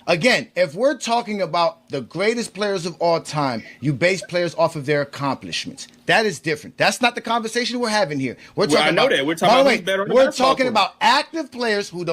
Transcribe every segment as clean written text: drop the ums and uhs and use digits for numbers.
Again, if we're talking about the greatest players of all time, you base players off of their accomplishments. That is different. That's not the conversation we're having here. We're talking I know about, that. We're talking about who's better on the basketball talking court. about active players who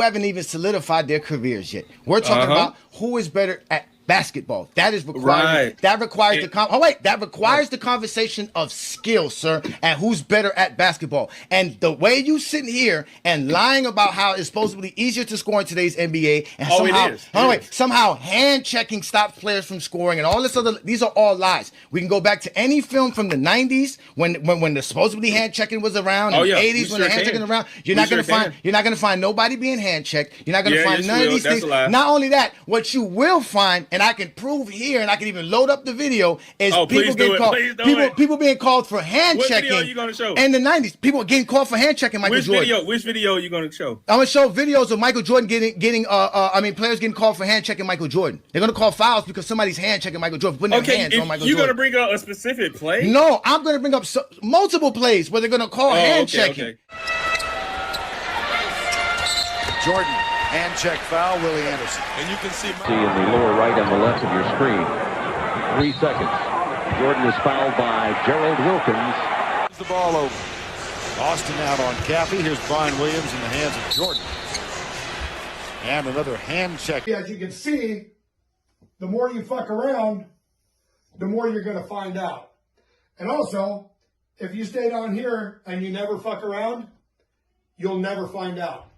haven't even solidified their careers yet. We're talking about who is better at basketball. That is required. Right. That requires that requires the conversation of skill, sir, and who's better at basketball. And the way you sitting here and lying about how it's supposedly easier to score in today's NBA, and somehow hand checking stops players from scoring, and all this other. These are all lies. We can go back to any film from the '90s when the supposedly hand checking was around. In the '80s when the hand checking around. You're not gonna find nobody being hand checked. You're not gonna find none of these things. Not only that, what you will find, and I can prove here, and I can even load up the video, is people being called for hand checking. What video are you gonna show? In the '90s, people getting called for hand checking Michael Jordan. Which video are you gonna show? I'm gonna show videos of Michael Jordan players getting called for hand checking Michael Jordan. They're gonna call fouls because somebody's hand checking Michael Jordan, putting their hands on Michael Jordan. You're gonna bring up a specific play? No, I'm gonna bring up multiple plays where they're gonna call hand checking. Okay. Jordan, hand check foul, Willie Anderson. And you can see in the lower right and the left of your screen. 3 seconds. Jordan is fouled by Gerald Wilkins. The ball over. Austin out on Cappy. Here's Brian Williams in the hands of Jordan. And another hand check. As you can see, the more you fuck around, the more you're going to find out. And also, if you stay down here and you never fuck around, you'll never find out.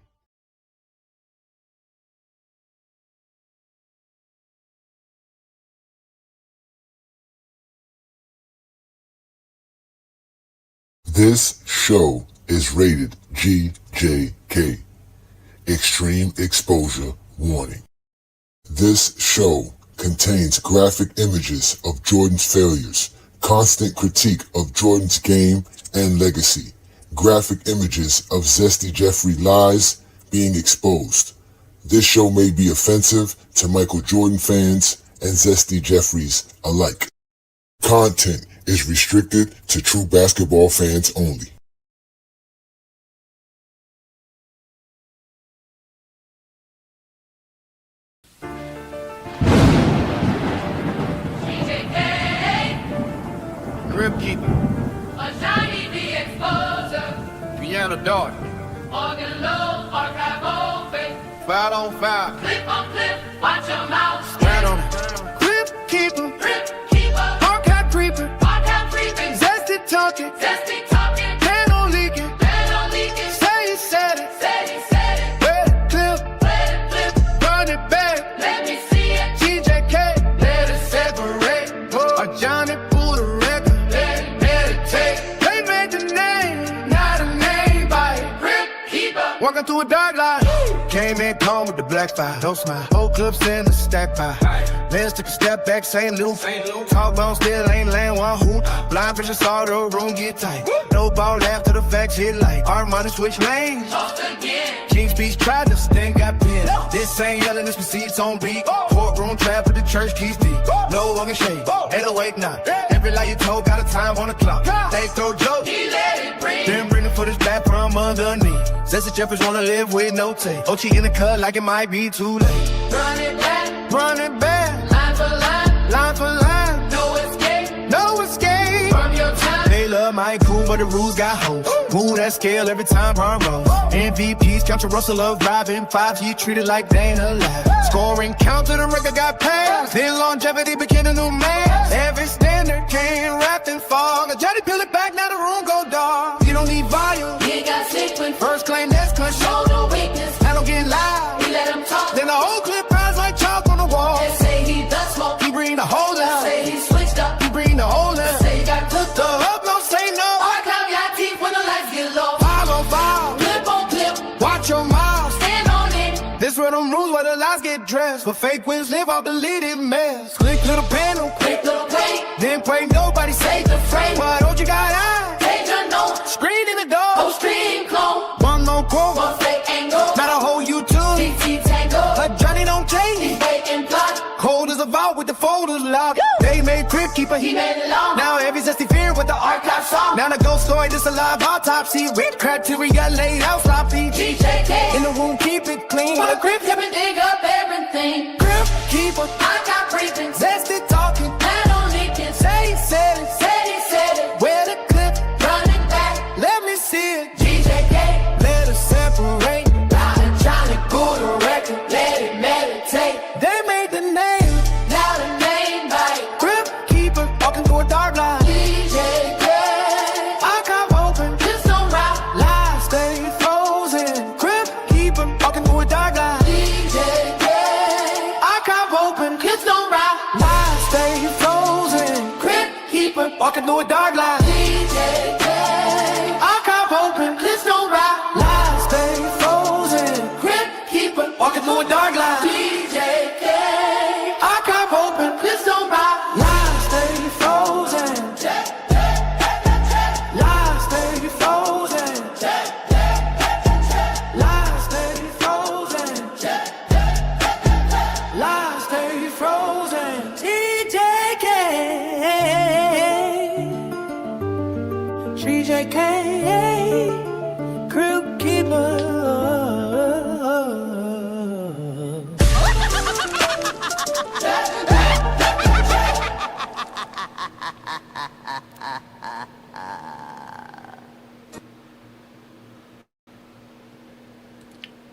This show is rated GJK. Extreme exposure warning. This show contains graphic images of Jordan's failures, constant critique of Jordan's game and legacy, graphic images of Zesty Jeffrey lies being exposed. This show may be offensive to Michael Jordan fans and Zesty Jeffries alike. Content is restricted to true basketball fans only. Grip keeper. Ajani the exposer. Piano daughter. Organ low, archive open. Foul on foul. Clip on clip, watch your mouth. Stand on it. Grip keeper. Grip keeper. Archive creeper. Archive creeping. Zesty talking. Zesty talking. Pan on leaking. Pan on leaking. Say he said it. Said he said it. Wet it clip. Let it flip. Run it back. Let me see it. GJK. Let it separate. Ajani pull the record. Let it meditate. They made the name. Not a name by it. Grip keeper. Walking through a dark light. Came in calm with the black fire. Don't smile. Whole clips in the stack pie. Let's take a step back, St. Luke. Talk long, still ain't laying one hoop. Blind vision saw the room get tight. No ball after the facts hit light. Our money switch lanes. Tossed again. King's Speech tried to sting, got pinned. This ain't yelling, this receipts on beat. Courtroom trap for the church keys deep. No one can shake. 808 now. Every lie you told got a time on the clock. They throw jokes. He let it breathe. Then bring the footage back from underneath. Zesty Jeffers wanna live with no tape. OT in the cut like it might be too late. Run it back. Run it back. Line for line. Line for line. No escape. No escape. From your time. They love my crew, but the rules got hoes. Move that scale every time Ron rolls. MVPs count to Russell Love driving. 5G treated like they ain't alive. Scoring count to the record got passed. Then longevity became a new man. Every standard came wrapped in fog. A Johnny peel it back, now the room go dark. You don't need volume. He got sick when First claim that's show control. no weakness. I don't get loud. He let him talk. Then the whole clip rise like chalk on the wall. They say he does smoke. He bring the whole out. Say he switched up. He bring the whole out. Say he got cooked The up. hub don't say no. Archive your teeth when the lights get low. Foul on foul. Clip on clip. Watch your mouth. Stand on it. This where them rules where the lies get dressed. But fake wins live off deleted mess. Click little panel. Quick little play. Then pray nobody Save the frame. But don't you got eyes? Page unknown. Screen in the door. Post stream clone. One no quote. One fake angle. Not a whole YouTube. TT tango. But Johnny don't He change. waiting plot. Cold as a vault with the folders locked. They made Crib Keeper. He made it long. Now every zesty fear with the archive song. Now the ghost story, this a live autopsy. Rip criteria laid out sloppy. GJK. In the room, keep it clean. For the grip, hip and dig up everything. walking through a dark line. DJ K. I cop open, please don't ride. Lies stay frozen. Crypt keeper. Walking through a dark line. DJ K. I cop open, please don't ride. Lies stay frozen. Lies stay frozen. Lies stay frozen. Lies stay frozen. TJK. TJK. Crew keeper.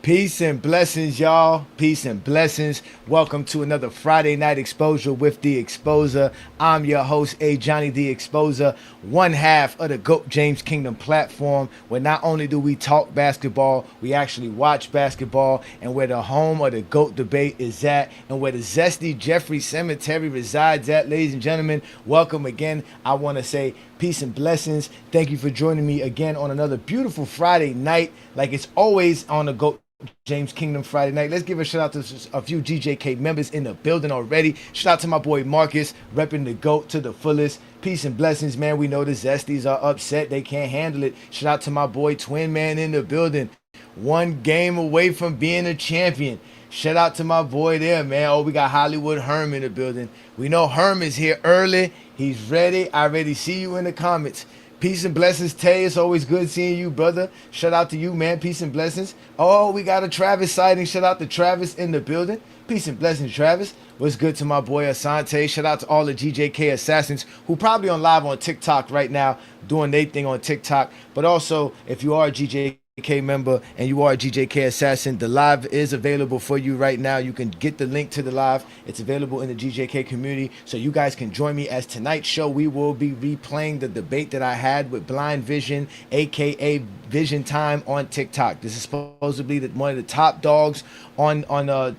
Peace and blessings, y'all. Peace and blessings. Welcome to another Friday Night Exposure with The Exposer. I'm your host, Ajani The Exposer, one half of the GOAT James Kingdom platform, where not only do we talk basketball, we actually watch basketball, and where the home of the GOAT debate is at, and where the zesty Jeffrey Cemetery resides at. Ladies and gentlemen, welcome again. I want to say peace and blessings. Thank you for joining me again on another beautiful Friday night, like it's always on the GOAT James Kingdom Friday night. Let's give a shout out to a few GJK members in the building already. Shout out to my boy Marcus, repping the GOAT to the fullest. Peace and blessings, man. We know the Zesties are upset. They can't handle it. Shout out to my boy Twin Man in the building. One game away from being a champion. Shout out to my boy there, man. Oh, we got Hollywood Herm in the building. We know Herm is here early. He's ready. I already see you in the comments. Peace and blessings, Tay. It's always good seeing you, brother. Shout out to you, man. Peace and blessings. Oh, we got a Travis sighting. Shout out to Travis in the building. Peace and blessings, Travis. What's good to my boy Asante. Shout out to all the GJK assassins who probably on live on TikTok right now, doing their thing on TikTok. But also, if you are a GJK member and you are a GJK assassin, the live is available for you right now. You can get the link to the live. It's available in the GJK community, so you guys can join me. As tonight's show, we will be replaying the debate that I had with Blind Vision, aka Vision Time, on TikTok. This is supposedly one of the top dogs on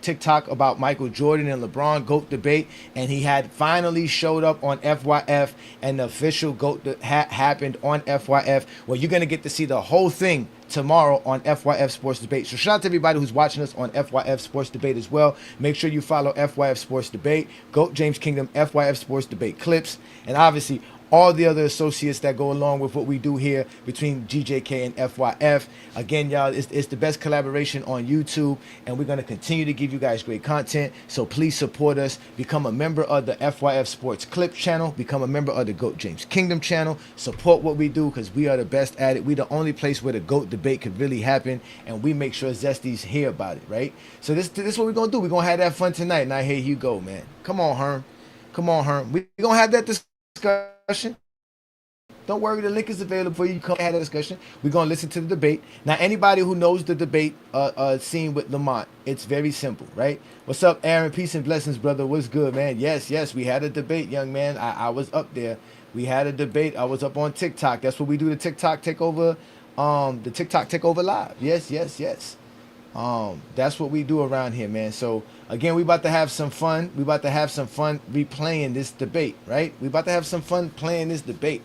TikTok about Michael Jordan and LeBron GOAT debate, and he had finally showed up on FYF, and the official GOAT happened on FYF. Well, you're gonna get to see the whole thing tomorrow on FYF Sports Debate. So shout out to everybody who's watching us on FYF Sports Debate as well. Make sure you follow FYF Sports Debate, GOAT James Kingdom, FYF Sports Debate clips, and obviously all the other associates that go along with what we do here between GJK and FYF. Again, y'all, it's the best collaboration on YouTube, and we're going to continue to give you guys great content. So please support us. Become a member of the FYF Sports Clips channel. Become a member of the GOAT James Kingdom channel. Support what we do, because we are the best at it. We're the only place where the GOAT debate could really happen, and we make sure Zesties hear about it, right? So this is what we're going to do. We're going to have that fun tonight. Now, here you go, man. Come on, Herm. Come on, Herm. We're going to have that discussion. Don't worry, the link is available for you. Come have that discussion. We're going to listen to the debate. Now, anybody who knows the debate scene with Lamont, it's very simple, right? What's up, Aaron? Peace and blessings, brother. What's good, man? Yes, we had a debate, young man. I was up there. We had a debate. I was up on TikTok. That's what we do, the TikTok takeover, the TikTok takeover live. Yes. That's what we do around here, man. So again, we about to have some fun. We about to have some fun replaying this debate, right? We about to have some fun playing this debate.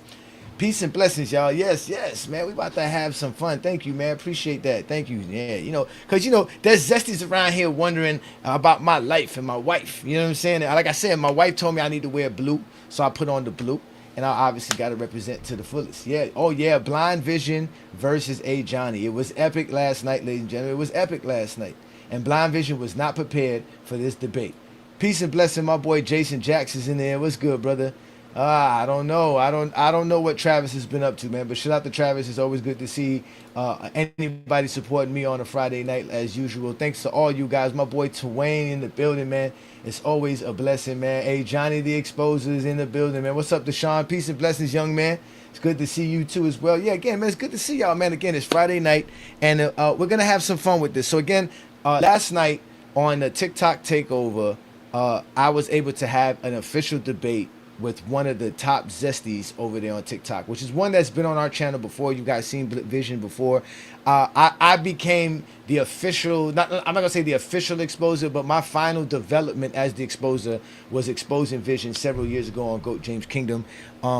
Peace and blessings, y'all. Yes, man. We about to have some fun. Thank you, man. Appreciate that. Thank you. Yeah, because there's Zesties around here wondering about my life and my wife. You know what I'm saying? Like I said, my wife told me I need to wear blue, so I put on the blue, and I obviously got to represent to the fullest. Yeah. Oh yeah. Blind Vision versus Ajani. It was epic last night, ladies and gentlemen. It was epic last night, and Blind Vision was not prepared for this debate. Peace and blessing, my boy Jason Jackson's in there. What's good, brother? I don't know. I don't know what Travis has been up to, man. But shout out to Travis. It's always good to see anybody supporting me on a Friday night as usual. Thanks to all you guys. My boy Twain in the building, man. It's always a blessing, man. Hey, Johnny the Exposer is in the building, man. What's up, Deshaun? Peace and blessings, young man. It's good to see you too as well. Yeah, again, man, it's good to see y'all, man. Again, it's Friday night, and we're gonna have some fun with this. So again, last night on the TikTok takeover, I was able to have an official debate with one of the top Zesties over there on TikTok, which is one that's been on our channel before. You guys seen Vision before. I became the official, I'm not gonna say the official exposer, but my final development as the exposer was exposing Vision several years ago on GOAT James Kingdom,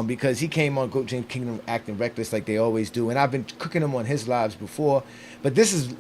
because he came on GOAT James Kingdom acting reckless like they always do, and I've been cooking him on his lives before, but this is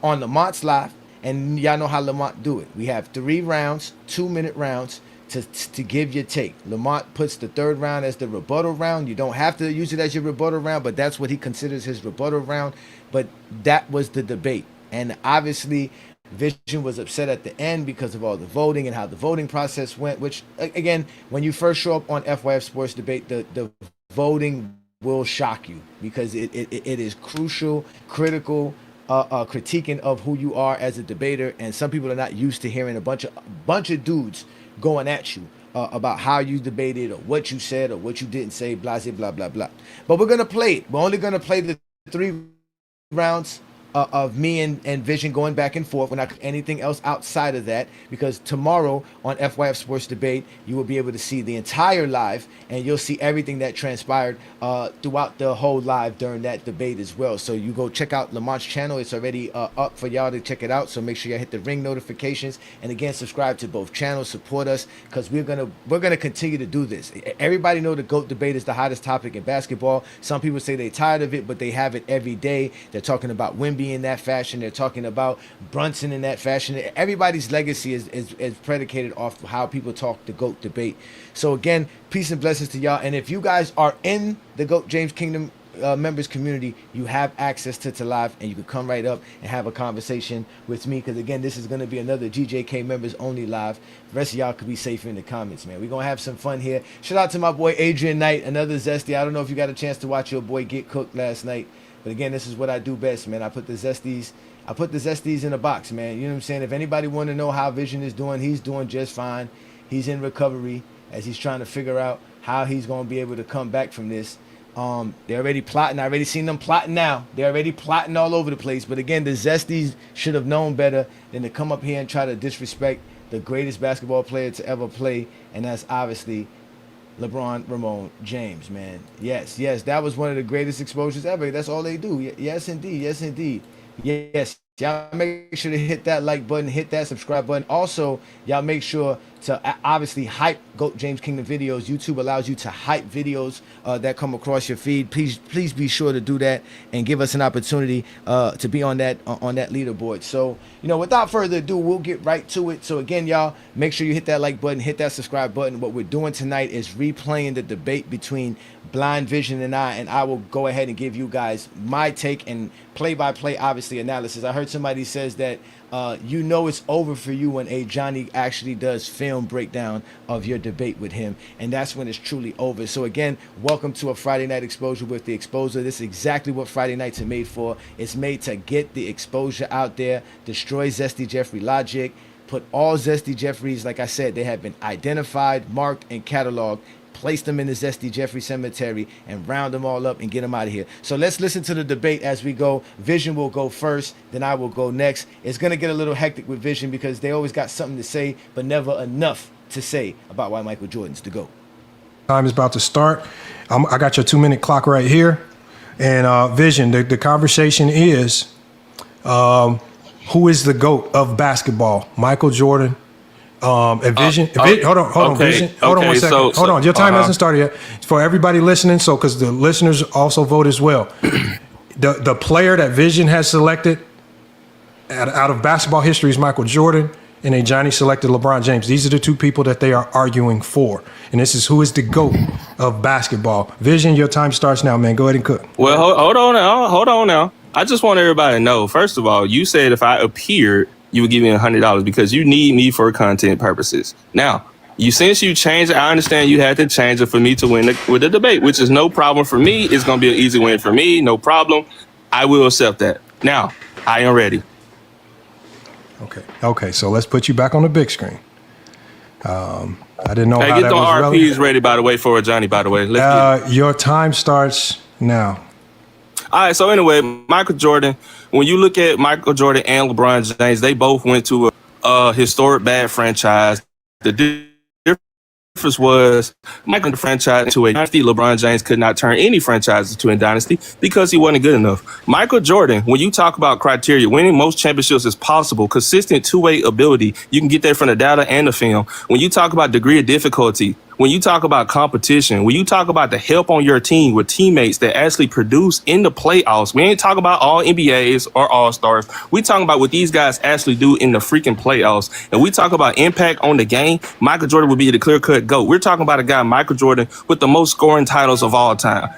on Lamont's live, and y'all know how Lamont do it. We have 3 rounds, 2-minute rounds, to give your take. Lamont puts the 3rd round as the rebuttal round. You don't have to use it as your rebuttal round, but that's what he considers his rebuttal round. But that was the debate. And obviously, Vision was upset at the end because of all the voting and how the voting process went, which, again, when you first show up on FYF Sports Debate, the voting will shock you because it is crucial, critical, critiquing of who you are as a debater. And some people are not used to hearing a bunch of dudes going at you about how you debated or what you said or what you didn't say, blah, blah, blah, blah. But we're going to play it. We're only going to play the 3 rounds of me and Vision going back and forth. We're not anything else outside of that, because tomorrow on FYF Sports Debate, you will be able to see the entire live, and you'll see everything that transpired throughout the whole live during that debate as well. So you go check out Lamont's channel. It's already up for y'all to check it out. So make sure you hit the ring notifications, and again, subscribe to both channels. Support us, because we're gonna continue to do this. Everybody know the GOAT debate is the hottest topic in basketball. Some people say they're tired of it, but they have it every day. They're talking about Wemby in that fashion. They're talking about Brunson in that fashion. Everybody's legacy is predicated off how people talk the GOAT debate. So again, peace and blessings to y'all. And if you guys are in the GOAT James Kingdom members community, you have access to live, and you can come right up and have a conversation with me, because again, this is going to be another GJK members only live. The rest of y'all could be safer in the comments, man. We're gonna have some fun here. Shout out to my boy Adrian Knight, another Zesty. I don't know if you got a chance to watch your boy get cooked last night, but again, this is what I do best, man. I put the Zesties in a box, man. You know what I'm saying? If anybody want to know how Vision is doing, he's doing just fine. He's in recovery as he's trying to figure out how he's going to be able to come back from this. They're already plotting. I already seen them plotting now. They're already plotting all over the place. But again, the Zesties should have known better than to come up here and try to disrespect the greatest basketball player to ever play, and that's obviously LeBron James, man. Yes, that was one of the greatest exposures ever. That's all they do. Yes, indeed. Yes. Y'all make sure to hit that like button, hit that subscribe button. Also, y'all make sure to obviously hype GOAT James Kingdom videos. YouTube allows you to hype videos that come across your feed. Please be sure to do that and give us an opportunity to be on that leaderboard. So, without further ado, we'll get right to it. So again, y'all, make sure you hit that like button, hit that subscribe button. What we're doing tonight is replaying the debate between Blind Vision and I will go ahead and give you guys my take and play-by-play, obviously, analysis. I heard somebody says that it's over for you when Ajani actually does film breakdown of your debate with him, and that's when it's truly over. So again, welcome to a Friday night exposure with the exposer. This is exactly what Friday nights are made for. It's made to get the exposure out there, destroy Zesty Jeffrey logic, put all Zesty Jeffries, like I said, they have been identified, marked, and cataloged, place them in the Zesty Jeffrey cemetery, and round them all up and get them out of here. So let's listen to the debate as we go. Vision will go first, then I will go next. It's going to get a little hectic with Vision because they always got something to say, but never enough to say about why Michael Jordan's the GOAT. Time is about to start. I got your 2-minute clock right here. And Vision, the conversation is, who is the GOAT of basketball? Michael Jordan. Vision, hold on, Vision. Hold on one second. Hold on, your time hasn't started yet. For everybody listening, so because the listeners also vote as well. The player that Vision has selected out of basketball history is Michael Jordan, and Ajani selected LeBron James. These are the 2 people that they are arguing for, and this is who is the GOAT of basketball. Vision, your time starts now, man. Go ahead and cook. Well, hold on now. I just want everybody to know. First of all, you said if I appeared, you would give me $100 because you need me for content purposes. Now, since you changed it, I understand you had to change it for me to win with the debate, which is no problem for me. It's going to be an easy win for me. No problem. I will accept that. Now, I am ready. Okay. So let's put you back on the big screen. I didn't know how get that the was RPs relevant. ready, by the way, for Ajani, by the way. Your time starts now. All right, so anyway, Michael Jordan, when you look at Michael Jordan and LeBron James, they both went to a historic bad franchise. The was Michael the franchise into a dynasty. LeBron James could not turn any franchise into a dynasty because he wasn't good enough. Michael Jordan, when you talk about criteria, winning most championships is possible. Consistent two-way ability, you can get there from the data and the film. When you talk about degree of difficulty, when you talk about competition, when you talk about the help on your team with teammates that actually produce in the playoffs, we ain't talking about all NBAs or all-stars. We talking about what these guys actually do in the freaking playoffs. And we talk about impact on the game, Michael Jordan would be the clear-cut GOAT. We're talking about a guy, Michael Jordan, with the most scoring titles of all time.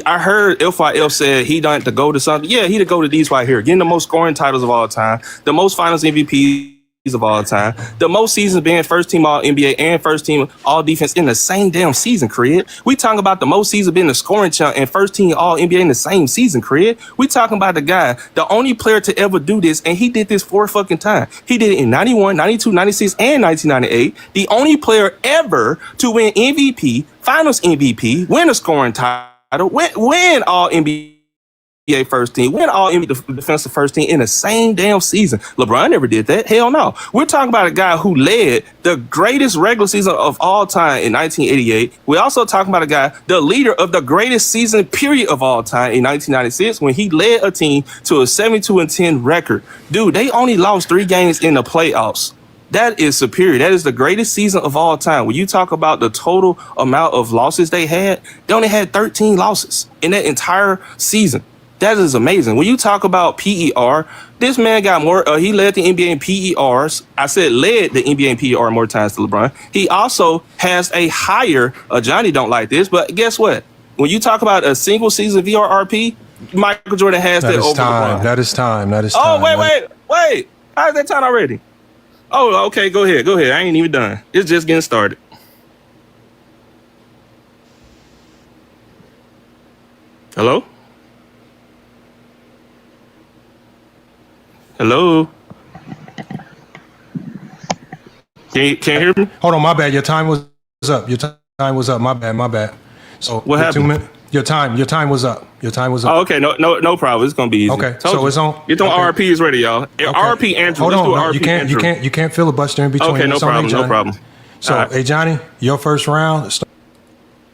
I heard FYF said he don't have to go to something. Yeah, he to go to these right here, getting the most scoring titles of all time, the most finals MVPs of all time, the most seasons being first team all NBA and first team all defense in the same damn season, Craig. We talking about the most seasons being the scoring champ and first team all NBA in the same season, Craig. We talking about the guy, the only player to ever do this, and he did this 4 fucking times. He did it in 91, 92, 96, and 1998. The only player ever to win MVP, finals MVP, win a scoring title, win all NBA first team, win all NBA defensive first team in the same damn season. LeBron never did that. Hell no. We're talking about a guy who led the greatest regular season of all time in 1988. We're also talking about a guy, the leader of the greatest season period of all time in 1996 when he led a team to a 72-10 record. Dude, they only lost 3 games in the playoffs. That is superior. That is the greatest season of all time. When you talk about the total amount of losses they only had 13 losses in that entire season. That is amazing. When you talk about PER, this man got more. He led the NBA in PERs. I said led the NBA in PER more times to LeBron. He also has a higher. Ajani don't like this, but guess what? When you talk about a single season VRRP, Michael Jordan has that over LeBron. That is time. Oh, wait. How's that time already? Oh, okay. Go ahead. I ain't even done. It's just getting started. Hello? Hello? Can you hear me? Hold on, my bad. Your time was up. My bad. So what happened? Your time was up. Oh, okay. No problem. It's gonna be easy. Okay. So it's on. Get them RPs ready, y'all. Okay. RP Andrew. Hold on. No, you can't filibuster in between. Okay, no problem. So, Ajani, your first round.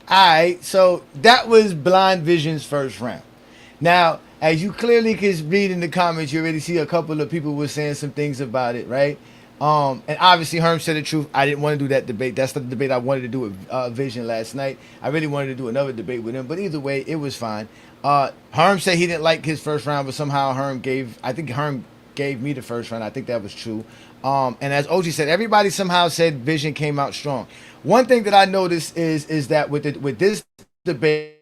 All right, so that was Blind Vision's first round. Now, as you clearly can read in the comments, you already see a couple of people were saying some things about it, right? And obviously Herm said the truth. I didn't want to do that debate. That's the debate I wanted to do with Vision last night. I really wanted to do another debate with him, but either way, it was fine. Herm said he didn't like his first round, but somehow Herm gave me the first round. I think that was true. And as OG said, everybody somehow said Vision came out strong. One thing that I noticed is that with this debate,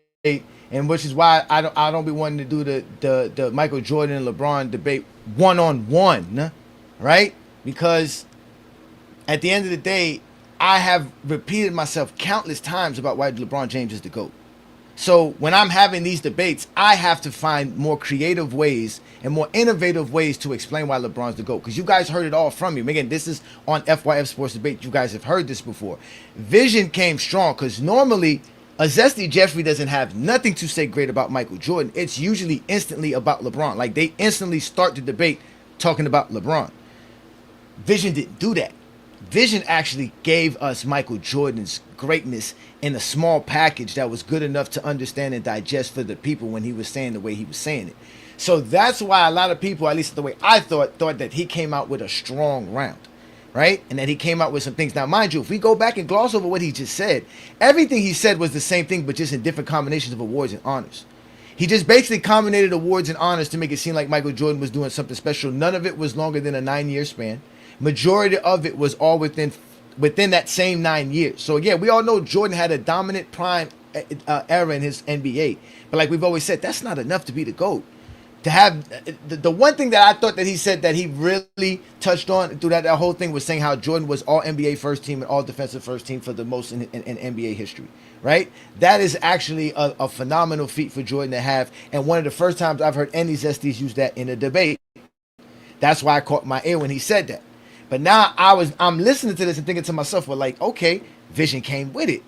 and which is why I don't be wanting to do the Michael Jordan and LeBron debate one-on-one, right? Because at the end of the day, I have repeated myself countless times about why LeBron James is the GOAT. So when I'm having these debates, I have to find more creative ways and more innovative ways to explain why LeBron's the GOAT. Because you guys heard it all from me. Again, this is on FYF Sports Debate. You guys have heard this before. Vision came strong because normally a Zesty Jeffrey doesn't have nothing to say great about Michael Jordan. It's usually instantly about LeBron. Like they instantly start the debate talking about LeBron. Vision didn't do that. Vision actually gave us Michael Jordan's greatness in a small package that was good enough to understand and digest for the people when he was saying the way he was saying it. So that's why a lot of people, at least the way I thought that he came out with a strong round, right? And that he came out with some things. Now, mind you, if we go back and gloss over what he just said, everything he said was the same thing, but just in different combinations of awards and honors. He just basically combinated awards and honors to make it seem like Michael Jordan was doing something special. None of it was longer than a 9-year span. Majority of it was all within that same 9 years. So yeah, we all know Jordan had a dominant prime era in his NBA. But like we've always said, that's not enough to be the GOAT. To have the one thing that I thought that he said that he really touched on through that whole thing was saying how Jordan was all NBA first team and all defensive first team for the most in NBA history, right? That is actually a phenomenal feat for Jordan to have, and one of the first times I've heard any Zesties use that in a debate. That's why I caught my ear when he said that. But now I'm listening to this and thinking to myself, well, like, okay, Vision came with it.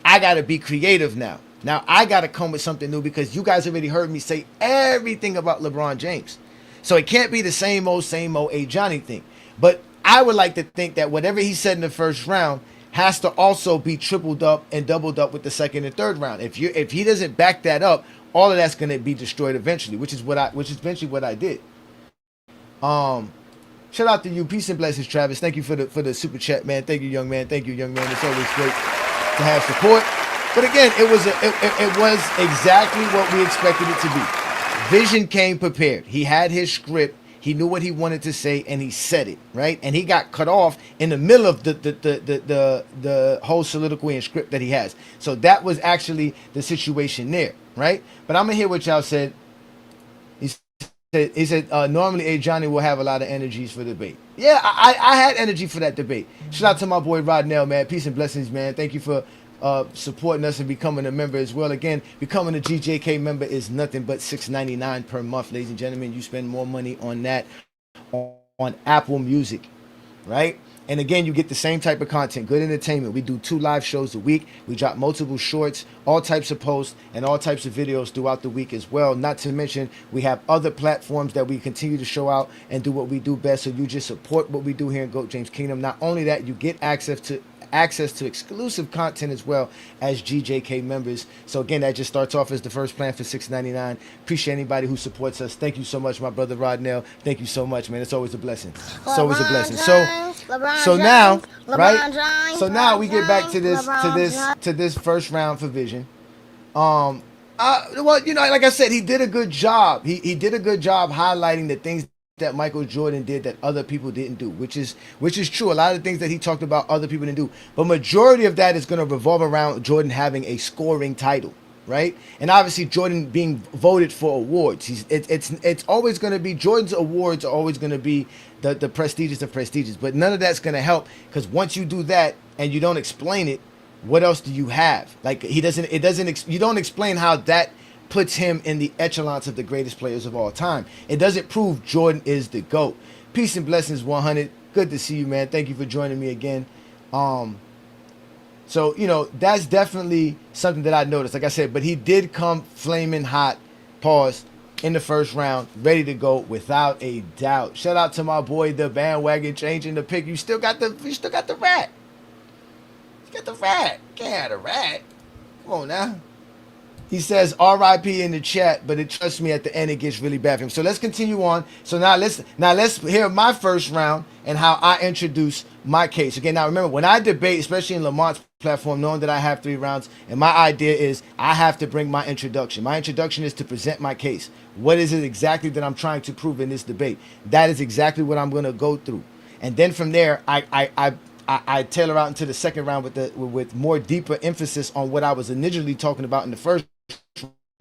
I got to be creative now. Now I got to come with something new because you guys already heard me say everything about LeBron James. So it can't be the same old Ajani thing. But I would like to think that whatever he said in the first round has to also be tripled up and doubled up with the second and third round. If he doesn't back that up, all of that's going to be destroyed eventually, which is eventually what I did. Shout out to you. Peace and blessings, Travis. Thank you for the super chat, man. Thank you, young man. Thank you, young man. It's always great to have support. But again, it was exactly what we expected it to be. Vision came prepared. He had his script. He knew what he wanted to say, and he said it, right? And he got cut off in the middle of the whole soliloquy and script that he has. So that was actually the situation there, right? But I'm gonna hear what y'all said. He said normally Ajani will have a lot of energies for debate. Yeah, I had energy for that debate. Shout out to my boy Rodnell, man. Peace and blessings, man. Thank you for supporting us and becoming a member as well. Again, becoming a GJK member is nothing but $6.99 per month, ladies and gentlemen. You spend more money on that on Apple Music, right? And again, you get the same type of content, good entertainment. We do 2 live shows a week. We drop multiple shorts, all types of posts, and all types of videos throughout the week as well. Not to mention, we have other platforms that we continue to show out and do what we do best. So you just support what we do here in GOAT James Kingdom. Not only that, you get access to exclusive content as well as GJK members. So again, that just starts off as the first plan for $6.99. Appreciate anybody who supports us. Thank you so much, my brother Rodnell. Thank you so much, man. It's always a blessing. It's always a blessing. So now, right? So now we get back to this first round for Vision. Well, you know, like I said, he did a good job. He did a good job highlighting the things that Michael Jordan did that other people didn't do, which is true. A lot of things that he talked about other people didn't do, but majority of that is going to revolve around Jordan having a scoring title, right? And obviously Jordan being voted for awards. It's always going to be, Jordan's awards are always going to be the prestigious of prestigious, but none of that's going to help, because once you do that and you don't explain it, what else do you have? Like you don't explain how that puts him in the echelons of the greatest players of all time. It doesn't prove Jordan is the GOAT. Peace and blessings, 100. Good to see you, man. Thank you for joining me again. So, you know, that's definitely something that I noticed. Like I said, but he did come flaming hot, pause, in the first round, ready to go without a doubt. Shout out to my boy, the bandwagon changing the pick. You still got the rat. You got the rat. Can't have the rat. Come on now. He says RIP in the chat, but trust me, at the end it gets really bad for him. So let's continue on. So now let's hear my first round and how I introduce my case. Again, now remember, when I debate, especially in Lamont's platform, knowing that I have 3 rounds, and my idea is I have to bring my introduction. My introduction is to present my case. What is it exactly that I'm trying to prove in this debate? That is exactly what I'm going to go through. And then from there, I tailor out into the second round with more deeper emphasis on what I was initially talking about in the first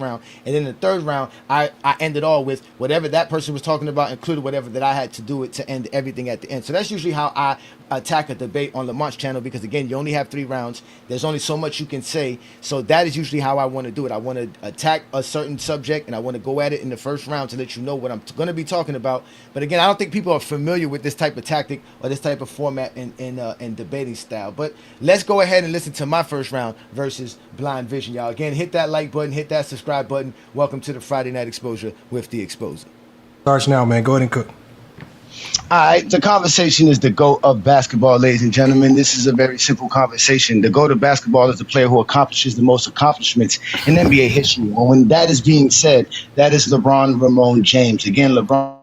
round, and then in the third round I ended all with whatever that person was talking about, included whatever that I had to do it to end everything at the end. So that's usually how I attack a debate on Lamont's channel, because again, you only have 3 rounds. There's only so much you can say. So that is usually how I want to do it. I want to attack a certain subject, and I want to go at it in the first round to let you know what I'm going to be talking about. But again, I don't think people are familiar with this type of tactic or this type of format in debating style. But let's go ahead and listen to my first round versus Blind Vision, y'all. Again, hit that like button, hit that subscribe button. Welcome to the Friday Night Exposure with the Exposer. Starts now, man. Go ahead and cook. All right, the conversation is the GOAT of basketball, ladies and gentlemen. This is a very simple conversation. The GOAT of basketball is the player who accomplishes the most accomplishments in NBA history. Well, when that is being said, that is LeBron Ramon James. Again, LeBron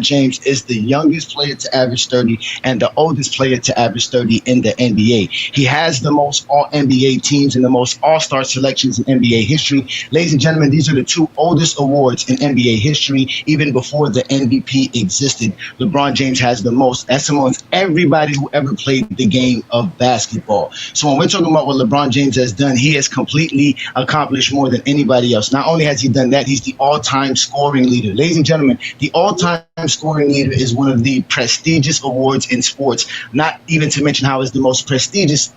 James is the youngest player to average 30 and the oldest player to average 30 in the NBA. He has the most All-NBA teams and the most All-Star selections in NBA history. Ladies and gentlemen, these are the 2 oldest awards in NBA history, even before the MVP existed. LeBron James has the most. That's amongst everybody who ever played the game of basketball. So when we're talking about what LeBron James has done, he has completely accomplished more than anybody else. Not only has he done that, he's the all-time scoring leader. Ladies and gentlemen, the all-time scoring leader is one of the prestigious awards in sports, not even to mention how it's the most prestigious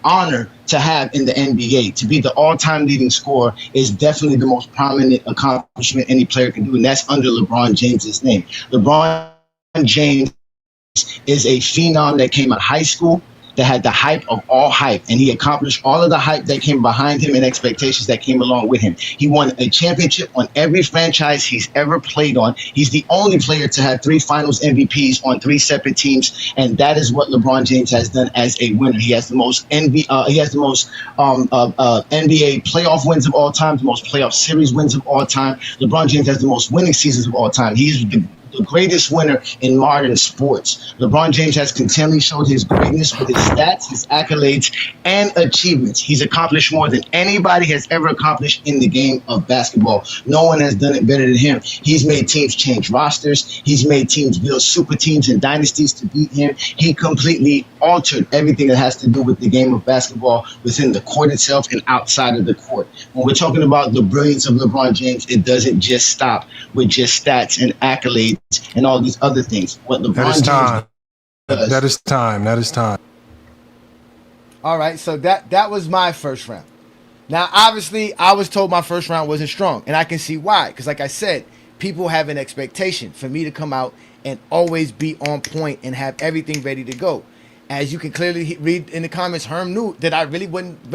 honor to have in the NBA. To be the all-time leading scorer is definitely the most prominent accomplishment any player can do, and that's under LeBron James's name. LeBron James is a phenom that came out of high school. that had the hype of all hype, and he accomplished all of the hype that came behind him and expectations that came along with him. He won a championship on every franchise he's ever played on. He's the only player to have 3 Finals MVPs on 3 separate teams, and that is what LeBron James has done as a winner. He has the most NBA playoff wins of all time, the most playoff series wins of all time. LeBron James has the most winning seasons of all time. He's the greatest winner in modern sports. LeBron James has continually showed his greatness with his stats, his accolades, and achievements. He's accomplished more than anybody has ever accomplished in the game of basketball. No one has done it better than him. He's made teams change rosters. He's made teams build super teams and dynasties to beat him. He completely altered everything that has to do with the game of basketball within the court itself and outside of the court. When we're talking about the brilliance of LeBron James, it doesn't just stop with just stats and accolades and all these other things. What LeBron James does. That is time. That is time. All right, so that was my first round. Now, obviously, I was told my first round wasn't strong, and I can see why. Because like I said, people have an expectation for me to come out and always be on point and have everything ready to go. As you can clearly read in the comments, Herm knew that I really wasn't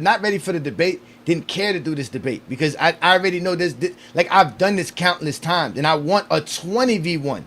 not ready for the debate, didn't care to do this debate because I already know this, like I've done this countless times, and I want a 20v1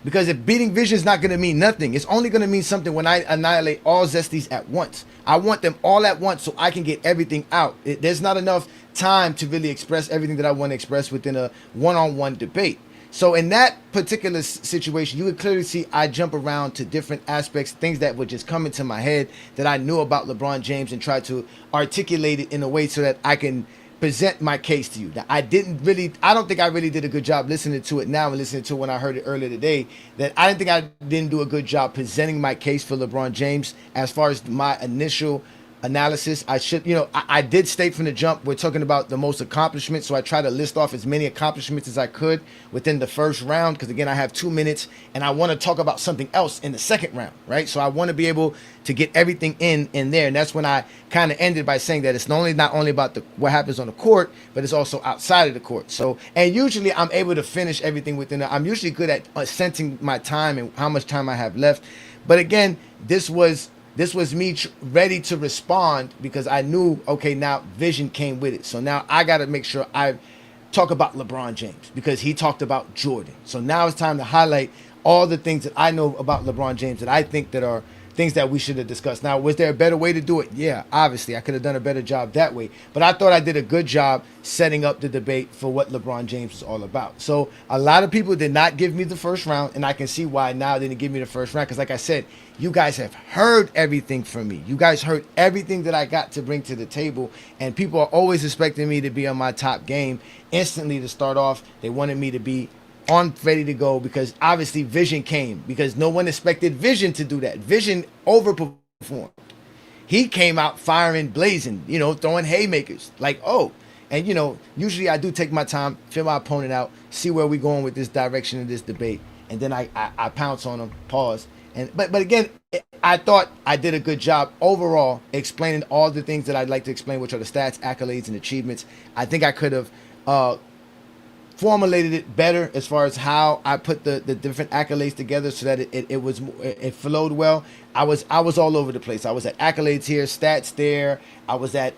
because if beating Vision is not going to mean nothing, it's only going to mean something when I annihilate all Zesties at once. I want them all at once so I can get everything out. There's not enough time to really express everything that I want to express within a one-on-one debate. So in that particular situation, you would clearly see I jump around to different aspects, things that would just come into my head that I knew about LeBron James and try to articulate it in a way so that I can present my case to you. Now, I don't think I really did a good job listening to it now and listening to it when I heard it earlier today, that I didn't do a good job presenting my case for LeBron James as far as my initial analysis. I did state from the jump, we're talking about the most accomplishments, so I try to list off as many accomplishments as I could within the first round, because again, I have 2 minutes and I want to talk about something else in the second round, right? So I want to be able to get everything in there, and that's when I kind of ended by saying that it's not only about what happens on the court, but it's also outside of the court. So, and usually I'm able to finish everything within I'm usually good at sensing my time and how much time I have left. But again, this was me ready to respond because I knew, okay, now Vision came with it. So now I got to make sure I talk about LeBron James because he talked about Jordan. So now it's time to highlight all the things that I know about LeBron James that I think that are things that we should have discussed. Now, was there a better way to do it? Yeah, obviously. I could have done a better job that way. But I thought I did a good job setting up the debate for what LeBron James is all about. So a lot of people did not give me the first round, and I can see why now they didn't give me the first round. Because like I said, you guys have heard everything from me. You guys heard everything that I got to bring to the table. And people are always expecting me to be on my top game instantly to start off. They wanted me to be ready to go because obviously Vision came because no one expected Vision to do that. Vision overperformed. He came out firing, blazing, throwing haymakers like, oh, and usually I do take my time, feel my opponent out, see where we're going with this direction of this debate, and then I pounce on him, pause. But again, I thought I did a good job overall explaining all the things that I'd like to explain, which are the stats, accolades, and achievements. I think I could have formulated it better as far as how I put the different accolades together so that it flowed well. I was all over the place. I was at accolades here, stats there. I was at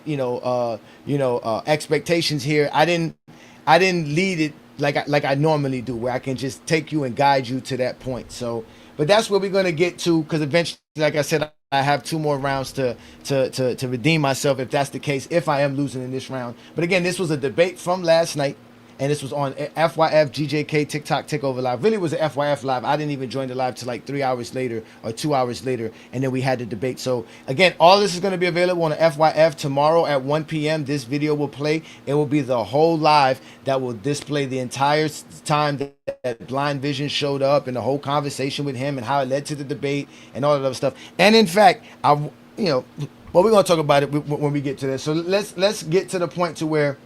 expectations here. I didn't lead it like I normally do, where I can just take you and guide you to that point. So, but that's where we're gonna get to, because eventually, like I said, I have 2 more rounds to redeem myself if that's the case, if I am losing in this round. But again, this was a debate from last night. And this was on FYF GJK TikTok Takeover Live. Really, it was an FYF Live. I didn't even join the live till like 3 hours later or 2 hours later. And then we had the debate. So again, all this is going to be available on the FYF tomorrow at 1 p.m. This video will play. It will be the whole live that will display the entire time that Blind Vision showed up and the whole conversation with him and how it led to the debate and all that other stuff. And in fact, well, we're going to talk about it when we get to this. So let's get to the point to where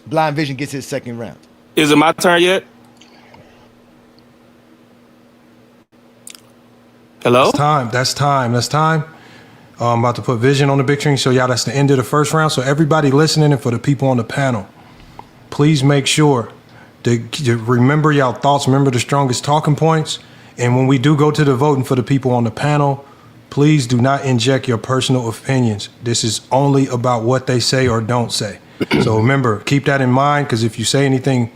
Blind Vision gets his second round. Is it my turn yet? Hello? That's time. I'm about to put Vision on the big screen. So y'all, that's the end of the first round. So everybody listening and for the people on the panel, please make sure to remember y'all thoughts, remember the strongest talking points. And when we do go to the voting for the people on the panel, Please do not inject your personal opinions. This is only about what they say or don't say. So remember, keep that in mind, because if you say anything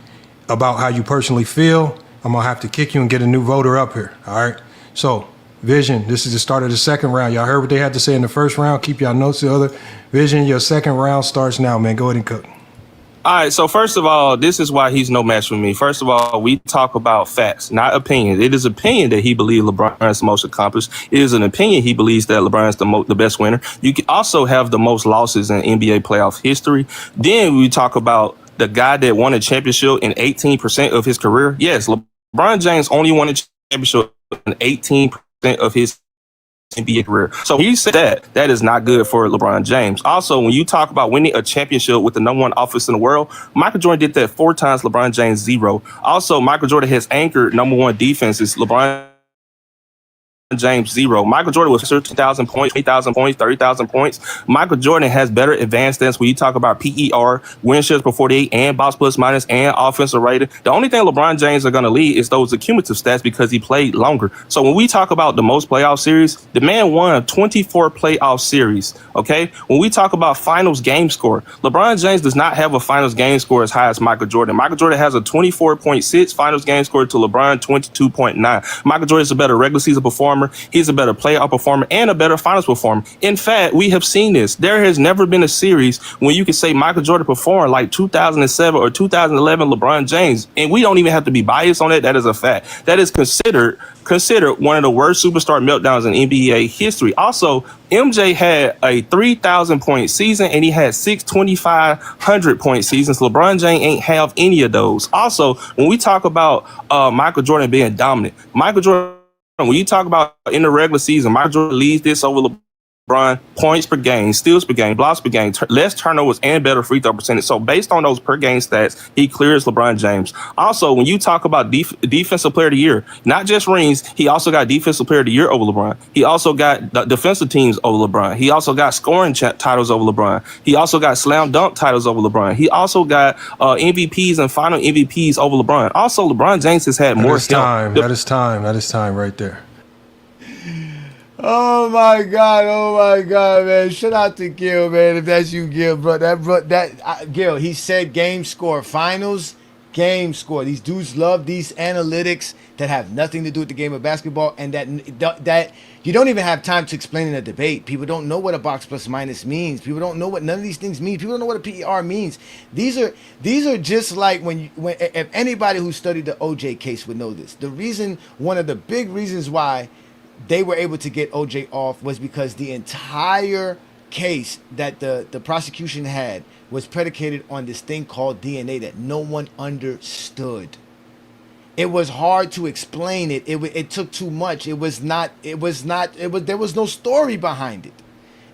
about how you personally feel, I'm going to have to kick you and get a new voter up here. All right? So, Vision, this is the start of the second round. Y'all heard what they had to say in the first round. Keep y'all notes the other. Vision, your second round starts now, man. Go ahead and cook. All right, so first of all, this is why he's no match for me. First of all, we talk about facts, not opinions. It is opinion that he believes LeBron is the most accomplished. It is an opinion he believes that LeBron is the best winner. You can also have the most losses in NBA playoff history. Then we talk about the guy that won a championship in 18% of his career. Yes, LeBron James only won a championship in 18% of his NBA career. So he said that is not good for LeBron James. Also, when you talk about winning a championship with the #1 offense in the world, Michael Jordan did that 4 times, LeBron James 0. Also, Michael Jordan has anchored #1 defenses. LeBron James 0. Michael Jordan was 2,000 points, 8,000 points, 30,000 points. Michael Jordan has better advanced stats when you talk about PER, win shares per 48, and box plus minus, and offensive rating. The only thing LeBron James are going to lead is those accumulative stats because he played longer. So when we talk about the most playoff series, the man won 24 playoff series. Okay, when we talk about finals game score, LeBron James does not have a finals game score as high as Michael Jordan. Michael Jordan has a 24.6 finals game score to LeBron 22.9. Michael Jordan is a better regular season performer. He's a better playoff performer and a better finals performer. In fact, we have seen this. There has never been a series when you can say Michael Jordan performed like 2007 or 2011 LeBron James, and we don't even have to be biased on it. That is a fact. That is considered one of the worst superstar meltdowns in NBA history. Also, MJ had a 3,000 point season and he had 6 2,500 point seasons. LeBron James ain't have any of those. Also, when we talk about Michael Jordan being dominant, Michael Jordan, when you talk about in the regular season, Michael Jordan leads this over LeBron, points per game, steals per game, blocks per game, less turnovers, and better free throw percentage. So based on those per game stats, he clears LeBron James. Also, when you talk about defensive player of the year, not just rings, he also got defensive player of the year over LeBron. He also got defensive teams over LeBron. He also got scoring titles over LeBron. He also got slam dunk titles over LeBron. He also got MVPs and final MVPs over LeBron. Also, LeBron James has had more time. That is time right there. Oh my God, man! Shout out to Gil, man. If that's you, Gil, bro. Gil. He said game score, finals game score. These dudes love these analytics that have nothing to do with the game of basketball, and that you don't even have time to explain in a debate. People don't know what a box plus minus means. People don't know what none of these things mean. People don't know what a PER means. These are just like when if anybody who studied the OJ case would know this. One of the big reasons why they were able to get OJ off was because the entire case that the prosecution had was predicated on this thing called DNA that no one understood. It was hard to explain it. It took too much. There was no story behind it.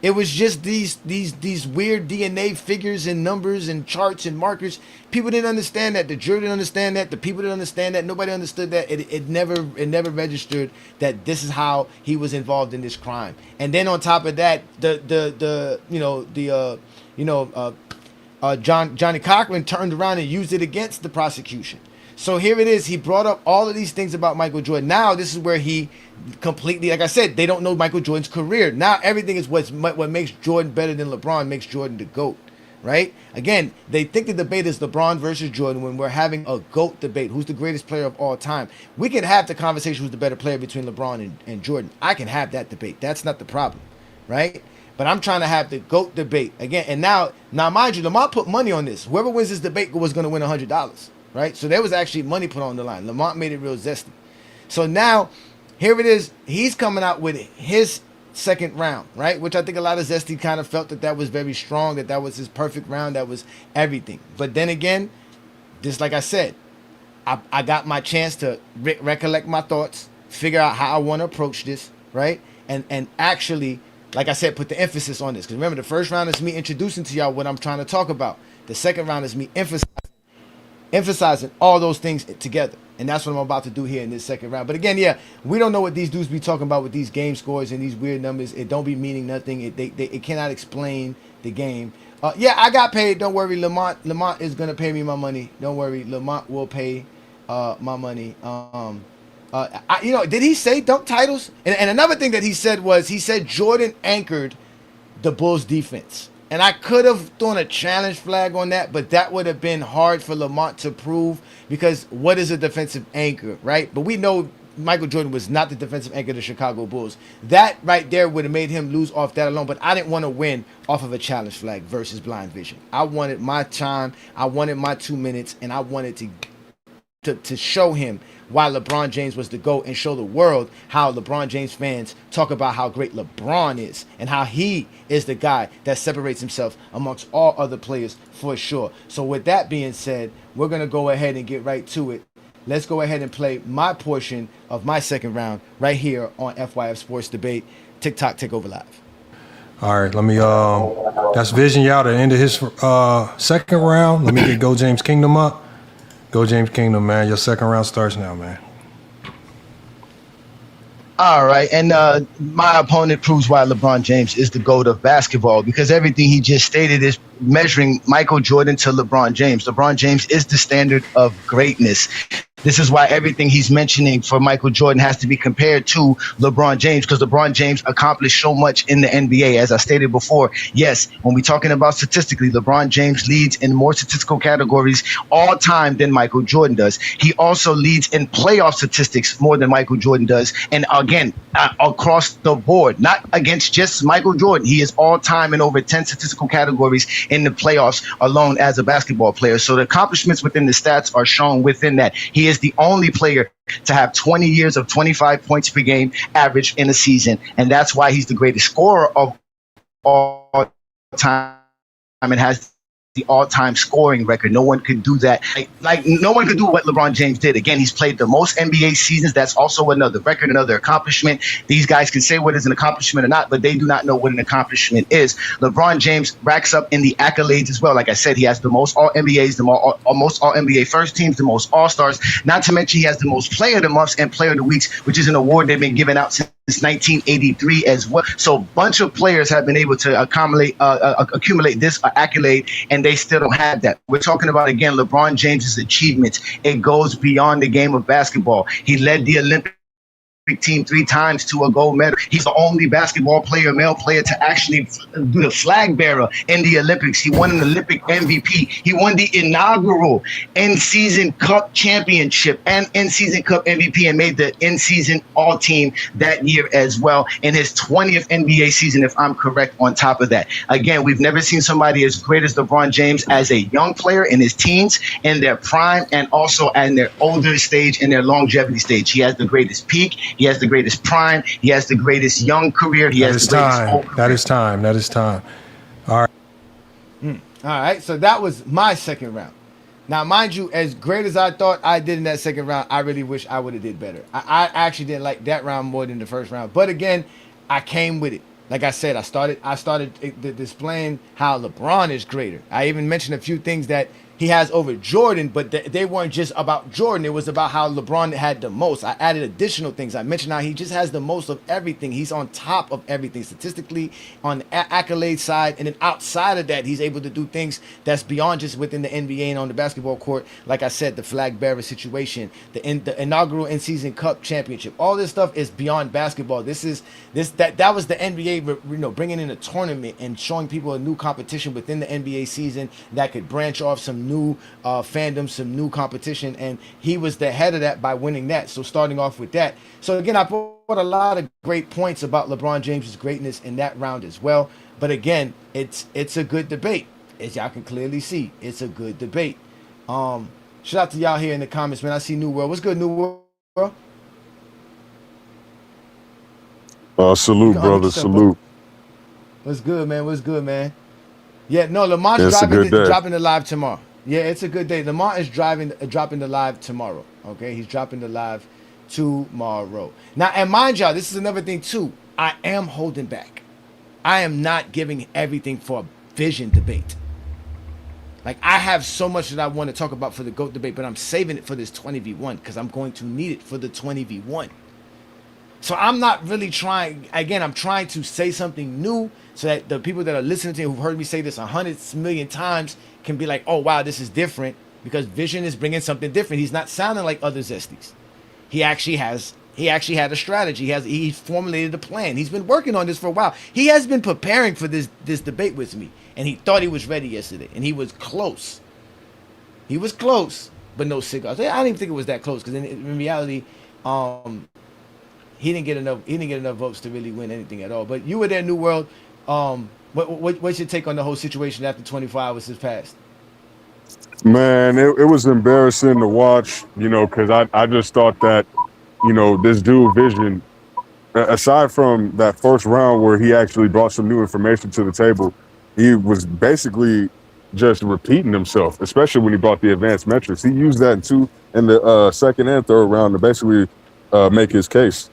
It was just these weird DNA figures and numbers and charts and markers. People didn't understand that. The jury didn't understand that. The people didn't understand that. Nobody understood that. It never registered that this is how he was involved in this crime. And then on top of that, Johnny Cochran turned around and used it against the prosecution. So here it is. He brought up all of these things about Michael Jordan. Now this is where he completely, like I said, they don't know Michael Jordan's career. Now everything is what makes Jordan better than LeBron makes Jordan the GOAT, right? Again, they think the debate is LeBron versus Jordan when we're having a GOAT debate. Who's the greatest player of all time? We can have the conversation who's the better player between LeBron and Jordan. I can have that debate. That's not the problem, right? But I'm trying to have the GOAT debate again. And now mind you, Lamont put money on this. Whoever wins this debate was going to win $100. Right? So there was actually money put on the line. Lamont made it real zesty. So now, here it is. He's coming out with his second round, right? Which I think a lot of Zesty kind of felt that was very strong, that was his perfect round, that was everything. But then again, just like I said, I got my chance to recollect my thoughts, figure out how I want to approach this, right? And actually, like I said, put the emphasis on this. Because remember, the first round is me introducing to y'all what I'm trying to talk about. The second round is me emphasizing all those things together. And that's what I'm about to do here in this second round. But again, yeah, we don't know what these dudes be talking about with these game scores and these weird numbers. It don't be meaning nothing. It cannot explain the game. Yeah, I got paid. Don't worry. Lamont is going to pay me my money. Don't worry. Lamont will pay my money. Did he say dunk titles? And another thing that he said was Jordan anchored the Bulls defense. And I could have thrown a challenge flag on that, but that would have been hard for Lamont to prove because what is a defensive anchor, right? But we know Michael Jordan was not the defensive anchor of the Chicago Bulls. That right there would have made him lose off that alone, but I didn't want to win off of a challenge flag versus blind vision. I wanted my time, I wanted my 2 minutes, and I wanted to show him why LeBron James was the GOAT and show the world how LeBron James fans talk about how great LeBron is and how he is the guy that separates himself amongst all other players for sure. So with that being said, we're going to go ahead and get right to it. Let's go ahead and play my portion of my second round right here on FYF Sports Debate, TikTok Takeover Live. All right, let me, that's Vision Y'all at the end of his second round. Let me get Go James Kingdom up. Go James Kingdom, man. Your second round starts now, man. All right, and my opponent proves why LeBron James is the GOAT of basketball because everything he just stated is measuring Michael Jordan to LeBron James. LeBron James is the standard of greatness. This is why everything he's mentioning for Michael Jordan has to be compared to LeBron James because LeBron James accomplished so much in the NBA. As I stated before, yes, when we're talking about statistically, LeBron James leads in more statistical categories all time than Michael Jordan does. He also leads in playoff statistics more than Michael Jordan does. And again, across the board, not against just Michael Jordan. He is all time in over 10 statistical categories in the playoffs alone as a basketball player. So the accomplishments within the stats are shown within that. He is the only player to have 20 years of 25 points per game average in a season. And that's why he's the greatest scorer of all time and has the all-time scoring record. No one could do that. Like no one could do what LeBron James did. Again, he's played the most NBA seasons. That's also another record, another accomplishment. These guys can say what is an accomplishment or not, but they do not know what an accomplishment is. LeBron James racks up in the accolades as well. Like I said, he has the most All-NBAs, the most All-NBA first teams, the most All-Stars. Not to mention he has the most Player of the Months and Player of the Weeks, which is an award they've been giving out since 1983 as well. So a bunch of players have been able to accumulate this accolade, and they still don't have that. We're talking about, again, LeBron James's achievements. It goes beyond the game of basketball. He led the Olympic team 3 times to a gold medal. He's the only basketball player, male player, to actually do the flag bearer in the Olympics. He won an Olympic MVP. He won the inaugural in-season cup championship and in-season cup MVP and made the in-season all-team that year as well in his 20th NBA season, if I'm correct, on top of that. Again, we've never seen somebody as great as LeBron James as a young player in his teens, in their prime, and also in their older stage, in their longevity stage. He has the greatest peak. He has the greatest prime. He has the greatest young career. He has the greatest old career. That is time. That is time. All right. All right. So that was my second round. Now, mind you, as great as I thought I did in that second round, I really wish I would have did better. I actually didn't like that round more than the first round. But again, I came with it. Like I said, I started displaying how LeBron is greater. I even mentioned a few things that he has over Jordan, but they weren't just about Jordan. It was about how LeBron had the most. I added additional things. I mentioned how he just has the most of everything. He's on top of everything statistically on the accolade side. And then outside of that, he's able to do things that's beyond just within the NBA and on the basketball court. Like I said, the flag bearer situation, the inaugural in-season cup championship. All this stuff is beyond basketball. That was the NBA, bringing in a tournament and showing people a new competition within the NBA season that could branch off some new fandom, some new competition, and he was the head of that by winning that. So starting off with that. So again, I put a lot of great points about LeBron James's greatness in that round as well. But again, it's a good debate. As y'all can clearly see, it's a good debate. Shout out to y'all here in the comments, man. I see New World. What's good, New World? Salute, brother. Salute. What's good, man? What's good, man? Yeah, no, Lamont's dropping the live tomorrow. Yeah, it's a good day. Lamont is dropping the live tomorrow. Okay, he's dropping the live tomorrow. Now, and mind y'all, this is another thing too. I am holding back. I am not giving everything for a vision debate. Like, I have so much that I want to talk about for the GOAT debate, but I'm saving it for this 20v1 because I'm going to need it for the 20v1. So I'm not really trying. Again, I'm trying to say something new so that the people that are listening to, who've heard me say this 100 million times, can be like, oh, wow, this is different, because Vision is bringing something different. He's not sounding like other Zesties. he actually had a strategy. He formulated a plan. He's been working on this for a while. He has been preparing for this debate with me, and he thought he was ready yesterday, and he was close. He was close, but no cigars. I didn't even think it was that close because in reality, he didn't get enough votes to really win anything at all. But you were there, New World. What's your take on the whole situation after 24 hours has passed? Man, it was embarrassing to watch, because I just thought that, this dude Vision, aside from that first round where he actually brought some new information to the table, he was basically just repeating himself, especially when he brought the advanced metrics. He used that in the second and third round to basically make his case.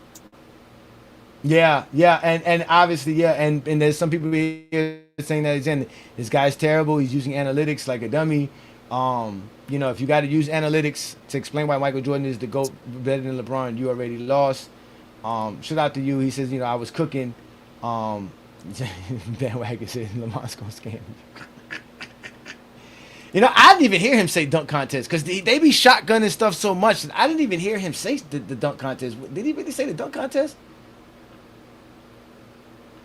Yeah, and obviously, and there's some people here saying that this guy's terrible. He's using analytics like a dummy. If you got to use analytics to explain why Michael Jordan is the GOAT better than LeBron, you already lost. Shout out to you. He says, I was cooking. Bandwagon says Lamar's gonna scam you. I didn't even hear him say dunk contest because they be shotgunning stuff so much that I didn't even hear him say the dunk contest. Did he really say the dunk contest?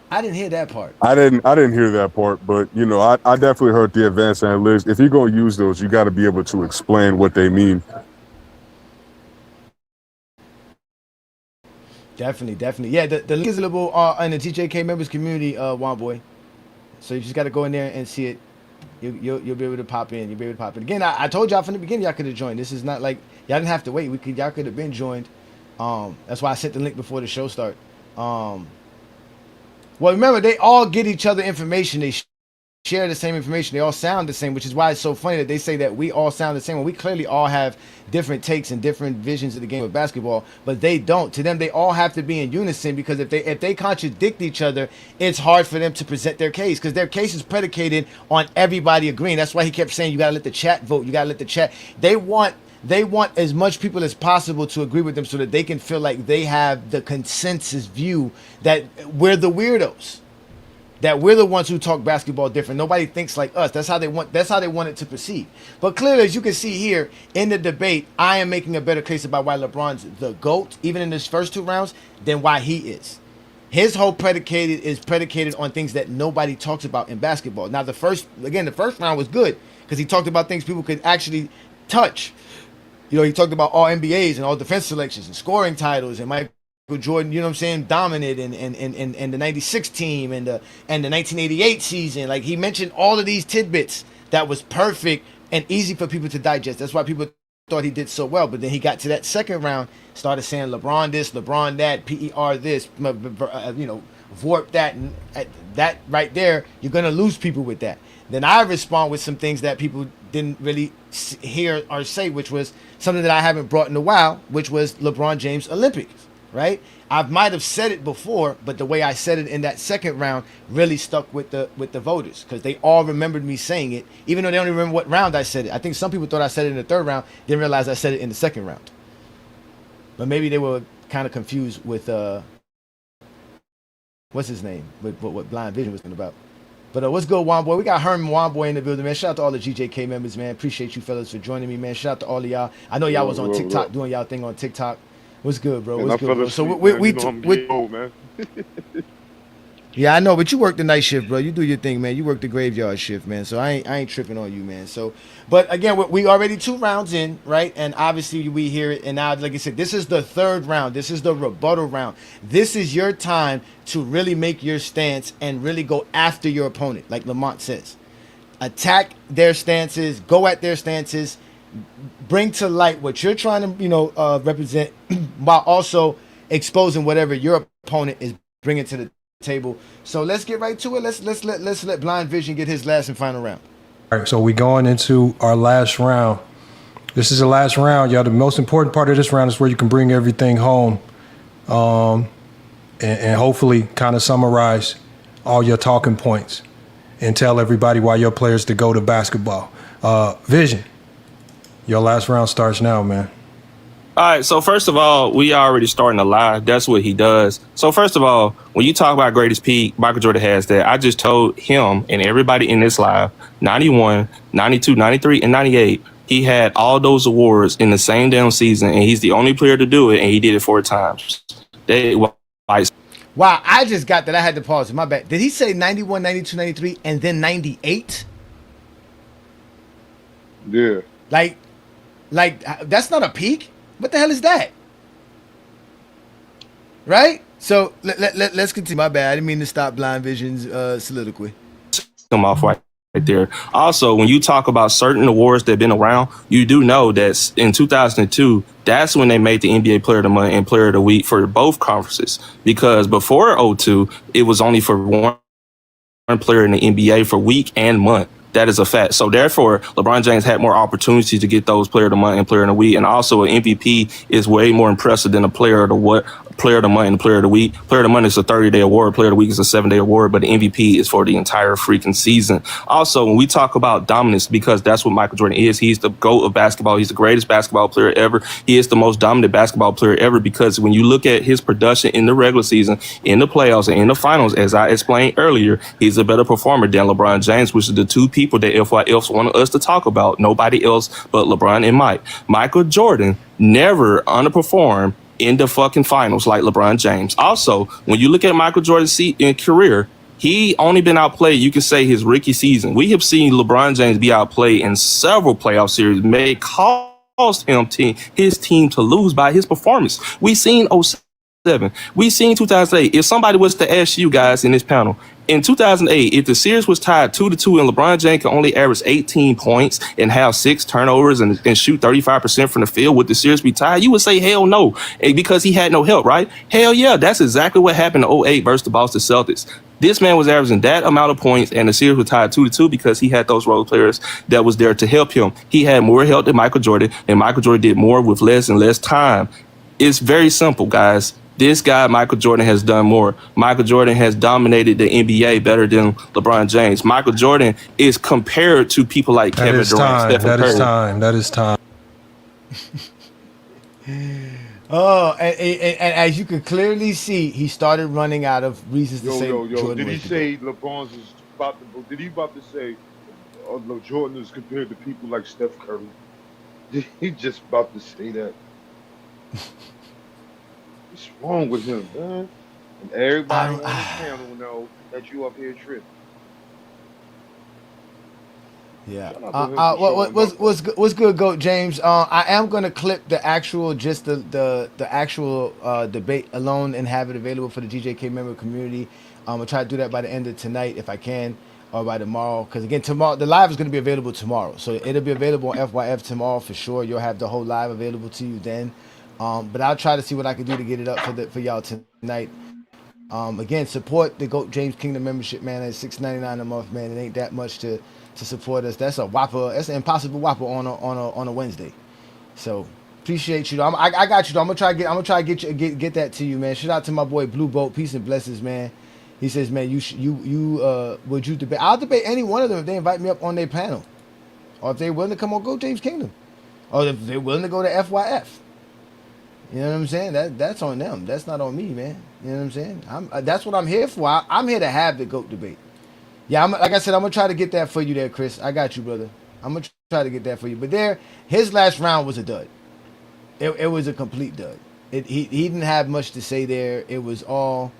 I didn't hear that part. I didn't hear that part, but I definitely heard the advanced analytics. If you're gonna use those, you got to be able to explain what they mean. Definitely. Yeah, the link is available in the TJK members community, Juan Boy. So you just got to go in there and see it. You'll be able to pop in. You'll be able to pop in. Again, I told y'all from the beginning y'all could have joined. This is not like y'all didn't have to wait. Y'all could have been joined. That's why I sent the link before the show start. Well, remember, they all get each other information. They share the same information. They all sound the same, which is why it's so funny that they say that we all sound the same. When we clearly all have different takes and different visions of the game of basketball, but they don't. To them, they all have to be in unison because if they contradict each other, it's hard for them to present their case because their case is predicated on everybody agreeing. That's why he kept saying you got to let the chat vote. You got to let the chat. They want as much people as possible to agree with them so that they can feel like they have the consensus view that we're the weirdos, that we're the ones who talk basketball different. Nobody thinks like us. That's how they want it to proceed. But clearly, as you can see here in the debate, I am making a better case about why LeBron's the GOAT, even in his first two rounds, than why he is. His whole is predicated on things that nobody talks about in basketball. Now, the first round was good because he talked about things people could actually touch. He talked about all NBAs and all defense selections and scoring titles and Michael Jordan, dominant and the 96 team and the 1988 season. Like, he mentioned all of these tidbits that was perfect and easy for people to digest. That's why people thought he did so well. But then he got to that second round, started saying LeBron this, LeBron that, PER this, VORP that, and that right there, you're going to lose people with that. Then I respond with some things that people didn't really hear or say, which was something that I haven't brought in a while, which was LeBron James Olympics, right? I might have said it before, but the way I said it in that second round really stuck with the voters because they all remembered me saying it, even though they don't even remember what round I said it. I think some people thought I said it in the third round, didn't realize I said it in the second round. But maybe they were kind of confused with what's his name, with what Blind Vision was about. But what's good, Juan Boy? We got Herman Juan Boy in the building, man. Shout out to all the GJK members, man. Appreciate you fellas for joining me, man. Shout out to all of y'all. I know y'all was on TikTok doing y'all thing on TikTok. What's good, bro? What's good, bro? So we old, man. Yeah, I know, but you work the night shift, bro. You do your thing, man. You work the graveyard shift, man. So I ain't tripping on you, man. So, but again, we already 2 rounds in, right? And obviously we hear it. And now, like I said, this is the third round. This is the rebuttal round. This is your time to really make your stance and really go after your opponent, like Lamont says. Attack their stances, go at their stances, bring to light what you're trying to, represent, while also exposing whatever your opponent is bringing to the table. So let's get right to it. Let's let Blind Vision get his last and final round. All right, so we going into our last round. This is the last round, y'all. The most important part of this round is where you can bring everything home, and hopefully kind of summarize all your talking points and tell everybody why your players to go to basketball. Vision, your last round starts now, man. All right, so first of all, we already starting to lie. That's what he does. So first of all, when you talk about greatest peak, Michael Jordan has that. I just told him and everybody in this live, 91, 92, 93, and 98 He had all those awards in the same damn season, and he's the only player to do it, and he did it 4 times. Wow, I just got that. I had to pause. My bad. Did he say 91, 92, 93, and then 98? Yeah. Like that's not a peak? What the hell is that? Right? So let's continue. My bad. I didn't mean to stop Blind Vision's soliloquy. Come off right there. Also, when you talk about certain awards that have been around, you do know that in 2002, that's when they made the NBA Player of the Month and Player of the Week for both conferences. Because before '02, it was only for one player in the NBA for week and month. That is a fact. So therefore, LeBron James had more opportunities to get those Player of the Month and Player of the Week. And also, an MVP is way more impressive than a Player of the Month and Player of the Week. Player of the Month is a 30-day award. Player of the Week is a 7-day award. But the MVP is for the entire freaking season. Also, when we talk about dominance, because that's what Michael Jordan is, he's the GOAT of basketball. He's the greatest basketball player ever. He is the most dominant basketball player ever, because when you look at his production in the regular season, in the playoffs, and in the finals, as I explained earlier, he's a better performer than LeBron James, which is the two people that FYFs wanted us to talk about. Nobody else but LeBron and Mike. Michael Jordan never underperformed in the fucking finals like LeBron James. Also, when you look at Michael Jordan's career, he only been outplayed, you can say, his rookie season. We have seen LeBron James be outplayed in several playoff series, may caused his team to lose by his performance. We seen 07. We seen 2008. If somebody was to ask you guys in this panel, in 2008, if the series was tied 2-2 and LeBron James could only average 18 points and have 6 turnovers and shoot 35% from the field, would the series be tied? You would say hell no, because he had no help, right? Hell yeah, that's exactly what happened in '08 versus the Boston Celtics. This man was averaging that amount of points, and the series was tied 2-2 because he had those role players that was there to help him. He had more help than Michael Jordan, and Michael Jordan did more with less and less time. It's very simple, guys. This guy, Michael Jordan, has done more. Michael Jordan has dominated the NBA better than LeBron James. Michael Jordan is compared to people like Kevin Durant, Stephen Curry. That is time. Oh, and as you can clearly see, he started running out of reasons to say Jordan. Did he say LeBron's is about to? Did he about to say Jordan is compared to people like Steph Curry? Did he just about to say that? What's wrong with him, man? And everybody on the panel know that you up here tripping. Yeah. What's good, GOAT James? I am gonna clip the actual, just the actual debate alone and have it available for the GJK member community. I'm gonna try to do that by the end of tonight if I can, or by tomorrow. Because again, tomorrow the live is gonna be available tomorrow, so it'll be available on FYF tomorrow for sure. You'll have the whole live available to you then. But I'll try to see what I can do to get it up for y'all tonight. Again, support the GOAT James Kingdom membership, man. It's $6.99 a month, man. It ain't that much to support us. That's a whopper. That's an impossible whopper on a Wednesday. So appreciate you. I got you. I'm gonna try to get that to you, man. Shout out to my boy Blue Boat. Peace and blessings, man. He says, man, would you debate? I'll debate any one of them if they invite me up on their panel, or if they're willing to come on GOAT James Kingdom, or if they're willing to go to FYF. You know what I'm saying? That's on them. That's not on me, man. You know what I'm saying? That's what I'm here for. I'm here to have the GOAT debate. Yeah, like I said, I'm gonna try to get that for you there, Chris. I got you, brother. I'm gonna try to get that for you. But his last round was a dud. It was a complete dud. He didn't have much to say there. It was all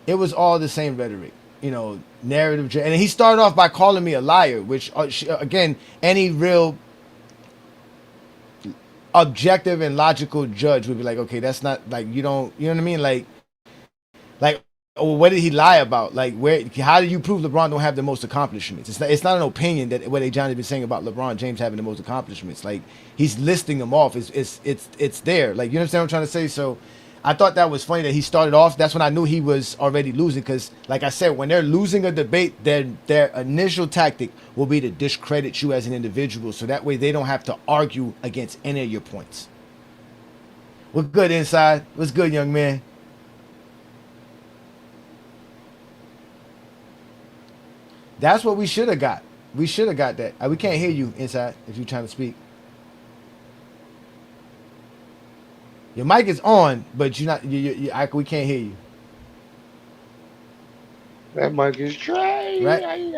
the same rhetoric, narrative. And he started off by calling me a liar, which again, any real objective and logical judge would be like, okay, that's not like, you know what I mean? Like, what did he lie about? Like, how do you prove LeBron don't have the most accomplishments? It's not an opinion that what Ajani been saying about LeBron James having the most accomplishments. Like, he's listing them off. It's there. Like, you understand what I'm trying to say? So I thought that was funny that he started off. That's when I knew he was already losing, because like I said, when they're losing a debate, their initial tactic will be to discredit you as an individual, so that way they don't have to argue against any of your points. What's good, Inside? What's good, young man? That's what we should have got. We should have got that. We can't hear you, Inside, if you're trying to speak. Your mic is on, but you're not. We can't hear you. That mic is trash. right? I mean,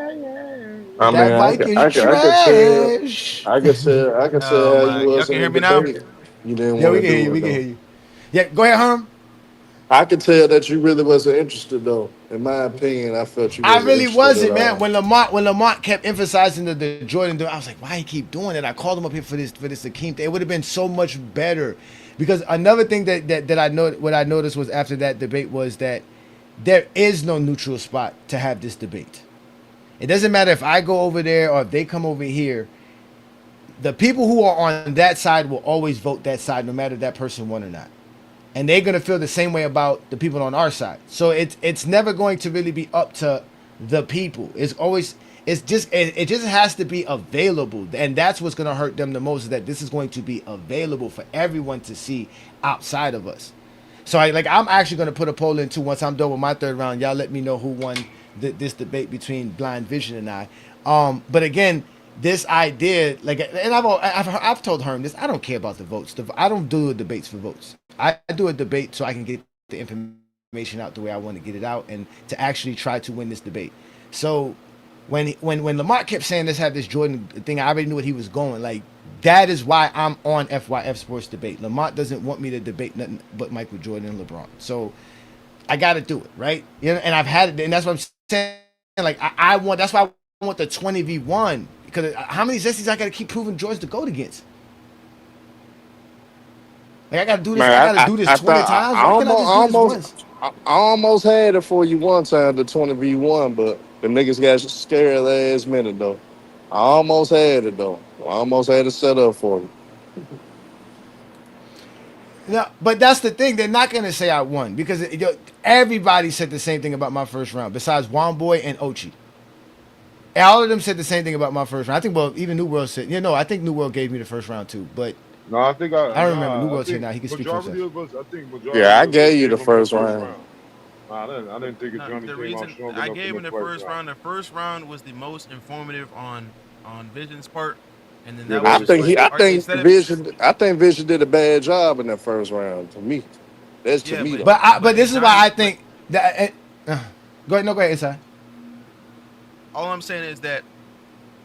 That mic is trash. I can tell how you Y'all was can in the hear me now? debate. You didn't Yeah, want we to can hear you. do it We can hear though. you. Yeah, go ahead, Herm. I could tell that you really wasn't interested though. In my opinion, I felt you I wasn't really interested at wasn't, man. all. When Lamont kept emphasizing the Jordan, I was like, why he keep doing it? I called him up here for this Akeem thing. It would have been so much better, because another thing that I know what I noticed was after that debate was that there is no neutral spot to have this debate. It doesn't matter if I go over there or if they come over here. The people who are on that side will always vote that side, no matter if that person won or not, and they're gonna feel the same way about the people on our side. So it's never going to really be up to the people. It just has to be available, and that's what's gonna hurt them the most. Is that this is going to be available for everyone to see outside of us. So I'm actually gonna put a poll in too once I'm done with my third round. Y'all let me know who won this debate between Blind Vision and I. But again, this idea, and I've told Herm this. I don't care about the votes. I don't do debates for votes. I do a debate so I can get the information out the way I want to get it out, and to actually try to win this debate. So when Lamont kept saying let's have this Jordan thing, I already knew what he was going. Like, that is why I'm on FYF Sports Debate. Lamont doesn't want me to debate nothing but Michael Jordan and LeBron. So I got to do it, right? You know, and I've had it, and that's what I'm saying. Like, I want. That's why I want the 20v1, because how many Zesties I got to keep proving George the GOAT against? Like, I got to do this. Man, I got to do this 20 times. Why can't I just do this once? I almost had it for you one time, the 20v1, but the niggas got scared last minute though. I almost had it though. I almost had it set up for you. No, but that's the thing. They're not gonna say I won, because everybody said the same thing about my first round, besides Juan Boy and Ochi. All of them said the same thing about my first round. I think, well, even New World said, I think New World gave me the first round too. But No, I think I don't remember. New World said now he can speak for majority himself. of us. I think majority. Yeah, I of us gave you gave the him first round. Nah, I didn't think No, Johnny the came out reason strong I enough gave in him the first round. The first round was the most informative on Vision's part, and then Yeah, that was I just think like instead of I think Vision did a bad job in that first round. To me, that's to yeah, me but though. But this is why Ajani, I think that. Go ahead. No, go ahead, Inside. all I'm saying is that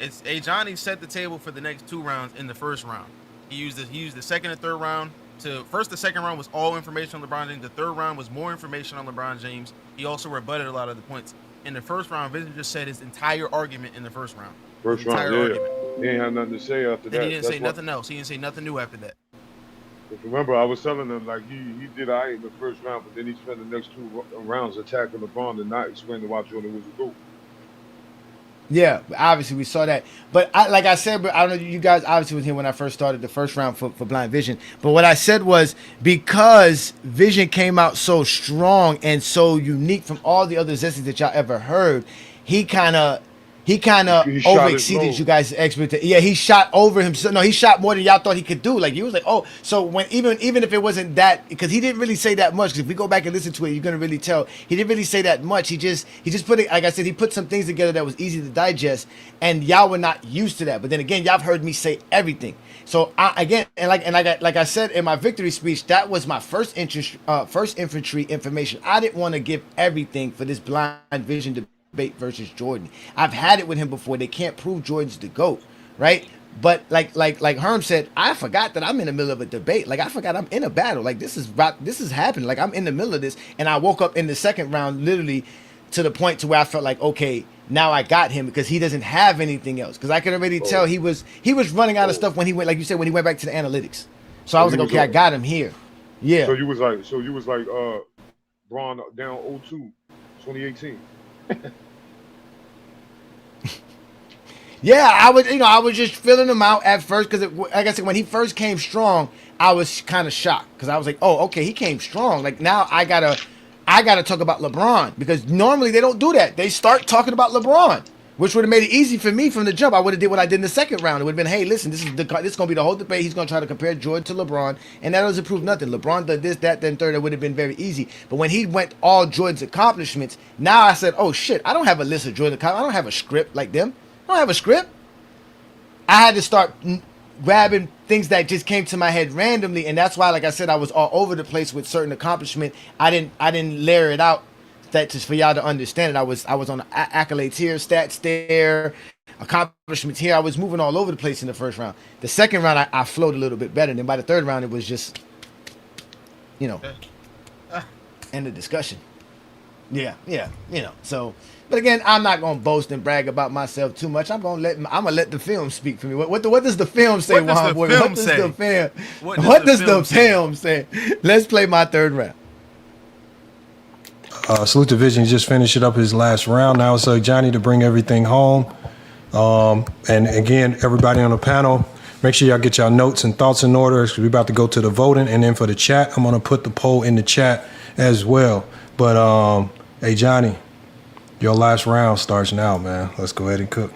it's Ajani set the table for the next two rounds in the first round. He used the second and third round to first. The second round was all information on LeBron James. The third round was more information on LeBron James. He also rebutted a lot of the points. In the first round, Vision just said his entire argument in the first round. First round, yeah. He ain't had nothing to say after Then that. he didn't say nothing else. He didn't say nothing new after that. Remember, I was telling him like he did all right in the first round, but then he spent the next two rounds attacking LeBron and not explaining why Jordan was a GOAT. Yeah, obviously we saw that. But like I said, but I don't know, you guys obviously was here when I first started the first round for Blind Vision. But what I said was, because Vision came out so strong and so unique from all the other Zesties that y'all ever heard, he kind of He shot his overexceeded load. you guys' expectations. Yeah, he shot over himself. No, he shot more than y'all thought he could do. Like, he was like, oh, so when even if it wasn't that, because he didn't really say that much. Because if we go back and listen to it, you're gonna really tell he didn't really say that much. He just put it, like I said, he put some things together that was easy to digest, and y'all were not used to that. But then again, y'all have heard me say everything. So like I said in my victory speech, that was my first infantry information. I didn't want to give everything for this Blind Vision debate versus Jordan. I've had it with him before. They can't prove Jordan's the GOAT, right? But like Herm said, I forgot that I'm in the middle of a debate. Like, I forgot I'm in a battle. Like, this is happening. Like, I'm in the middle of this, and I woke up in the second round literally to the point to where I felt like, okay, now I got him, because he doesn't have anything else. Because I could already tell he was running out of stuff when he went, like you said, when he went back to the analytics. So I was like, okay, I got him here. Yeah. So you was like Braun down 0-2, 2018. Yeah, I was just filling him out at first, because like I said, when he first came strong, I was kind of shocked, because I was like, oh, okay, he came strong. Like, now I gotta talk about LeBron, because normally they don't do that. They start talking about LeBron, which would have made it easy for me from the jump. I would have did what I did in the second round. It would have been, hey, listen, this is gonna be the whole debate. He's gonna try to compare Jordan to LeBron, and that doesn't prove nothing. LeBron did this, that, then third. It would have been very easy. But when he went all Jordan's accomplishments, now I said, oh shit, I don't have a list of Jordan accomplishments. I don't have a script like them. I don't have a script. I had to start grabbing things that just came to my head randomly, and that's why, like I said, I was all over the place with certain accomplishment. I didn't layer it out that just for y'all to understand it. I was on the accolades here, stats there, accomplishments here. I was moving all over the place in the first round. The second round, I flowed a little bit better. Then by the third round, it was just, end of discussion. Yeah. So, but again, I'm not gonna boast and brag about myself too much. I'm gonna let the film speak for me. What does the film say, Juan Boy? What does the film say? Let's play my third round. Salute to Vision. He just finished up his last round. Now it's Ajani to bring everything home. And again, everybody on the panel, make sure y'all get y'all notes and thoughts in order, because we're about to go to the voting. And then for the chat, I'm gonna put the poll in the chat as well. But hey, Johnny, your last round starts now, man. Let's go ahead and cook.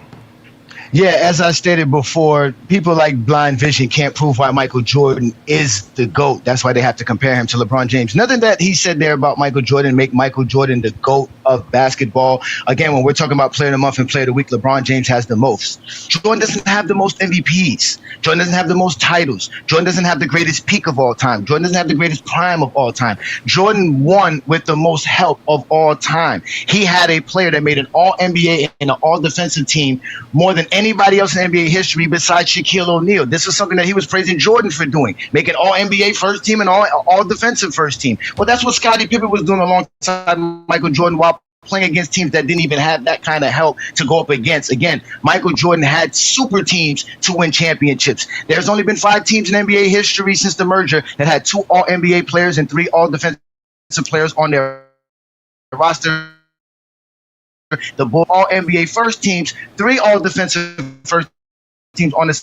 Yeah, as I stated before, people like Blind Vision can't prove why Michael Jordan is the GOAT. That's why they have to compare him to LeBron James. Nothing that he said there about Michael Jordan make Michael Jordan the GOAT of basketball. Again, when we're talking about player of the month and player of the week, LeBron James has the most. Jordan doesn't have the most MVPs. Jordan doesn't have the most titles. Jordan doesn't have the greatest peak of all time. Jordan doesn't have the greatest prime of all time. Jordan won with the most help of all time. He had a player that made an all-NBA and an all-defensive team more than anybody else in NBA history besides Shaquille O'Neal. This is something that he was praising Jordan for doing, making all NBA first team and all defensive first team. Well, that's what Scottie Pippen was doing alongside Michael Jordan while playing against teams that didn't even have that kind of help to go up against. Again, Michael Jordan had super teams to win championships. There's only been 5 teams in NBA history since the merger that had 2 all-NBA players and 3 all-defensive players on their roster. The all-NBA first teams, 3 all-defensive first teams on the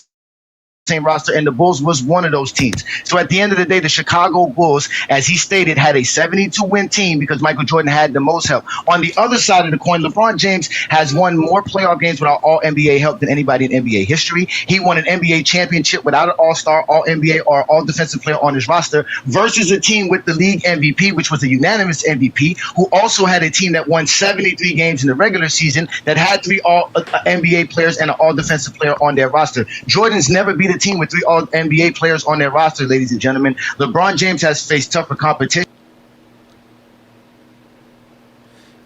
same roster, and the Bulls was one of those teams. So at the end of the day, the Chicago Bulls, as he stated, had a 72-win team because Michael Jordan had the most help. On the other side of the coin, LeBron James has won more playoff games without all-NBA help than anybody in NBA history. He won an NBA championship without an all-star, all-NBA, or all-defensive player on his roster versus a team with the league MVP, which was a unanimous MVP, who also had a team that won 73 games in the regular season that had 3 all-NBA players and an all-defensive player on their roster. Jordan's never beat a team with 3 all-NBA players on their roster, ladies and gentlemen. LeBron James has faced tougher competition.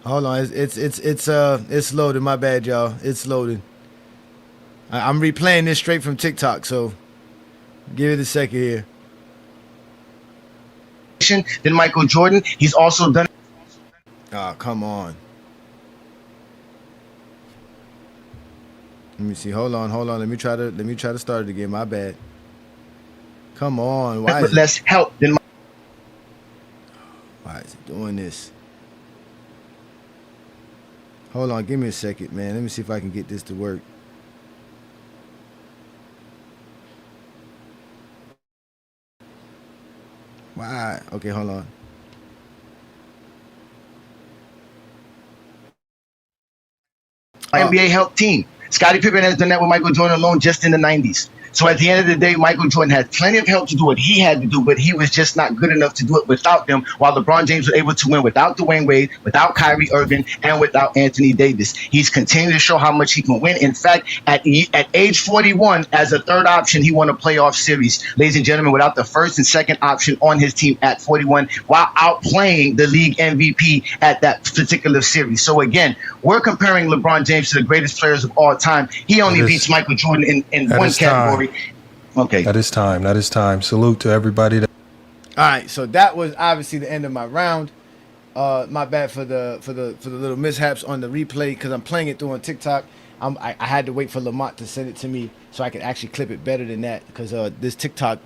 Hold on, it's loaded. My bad, y'all. It's loaded. I'm replaying this straight from TikTok, so give it a second here. Then Michael Jordan, he's also done. Oh, come on. Let me see. Hold on. Let me try to start it again. My bad. Come on. Why is less help than Why is it doing this? Hold on. Give me a second, man. Let me see if I can get this to work. Why? Okay, hold on. NBA help team. Scottie Pippen has done that with Michael Jordan alone just in the 90s. So at the end of the day, Michael Jordan had plenty of help to do what he had to do, but he was just not good enough to do it without them, while LeBron James was able to win without Dwayne Wade, without Kyrie Irving, and without Anthony Davis. He's continued to show how much he can win. In fact, at age 41, as a third option, he won a playoff series, ladies and gentlemen, without the first and second option on his team at 41, while outplaying the league MVP at that particular series. So again, we're comparing LeBron James to the greatest players of all time. He only beats Michael Jordan in one category. Okay. That is time. Salute to everybody. All right, so that was obviously the end of my round. My bad for the little mishaps on the replay because I'm playing it through on TikTok. I had to wait for Lamont to send it to me so I could actually clip it better than that because this TikTok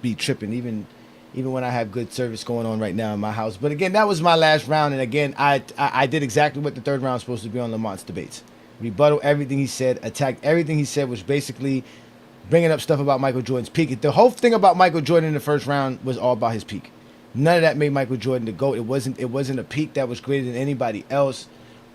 be tripping even when I have good service going on right now in my house. But again, that was my last round, and again, I did exactly what the third round was supposed to be on Lamont's debates. Rebuttal everything he said, attack everything he said, which basically bringing up stuff about Michael Jordan's peak. The whole thing about Michael Jordan in the first round was all about his peak. None of that made Michael Jordan the GOAT. It wasn't a peak that was greater than anybody else.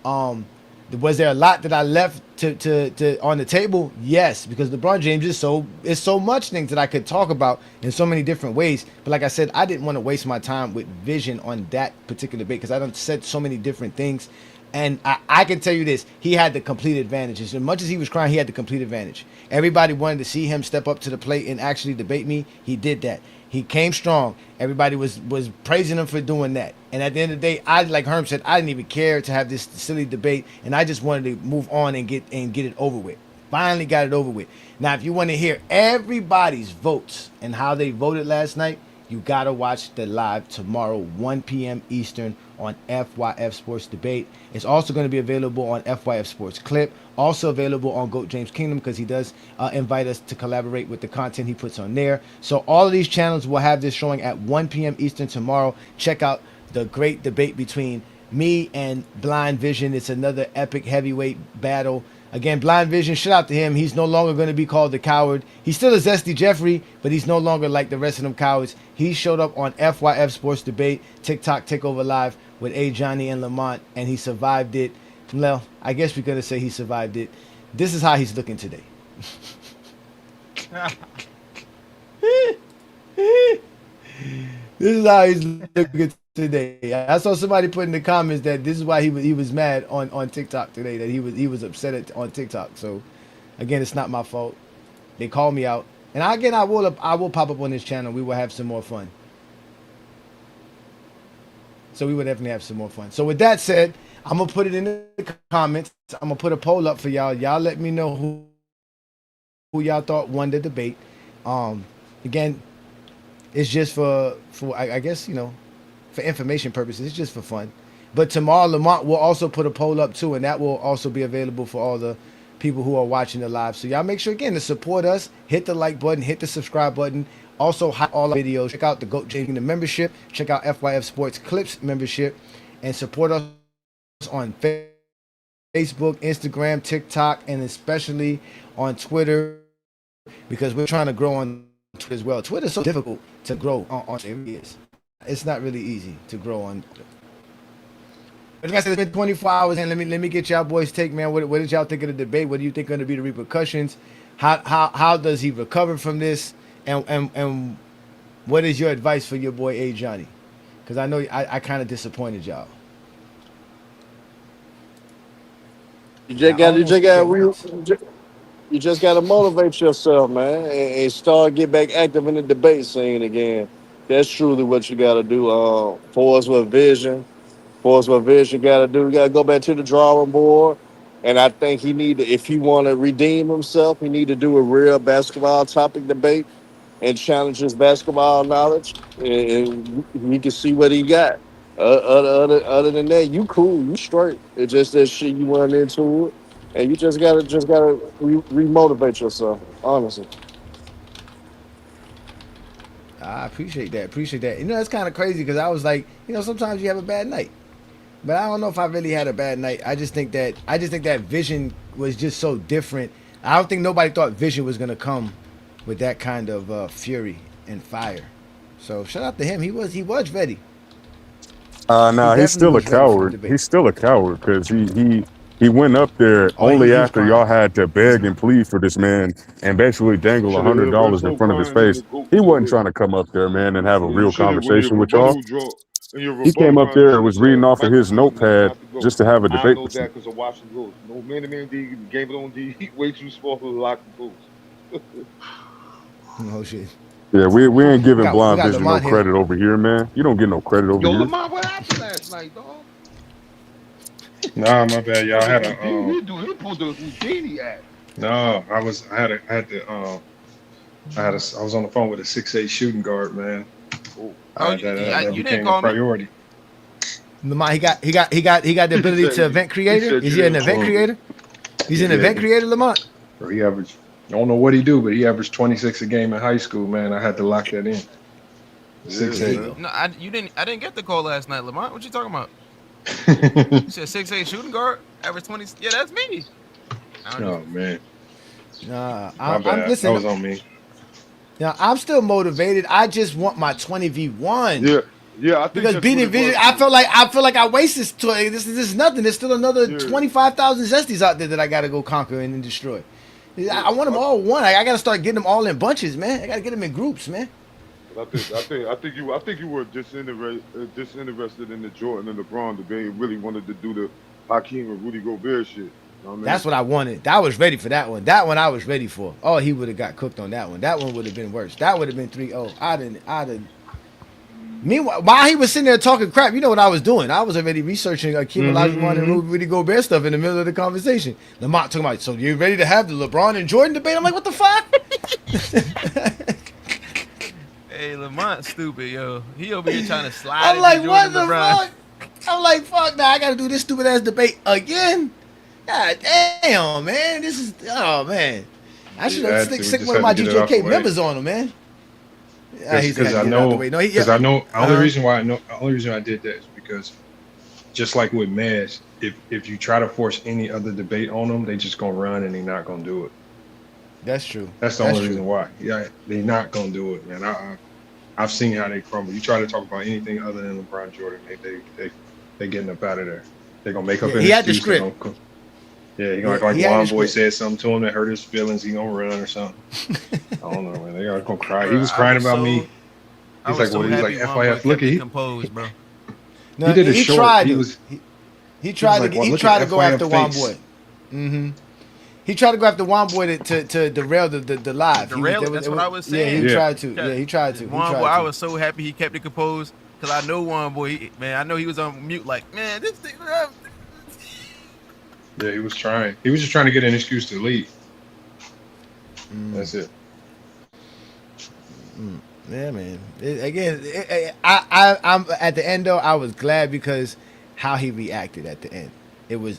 Was there a lot that I left to on the table? Yes, because LeBron James is so much things that I could talk about in so many different ways. But like I said, I didn't want to waste my time with Vision on that particular debate because I done said so many different things. And I can tell you this, he had the complete advantage. As much as he was crying, he had the complete advantage. Everybody wanted to see him step up to the plate and actually debate me. He did that. He came strong. Everybody was praising him for doing that. And at the end of the day, I, like Herm said, I didn't even care to have this silly debate, and I just wanted to move on and get it over with. Finally got it over with. Now, if you want to hear everybody's votes and how they voted last night, you got to watch the live tomorrow, 1 p.m. Eastern on FYF Sports Debate. It's also going to be available on FYF Sports Clip, also available on GOAT James Kingdom because he does invite us to collaborate with the content he puts on there. So all of these channels will have this showing at 1 p.m. Eastern tomorrow. Check out the great debate between me and Blind Vision. It's another epic heavyweight battle. Again, Blind Vision, shout out to him. He's no longer going to be called the coward. He's still a Zesty Jeffrey, but he's no longer like the rest of them cowards. He showed up on FYF Sports Debate, TikTok Takeover Live with Ajani and Lamont, and he survived it. Well, I guess we're going to say he survived it. This is how he's looking today. This is how he's looking today. I saw somebody put in the comments that this is why he was mad on TikTok today, that he was upset on TikTok. So again, it's not my fault. They called me out, and again I will pop up on this channel. We will have some more fun. So we would definitely have some more fun. So with that said, I'm gonna put it in the comments. I'm gonna put a poll up for y'all. Y'all let me know who y'all thought won the debate. Again, it's just for I guess, you know, for information purposes. It's just for fun. But tomorrow, Lamont will also put a poll up too, and that will also be available for all the people who are watching the live. So y'all make sure, again, to support us. Hit the like button, hit the subscribe button. Also, all our videos. Check out the GOAT James membership. Check out FYF Sports Clips membership, and support us on Facebook, Instagram, TikTok, and especially on Twitter, because we're trying to grow on Twitter as well. Twitter's so difficult to grow on. It really is. It's not really easy to grow on. But like I said, it's been 24 hours, and let me get y'all boys' take, man. What did y'all think of the debate? What do you think are going to be the repercussions? How does he recover from this? And what is your advice for your boy Ajani? Because I know I kind of disappointed y'all. You just got to motivate yourself, man, and start get back active in the debate scene again. That's truly what you got to do. Force what vision got to do. You got to go back to the drawing board. And I think he need to, if he want to redeem himself, he need to do a real basketball topic debate and challenge his basketball knowledge, and we can see what he got. Other than that, you cool, you straight. It's just that shit you went into it, and you just gotta remotivate yourself. Honestly, I appreciate that. You know, that's kind of crazy because I was like, you know, sometimes you have a bad night, but I don't know if I really had a bad night. I just think that Vision was just so different. I don't think nobody thought Vision was gonna come with that kind of fury and fire. So shout out to him. He was ready. Nah, he's still a coward. He's still a coward because he went up there only after y'all had to beg and plead for this man and basically dangle $100 in front of his face. He wasn't trying to come up there, man, and have a real conversation with y'all. He came up there and was reading off of his notepad just to have a debate. I know that because of watching Ghost. No man-to-man D, game it on D, way too small for the lock and Ghost. Oh shit. Yeah, we ain't giving Blind Vision no credit over here, man. You don't get no credit over here. Yo, Lamont, what happened last night, dog? Nah, my bad, y'all. I had a he pulled the Houdini act. No, I was on the phone with a 6'8" shooting guard, man. That you became a priority. Lamont, he got the ability to event creator. Is he an event creator? He's an event creator, Lamont. Bro, he averaged. I don't know what he do, but he averaged 26 a game in high school, man. I had to lock that in. 6'8". No, I didn't get the call last night, Lamont. What you talking about? You said 6'8" shooting guard, average 20. Yeah, that's me. Oh man. Nah, listen, that was on me. Yeah, I'm still motivated. I just want my 20v1. Yeah, I think because beating Vision, I feel like I wasted. This is nothing. There's still another 25,000 Zesties out there that I got to go conquer and destroy. I want them all one. I got to start getting them all in bunches, man. I got to get them in groups, man. I think you were disinterested in the Jordan and LeBron debate. Really wanted to do Hakeem and Rudy Gobert shit. You know what I mean? That's what I wanted. I was ready for that one. That one I was ready for. Oh, he would have got cooked on that one. That one would have been worse. That would have been 3-0. I didn't. Meanwhile, while he was sitting there talking crap, you know what I was doing? I was already researching Akeem Olajuwon and Rudy Gobert stuff in the middle of the conversation. Lamont talking about, so you ready to have the LeBron and Jordan debate? I'm like, what the fuck? Hey, Lamont, stupid, yo. He over here trying to slide. I'm like, what Jordan the LeBron. fuck? I'm like, fuck, now I got to do this stupid ass debate again. God damn, man. This is, oh man. I should have stick one of my GJK members on him, man. Because I know, the only reason why I did that is because, just like with Maz, if you try to force any other debate on them, they just gonna run and they're not gonna do it. That's true. That's the only reason why. Yeah, they're not gonna do it, man. I've seen how they crumble. You try to talk about anything other than LeBron Jordan, they getting up out of there. They're gonna make up an excuse. He had the script. Yeah, he gonna act like Juan Boy said something to him that hurt his feelings. He gonna run or something. I don't know, man. They gonna cry. He was crying about me. He's like, well, he's like, FYF. Look at he composed, bro. No, he did a short. He tried to go after Juan Boy. He tried to go after Juan Boy to derail the live. That's what I was saying. Yeah, he tried to. Yeah, he tried to. Juan Boy, I was so happy he kept it composed because I know Juan Boy. Man, I know he was on mute. Like, man, this thing. Yeah, he was trying. He was just trying to get an excuse to leave. That's it. Yeah, man. I'm at the end though. I was glad because how he reacted at the end. It was,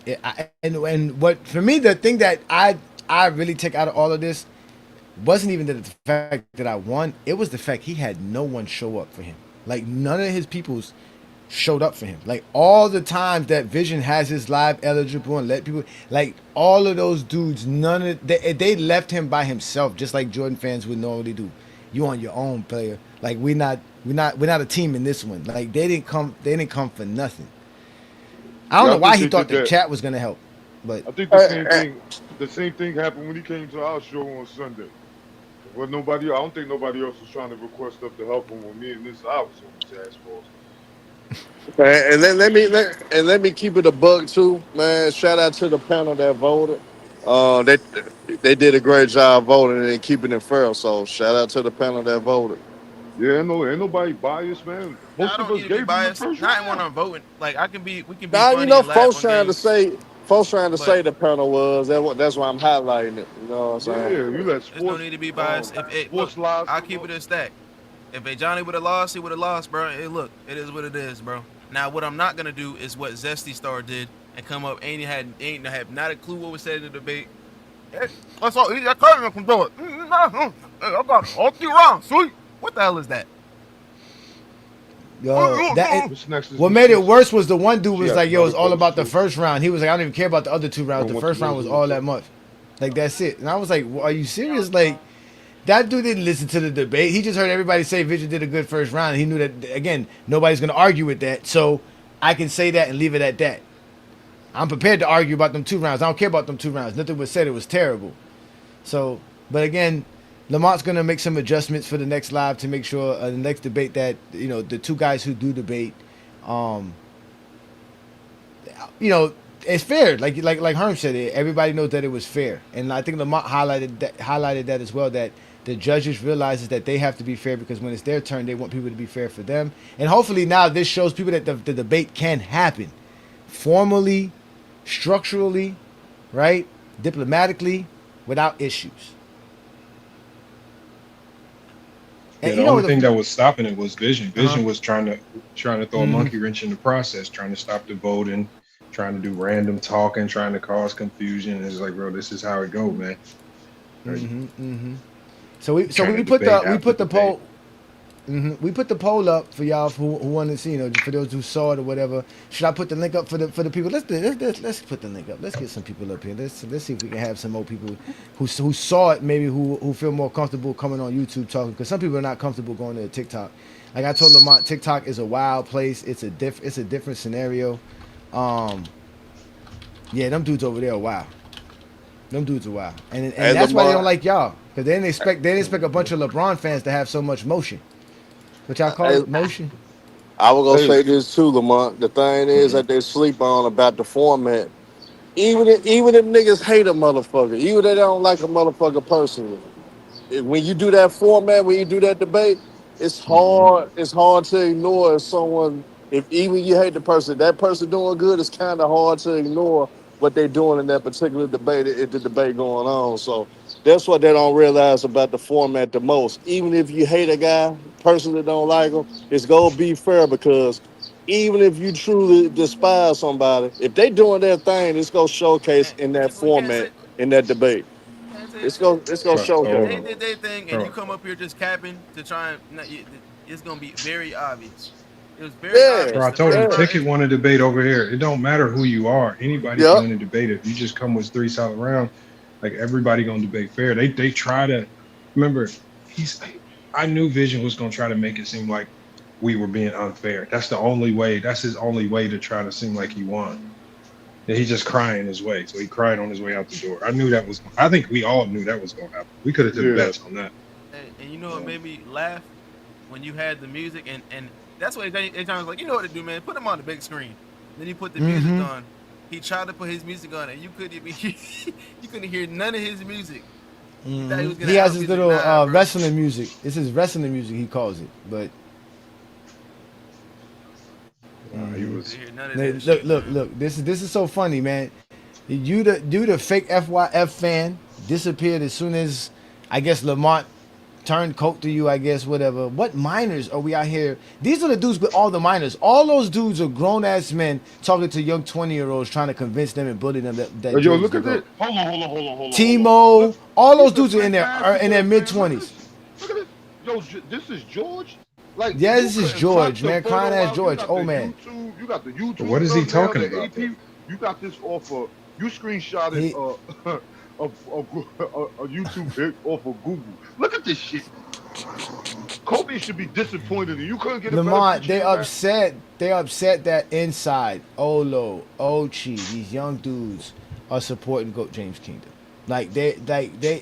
and what for me the thing that I really take out of all of this wasn't even the fact that I won. It was the fact he had no one show up for him. Like none of his peoples showed up for him. Like all the times that Vision has his live eligible and let people, like all of those dudes, they left him by himself, just like Jordan fans would normally do. You on your own, player. Like we're not a team in this one. Like they didn't come for nothing. I don't know why he thought the chat was gonna help, but I think the same thing happened when he came to our show on Sunday. Well, I don't think nobody else was trying to request stuff to help him when me and this I was on the task force. And then let me keep it a bug too, man. Shout out to the panel that voted. They did a great job voting and keeping it fair. So shout out to the panel that voted. Yeah, ain't nobody biased, man. Most of us gave him the first round. When I'm voting, like we can be. Nah, you know, folks trying to say the panel was. That's why I'm highlighting it. You know what I'm saying? Yeah, you let sports. There's no need to be biased. I'll keep it a stack. If Ajani would have lost, he would have lost, bro. Hey, look, it is what it is, bro. Now, what I'm not gonna do is what Zesty Star did and come up ain't have not a clue what was said in the debate. That's all. I can't do it. I got all 3 rounds, sweet. What the hell is that? Yo, what made it worse was the one dude was like, yo, it's all about the first round. He was like, I don't even care about the other 2 rounds. The first round was all that much. Like, that's it. And I was like, well, are you serious? Like, that dude didn't listen to the debate. He just heard everybody say Vision did a good first round. He knew that, again, nobody's going to argue with that. So I can say that and leave it at that. I'm prepared to argue about them 2 rounds. I don't care about them 2 rounds. Nothing was said. It was terrible. So, but again, Lamont's going to make some adjustments for the next live to make sure the next debate that, you know, the 2 guys who do debate, you know, it's fair. Like Herm said, everybody knows that it was fair. And I think Lamont highlighted that as well, that the judges realizes that they have to be fair because when it's their turn, they want people to be fair for them. And hopefully now this shows people that the debate can happen formally, structurally, right, diplomatically, without issues. Yeah, the only thing that was stopping it was Vision. Vision was trying to throw a monkey wrench in the process, trying to stop the voting, trying to do random talking, trying to cause confusion. It's like, bro, this is how it go, man. So we put the poll. We put the poll up for y'all who want to see, you know, for those who saw it or whatever. Should I put the link up for the people? Let's put the link up. Let's get some people up here. Let's see if we can have some more people who saw it, maybe who feel more comfortable coming on YouTube talking, because some people are not comfortable going to TikTok. Like I told Lamont, TikTok is a wild place. It's a different scenario. Yeah, them dudes over there are wild. Them dudes are wild, and that's why they don't like y'all, because they didn't expect a bunch of LeBron fans to have so much motion. What y'all call it? Motion? I was gonna Hey, say this too, Lamont. The thing is that they sleep on about the format. Even if niggas hate a motherfucker, even if they don't like a motherfucker personally, when you do that format, when you do that debate, it's hard. It's hard to ignore if someone, if even you hate the person, that person doing good, it's kind of hard to ignore what they're doing in that particular debate. If the debate going on, so that's what they don't realize about the format the most. Even if you hate a guy, personally don't like him, it's gonna be fair because even if you truly despise somebody, if they doing their thing, it's gonna showcase in that We can't say format in that debate. It's gonna if showcase. they did their thing and you come up here just capping to try and it's gonna be very obvious. It was very Yeah, Bro, obvious I the told first him, round. Ticket won a debate over here. It don't matter who you are. Anybody can Yep. win a debate if you just come with 3 solid rounds. Like everybody gonna debate fair. They try to remember. He's. I knew Vision was gonna try to make it seem like we were being unfair. That's the only way. That's his only way to try to seem like he won. And he's just crying his way. So he cried on his way out the door. I knew that was. I think we all knew that was gonna happen. We could have took yeah. bets on that. And you know what made me laugh when you had the music and that's what Ajani was like. You know what to do, man. Put him on the big screen. Then he put the music on. He tried to put his music on, and you couldn't even you couldn't hear none of his music. He thought he was gonna He has out his music. little Nah, bro. wrestling music. It's his wrestling music, he calls it. But He was. Hear none of that shit, look. This is so funny, man. You the fake FYF fan disappeared as soon as I guess Lamont turned coat to you. I guess whatever. What minors are we out here? These are the dudes with all the minors. All those dudes are grown ass men talking to young 20-year-olds, trying to convince them and bully them that Hey, yo, Jordan's look the at this. GOAT. Hold on. Timo, Look, all those he's a dudes are in fake their basketball mid fan. Look at 20s. this. Look at this. Yo, this is George. Like, Yeah, you this is couldn't George, crop the man. Crying photo ass out. George. You got Oh the man. YouTube. You got the YouTube. What is he thumbnail, talking the about, AP. You got this off of. You screenshotted He a YouTube hit off of Google. Look at this shit. Kobe should be disappointed, and you couldn't get a better Lamont, picture they than that. upset. They upset that inside Olo, Ochi, these young dudes are supporting GOAT James Kingdom. Like they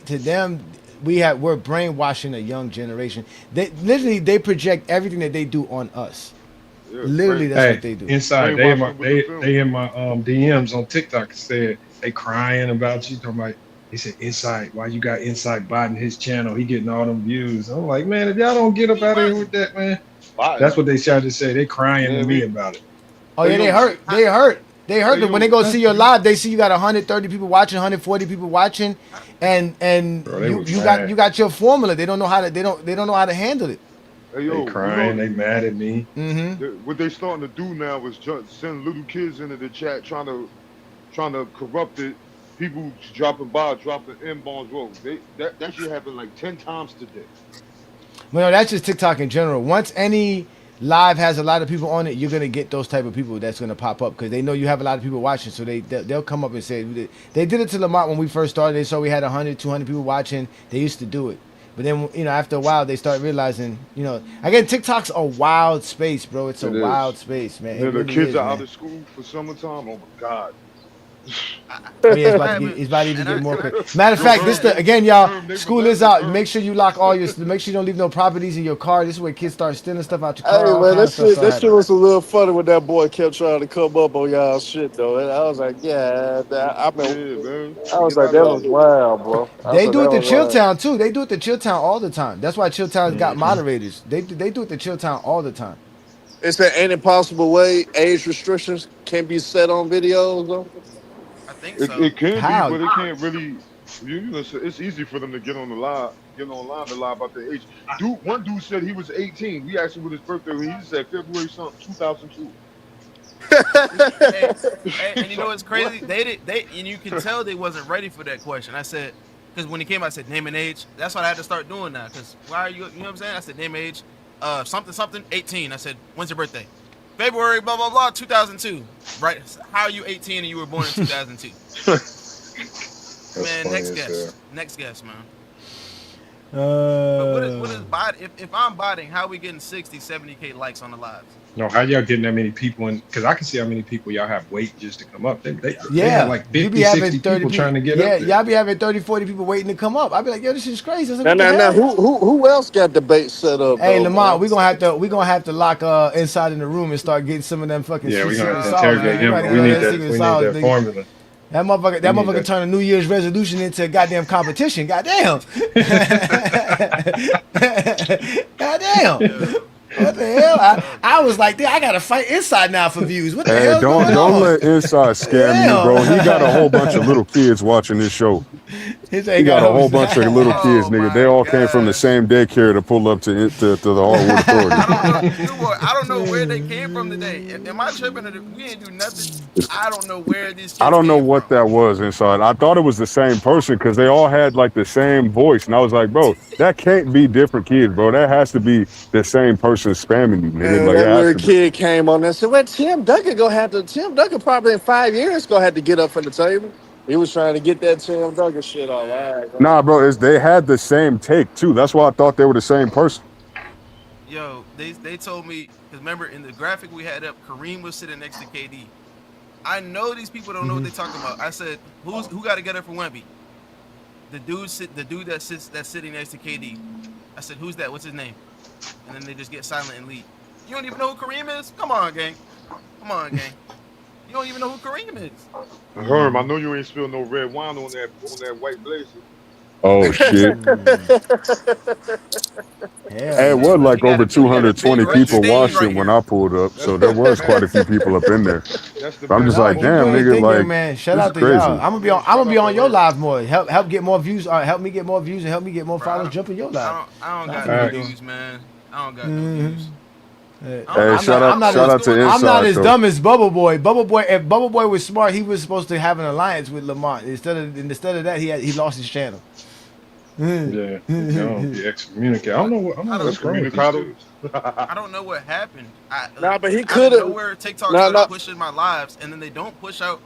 to them, we're brainwashing a young generation. They project everything that they do on us. Yeah, Literally, that's what they do. Inside, brainwashing with the film. they in my DMs on TikTok said they crying about you. Talking about, they said inside, why you got inside botting his channel? He getting all them views. I'm like, man, if y'all don't get up out of here with that, man. That's what they tried to say. They crying to me about it. Oh yeah, Hey, they yo, hurt. They hurt. They hurt. Hey, When yo, they go see your live, they see you got 130 people watching, 140 people watching, and Bro, they you was you mad. got your formula. They don't know how to they don't know how to handle it. Hey, They yo, crying. They mad at me. what they starting to do now is just send little kids into the chat trying to corrupt it. People dropping M-bombs. Whoa, that shit happened like 10 times today. Well, no, that's just TikTok in general. Once any live has a lot of people on it, you're gonna get those type of people that's gonna pop up because they know you have a lot of people watching. So they'll come up and say they did it to Lamont when we first started. They saw we had 100, 200 people watching. They used to do it, but then after a while they start realizing again TikTok's a wild space, bro. It's a wild space, man. Yeah, It the really kids is, are man. out of school for summertime. Oh my God. Oh yeah, it's about to even get more crazy. Matter of fact, again, y'all, school is out. Make sure you lock make sure you don't leave no properties in your car. This is where kids start stealing stuff out your car. Hey All man, kind of stuff start that shit happening. was a little funny when that boy kept trying to come up on y'all shit though. And I was like, yeah, Man. I was Get like, out that of was here. wild, bro. I They said do that it to was wild. Chilltown too. They do it to Chilltown all the time. That's why Chilltown's got moderators. They do it to Chilltown all the time. It's that ain't impossible way age restrictions can be set on videos though. I think so. It can be, How? but it can't really. It's easy for them to get online to lie about their age. One dude said he was 18. We asked him what his birthday was. He said February something, 2002. And you know what's crazy? And you can tell they wasn't ready for that question. I said, because when he came, I said name and age. That's what I had to start doing now. Because why are you? You know what I'm saying? I said name and age. Something 18. I said when's your birthday? February blah blah blah 2002. Right? How are you 18 and you were born in 2002? Man, next guess, man. But what is bot? If I'm botting, how are we getting 60, 70K likes on the lives? No, how y'all getting that many people in? Because I can see how many people y'all have wait just to come up. They have Yeah, like you 50, be having 60 30 people trying to get Yeah, up there. y'all be having 30, 40 people waiting to come up. I be like, yo, this is crazy. I was like, Now, what the now, hell? who else got debate set up Hey, though, Lamont, man? we gonna have to lock inside in the room and start getting some of them fucking Yeah, we're gonna secret have to sauce, interrogate man. You him, gotta but get all that secret we need sauce, that nigga. formula. That We need motherfucker that. turn a New Year's resolution into a goddamn competition. Goddamn. Goddamn. What the hell? I was like, I gotta fight inside now for views. What the Hey, hell's going don't on? let Inside scam you, bro. He got a whole bunch of little kids watching this show. He got a whole bunch of little kids, nigga. They all came from the same daycare to pull up to the Hardwood Authority. I don't know where they came from today. Am I tripping? We ain't do nothing. I don't know where these kids I don't know came what that was Inside. I thought it was the same person because they all had like the same voice, and I was like, bro, that can't be different kids, bro. That has to be the same person spamming you, nigga. Like, That it has little to be. kid came on there and said, well, Tim Duncan probably in 5 years gonna have to get up from the table. He was trying to get that Tim Duncan shit off. All right, bro. Nah, bro, they had the same take too. That's why I thought they were the same person. Yo, they told me, because remember in the graphic we had up, Kareem was sitting next to KD. I know these people don't know what they're talking about. I said, who got to get up for Wemby? The dude that's sitting next to KD. I said, who's that? What's his name? And then they just get silent and leave. You don't even know who Kareem is? Come on, gang. You don't even know who Kareem is. Herm, I know you ain't spilled no red wine on that white blazer. Oh shit. Hey, it was like over 220 people watching when I pulled up, so there was quite a few people up in there. I'm just like, damn, nigga, like, man. Shout this out is to crazy. y'all. I'm gonna be on your live more. Help get more views. Help me get more views and help me get more followers. Jump in your live. I don't got no views, man. I don't got no views. Hey, shout out to Inside. I'm not as though. dumb as Bubble Boy. If Bubble Boy was smart, he was supposed to have an alliance with Lamont. Instead of that, he lost his channel. Yeah, be excommunicated. I don't know what's wrong with these dudes. I don't know what happened. But he could have. Nowhere TikTok started pushing my lives, and then they don't push out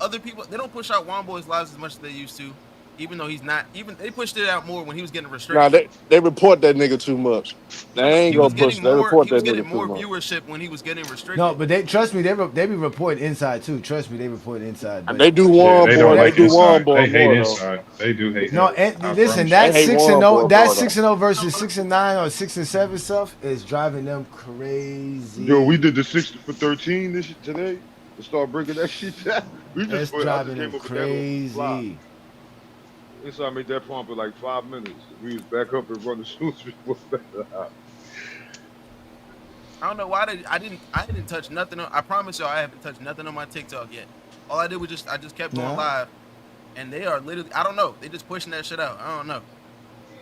other people. They don't push out Juan Boy's lives as much as they used to, even though he's not. Even they pushed it out more when he was getting restricted. Nah, they report that nigga too much. They ain't gonna push. They report that nigga too much. He was getting more viewership when he was getting restricted. No, but trust me, they be reporting inside too. Trust me, they report inside. And they do Juan Boy. They do Juan Boy. They hate inside. They do hate. No, listen, that 6-0 versus 6-9 or 6-7 stuff is driving them crazy. Yo, we did the 6 for 13 today to start breaking that shit down. We just driving them crazy. Inside made that prompt in like 5 minutes. We was back up and running soon as we was back out. I don't know why I didn't touch nothing. I promise y'all I haven't touched nothing on my TikTok yet. All I did was I just kept going live, and they are literally, I don't know, they just pushing that shit out. I don't know,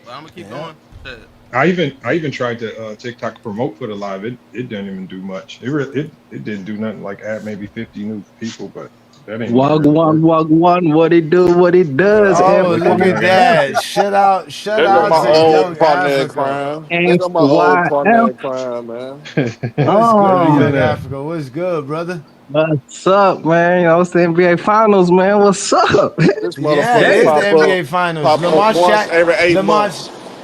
but I'm gonna keep going. Shit. I even tried to TikTok promote for the live. It didn't even do much. It didn't do nothing, like add maybe 50 new people, but that ain't Wagwan, what it do, what it does. Oh, look at that. Shout out to my old partner in Africa. crime. That's my old partner in crime, man. What's good, Young Africa? What's good, brother? What's up, man? You know, it's the NBA Finals, man. What's up? This Yeah, it is the motherfucker NBA Finals.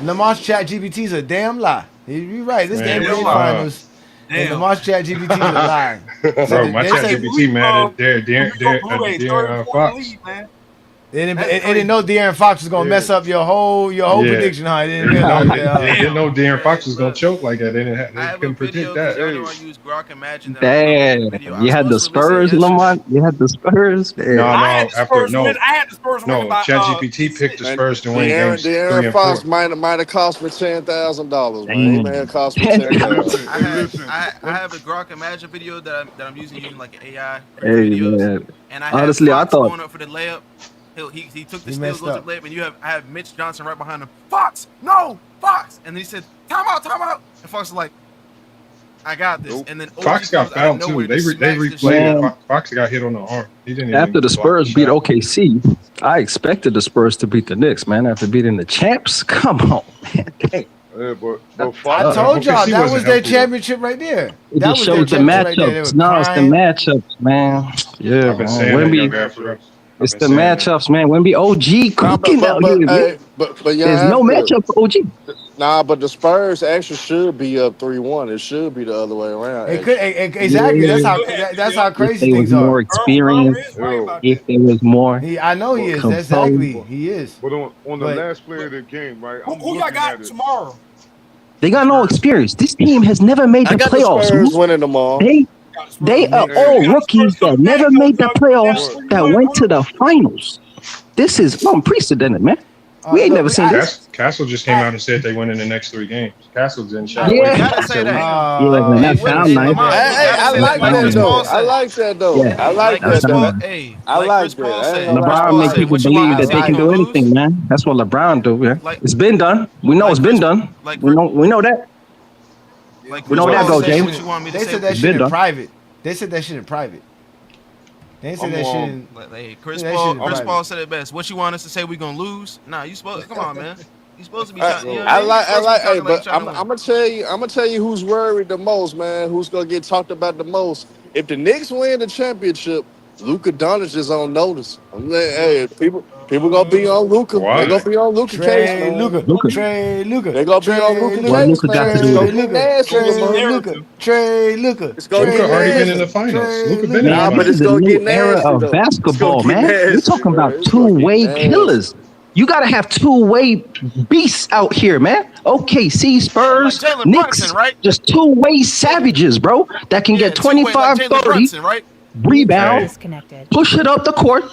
Lamar's chat GBT's a damn lie. You're right. This is the NBA Finals. And Lamar's chat GBT's a lie. Bro, my chat GPT, man, De'Aaron Fox. It didn't know De'Aaron Fox was gonna mess up your whole prediction, huh? They didn't know De'Aaron Fox was gonna choke like that. They couldn't predict that. Damn, you had the Spurs, Lamont. You had the Spurs. No. I had the Spurs. No, ChatGPT picked the Spurs to win games 3 and 4. De'Aaron Fox might have cost me $10,000, man. He may have cost me $10,000. I have a Grok Imagine video that I'm using like an AI videos, man. And I honestly, I thought going up for the layup. He took the steal, goes to layup, and I have Mitch Johnson right behind him. Fox, no, Fox, and then he said, "Time out." And Fox was like, "I got this." Nope. And then Fox got fouled too. They replayed it. Fox got hit on the arm. He didn't. After the Spurs beat OKC, I expected the Spurs to beat the Knicks, man. After beating the champs, come on, man. Dang. Yeah, but I told y'all that was their championship right there. It just shows the matchups. No, it's the matchups, man. Yeah, man. It's the matchups, man. Wemby OG cooking out here, man. But yeah, There's no matchup for OG. Nah, but the Spurs actually should be up 3-1. It should be the other way around. It could exactly. Yeah. That's how If crazy they was things more are. experienced, if there was more, I know he is. That's composed. exactly he is. But on the But- last play of the game, right? Who y'all got tomorrow? They got no experience. This team has never made the I got playoffs. the Spurs winning them all. They are all rookies that never made the playoffs that went to the finals. This is unprecedented, man. We ain't never seen this. Castle just came out and said they win in the next 3 games. Castle didn't shout. Yeah. You gotta say that. Man, that sound nice. Hey, I like that though. I like that though. Yeah. I like That's that though. fine. Hey, I like that. LeBron make people believe that they can do anything, man. That's what LeBron do, man. It's been done. We know it's been done. We know that. We know that go, James. They said that It's shit been in done. private. They said that shit in private. They said that shit in. Hey, Chris that shit Paul. in Chris private. Paul said it best. What you want us to say? We gonna lose? Nah, you supposed. Come on, man. You supposed to be. I like. Hey, but I'm gonna tell you who's worried the most, man. Who's gonna get talked about the most? If the Knicks win the championship, Luka Doncic is on notice. I'm like, hey, people gonna be on Luka. They gonna be on Luka case, man. Trey Luka. They gonna be on Luka What case, Luka got to man. do It's with gonna it? get nasty, man. Trey Luka. Luka already been in the finals. Luka been in the Man, finals. this is a new era of basketball, man. You're talking about two-way killers. You gotta have two-way beasts out here, man. OKC, Spurs, Like Jalen Knicks, Brunson, right? just two-way savages, bro, that can get 25, Jalen 30, Brunson, right? rebound, push it up the court,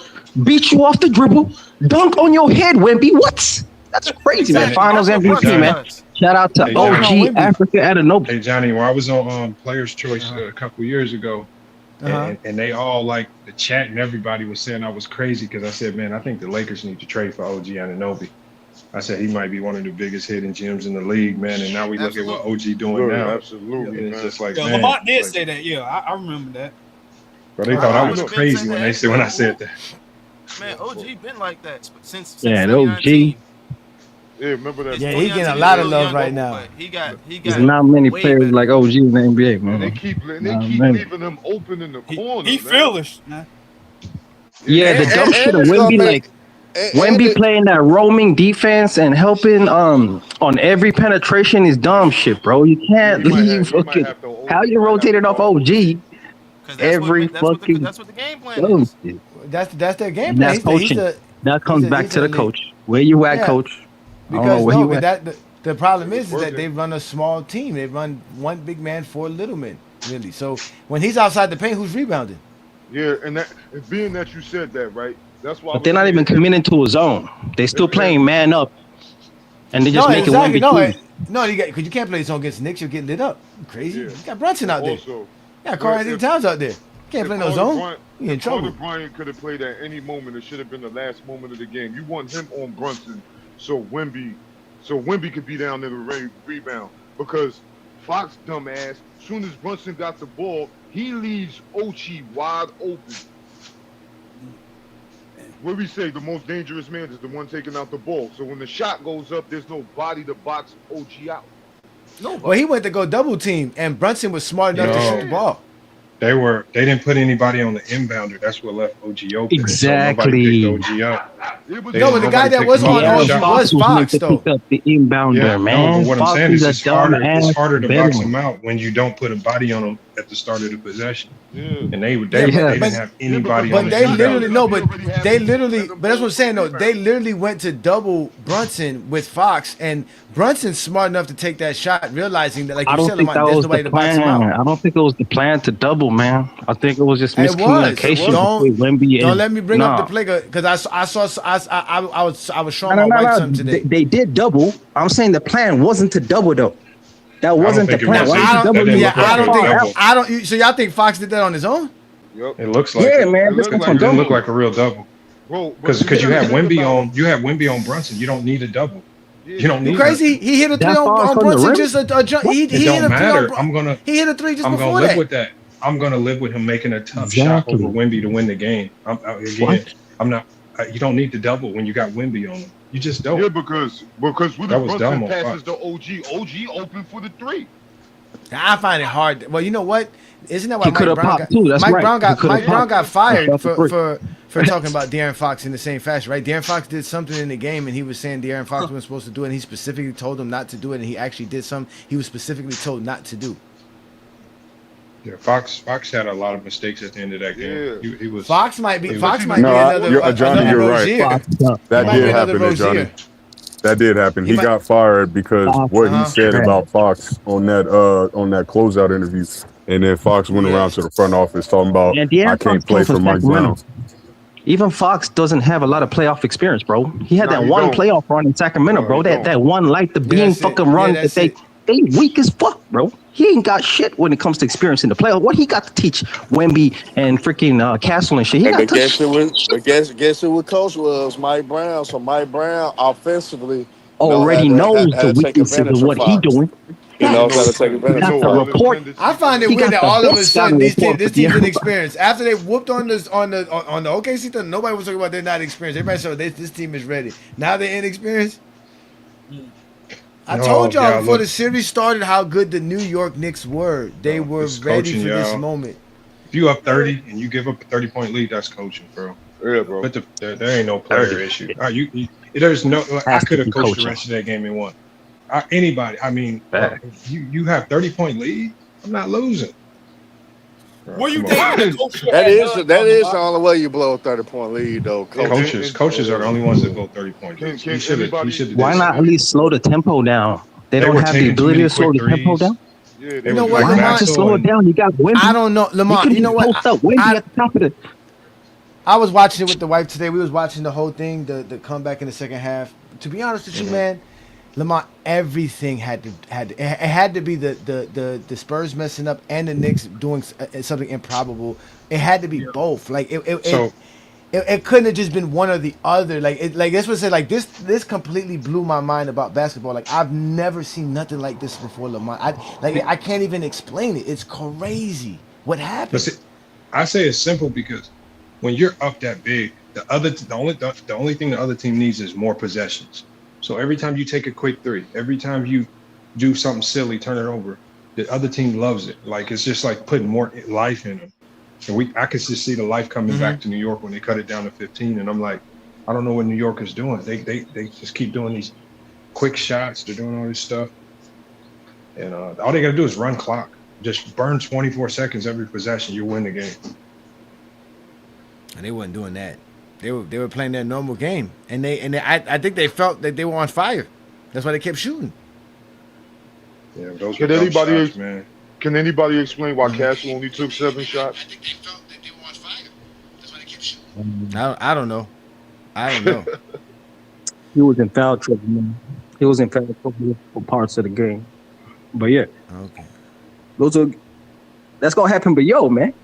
beat you off the dribble, dunk on your head, Wemby. What? That's crazy, man. Finals MVP, man. Shout out to Hey, OG Johnny. Africa Adenobi. Hey Johnny, when I was on Players Choice a couple years ago, and they all like the chat and everybody was saying I was crazy because I said, man, I think the Lakers need to trade for OG Anunoby. I said he might be one of the biggest hidden gems in the league, man. And now we look at what OG doing now. Absolutely, And it's just like, Yeah, man, Lamont did like, say that. Yeah, I remember that. bro, they thought I was crazy when I said that. Man, OG been like that since. Yeah, the 2019. OG. Yeah, remember that? Yeah, he getting a lot of love right now. He got. There's not many players like OG in the NBA, man. They keep Not many. leaving him open in the corner. He man. foolish, man. Yeah, the dumb shit of Wemby, like Wemby playing that roaming defense and helping on every penetration is dumb shit, bro. You can't leave fucking how you rotated off OG every fucking That's what the game plan is. shit. That's their game And plan. that's coaching. That comes back he's to the a- coach. Where you at, Yeah. coach? I don't know Because where no, you but at. the problem is that they run a small team. They run one big man, 4 little men, really. So when he's outside the paint, who's rebounding? Yeah, and being that you said that, right? That's why. But they're not even committing to a zone. They still playing man up, and they just making Wemby choose. No, because you can't play zone against Knicks. You'll get lit up. You crazy. You got Brunson out there. Also, You got Carl Anthony Towns out there. You can't play no zone. You in trouble. Bryant could have played at any moment. It should have been the last moment of the game. You want him on Brunson, so Wemby could be down there to rebound. Because Fox, dumbass, soon as Brunson got the ball, he leaves Ochi wide open. What we say, the most dangerous man is the one taking out the ball. So when the shot goes up, there's no body to box OG out. Well, he went to go double team, and Brunson was smart enough to shoot the ball. They didn't put anybody on the inbounder. That's what left OG open. Exactly. So nobody picked OG up. No, but the guy that was on OG was Fox, though. Pick up the inbounder, Yeah, man. no, but what I'm Fox saying is a it's harder to box veteran. him out when you don't put a body on him at the start of the possession. Yeah. And they didn't have anybody on But the they inbounder. literally but that's what I'm saying though. They literally went to double Brunson with Fox, and Brunson's smart enough to take that shot, realizing that, like I you don't said, think Lamont, that there's was nobody the to box him plan. out. I don't think it was the plan to double, man. I think it was just It was. miscommunication Don't, between Wemby and. don't let me bring Nah. up the play because I was showing No, my no, wife no. something today. They did double. I'm saying the plan wasn't to double though. That wasn't the think it plan. was. Why That double didn't you? look like a double. I don't. So y'all think Fox did that on his own? Yep. It looks like Yeah, it. man, It this didn't was on look like a real double. Bro, Because you have Wemby on Brunson. You don't need a double. You don't need You crazy? He hit a three That far on from the Brunson rim? just a jump. He It hit don't a three matter. on. He hit a three just I'm before gonna live that. with that. I'm gonna live with him making a tough shot over Wemby to win the game. I'm not. You don't need to double when you got Wemby on him. You just don't. Yeah, because when That was dumb Brunson on passes Fox. to OG open for the three. I find it hard. Well, you know what? Isn't that why He could Mike have Brown popped got too. That's right. Mike Brown got fired for for talking about De'Aaron Fox in the same fashion, right? De'Aaron Fox did something in the game, and he was saying De'Aaron Fox wasn't supposed to do it, and he specifically told him not to do it, and he actually did something he was specifically told not to do. Yeah, Fox had a lot of mistakes at the end of that game. Yeah. He was Fox might be another Johnny, another you're Rozier. right. That did happen, Johnny. That did happen. He got fired because what he said about Fox on that closeout interview, and then Fox went around to the front office talking about I can't play for Mike Brown. Even Fox doesn't have a lot of playoff experience, bro. He had that one playoff run in Sacramento, bro. That one light the beam fucking run that they weak as fuck, bro. He ain't got shit when it comes to experience in the playoff. What he got to teach Wemby and freaking Castle and shit? Guess who the coach was? Mike Brown. So Mike Brown offensively already knows the weaknesses of what he doing. He knows how to take advantage of report. I find it weird that all of a sudden this team's inexperienced. After they whooped on the OKC thing, nobody was talking about they're not experienced. Everybody said this team is ready. Now they're inexperienced. I told y'all before the series started how good the New York Knicks were. They were ready for this moment. If you up 30 and you give up a 30-point lead, that's coaching, bro. Yeah, bro. But there ain't no player issue. There's no. I could have coached the rest of that game and won. Anybody. I mean, you have 30-point lead. I'm not losing. What you think? That is the only way you blow a 30-point lead, though. Coaches are the only ones that blow 30-point leads. Why not at least slow the tempo down? They don't have the ability to slow the tempo down. Yeah, you know what? Why not just slow it down? You got Wemby. I don't know, Lamar. You know what? At the top of the. I was watching it with the wife today. We was watching the whole thing, the comeback in the second half. To be honest with you, man, Lamar, everything had to be the Spurs messing up and the Knicks doing something improbable. It had to be both. Like it couldn't have just been one or the other. This completely blew my mind about basketball. Like I've never seen nothing like this before, Lamar. I can't even explain it. It's crazy what happened. But I say it's simple because when you're up that big, the only thing the other team needs is more possessions. So every time you take a quick three, every time you do something silly, turn it over, the other team loves it. Like it's just like putting more life in them. And I could just see the life coming back to New York when they cut it down to 15. And I'm like, I don't know what New York is doing. They just keep doing these quick shots. They're doing all this stuff. And all they got to do is run clock. Just burn 24 seconds every possession. You win the game. And they wasn't doing that. They were playing their normal game, and I think they felt that they were on fire. That's why they kept shooting. Yeah, those can anybody man. Can anybody explain why Castle only took 7 shots? I don't know. He was in foul trouble, man. He was in foul trouble for parts of the game. But yeah, okay, that's gonna happen. But yo, man,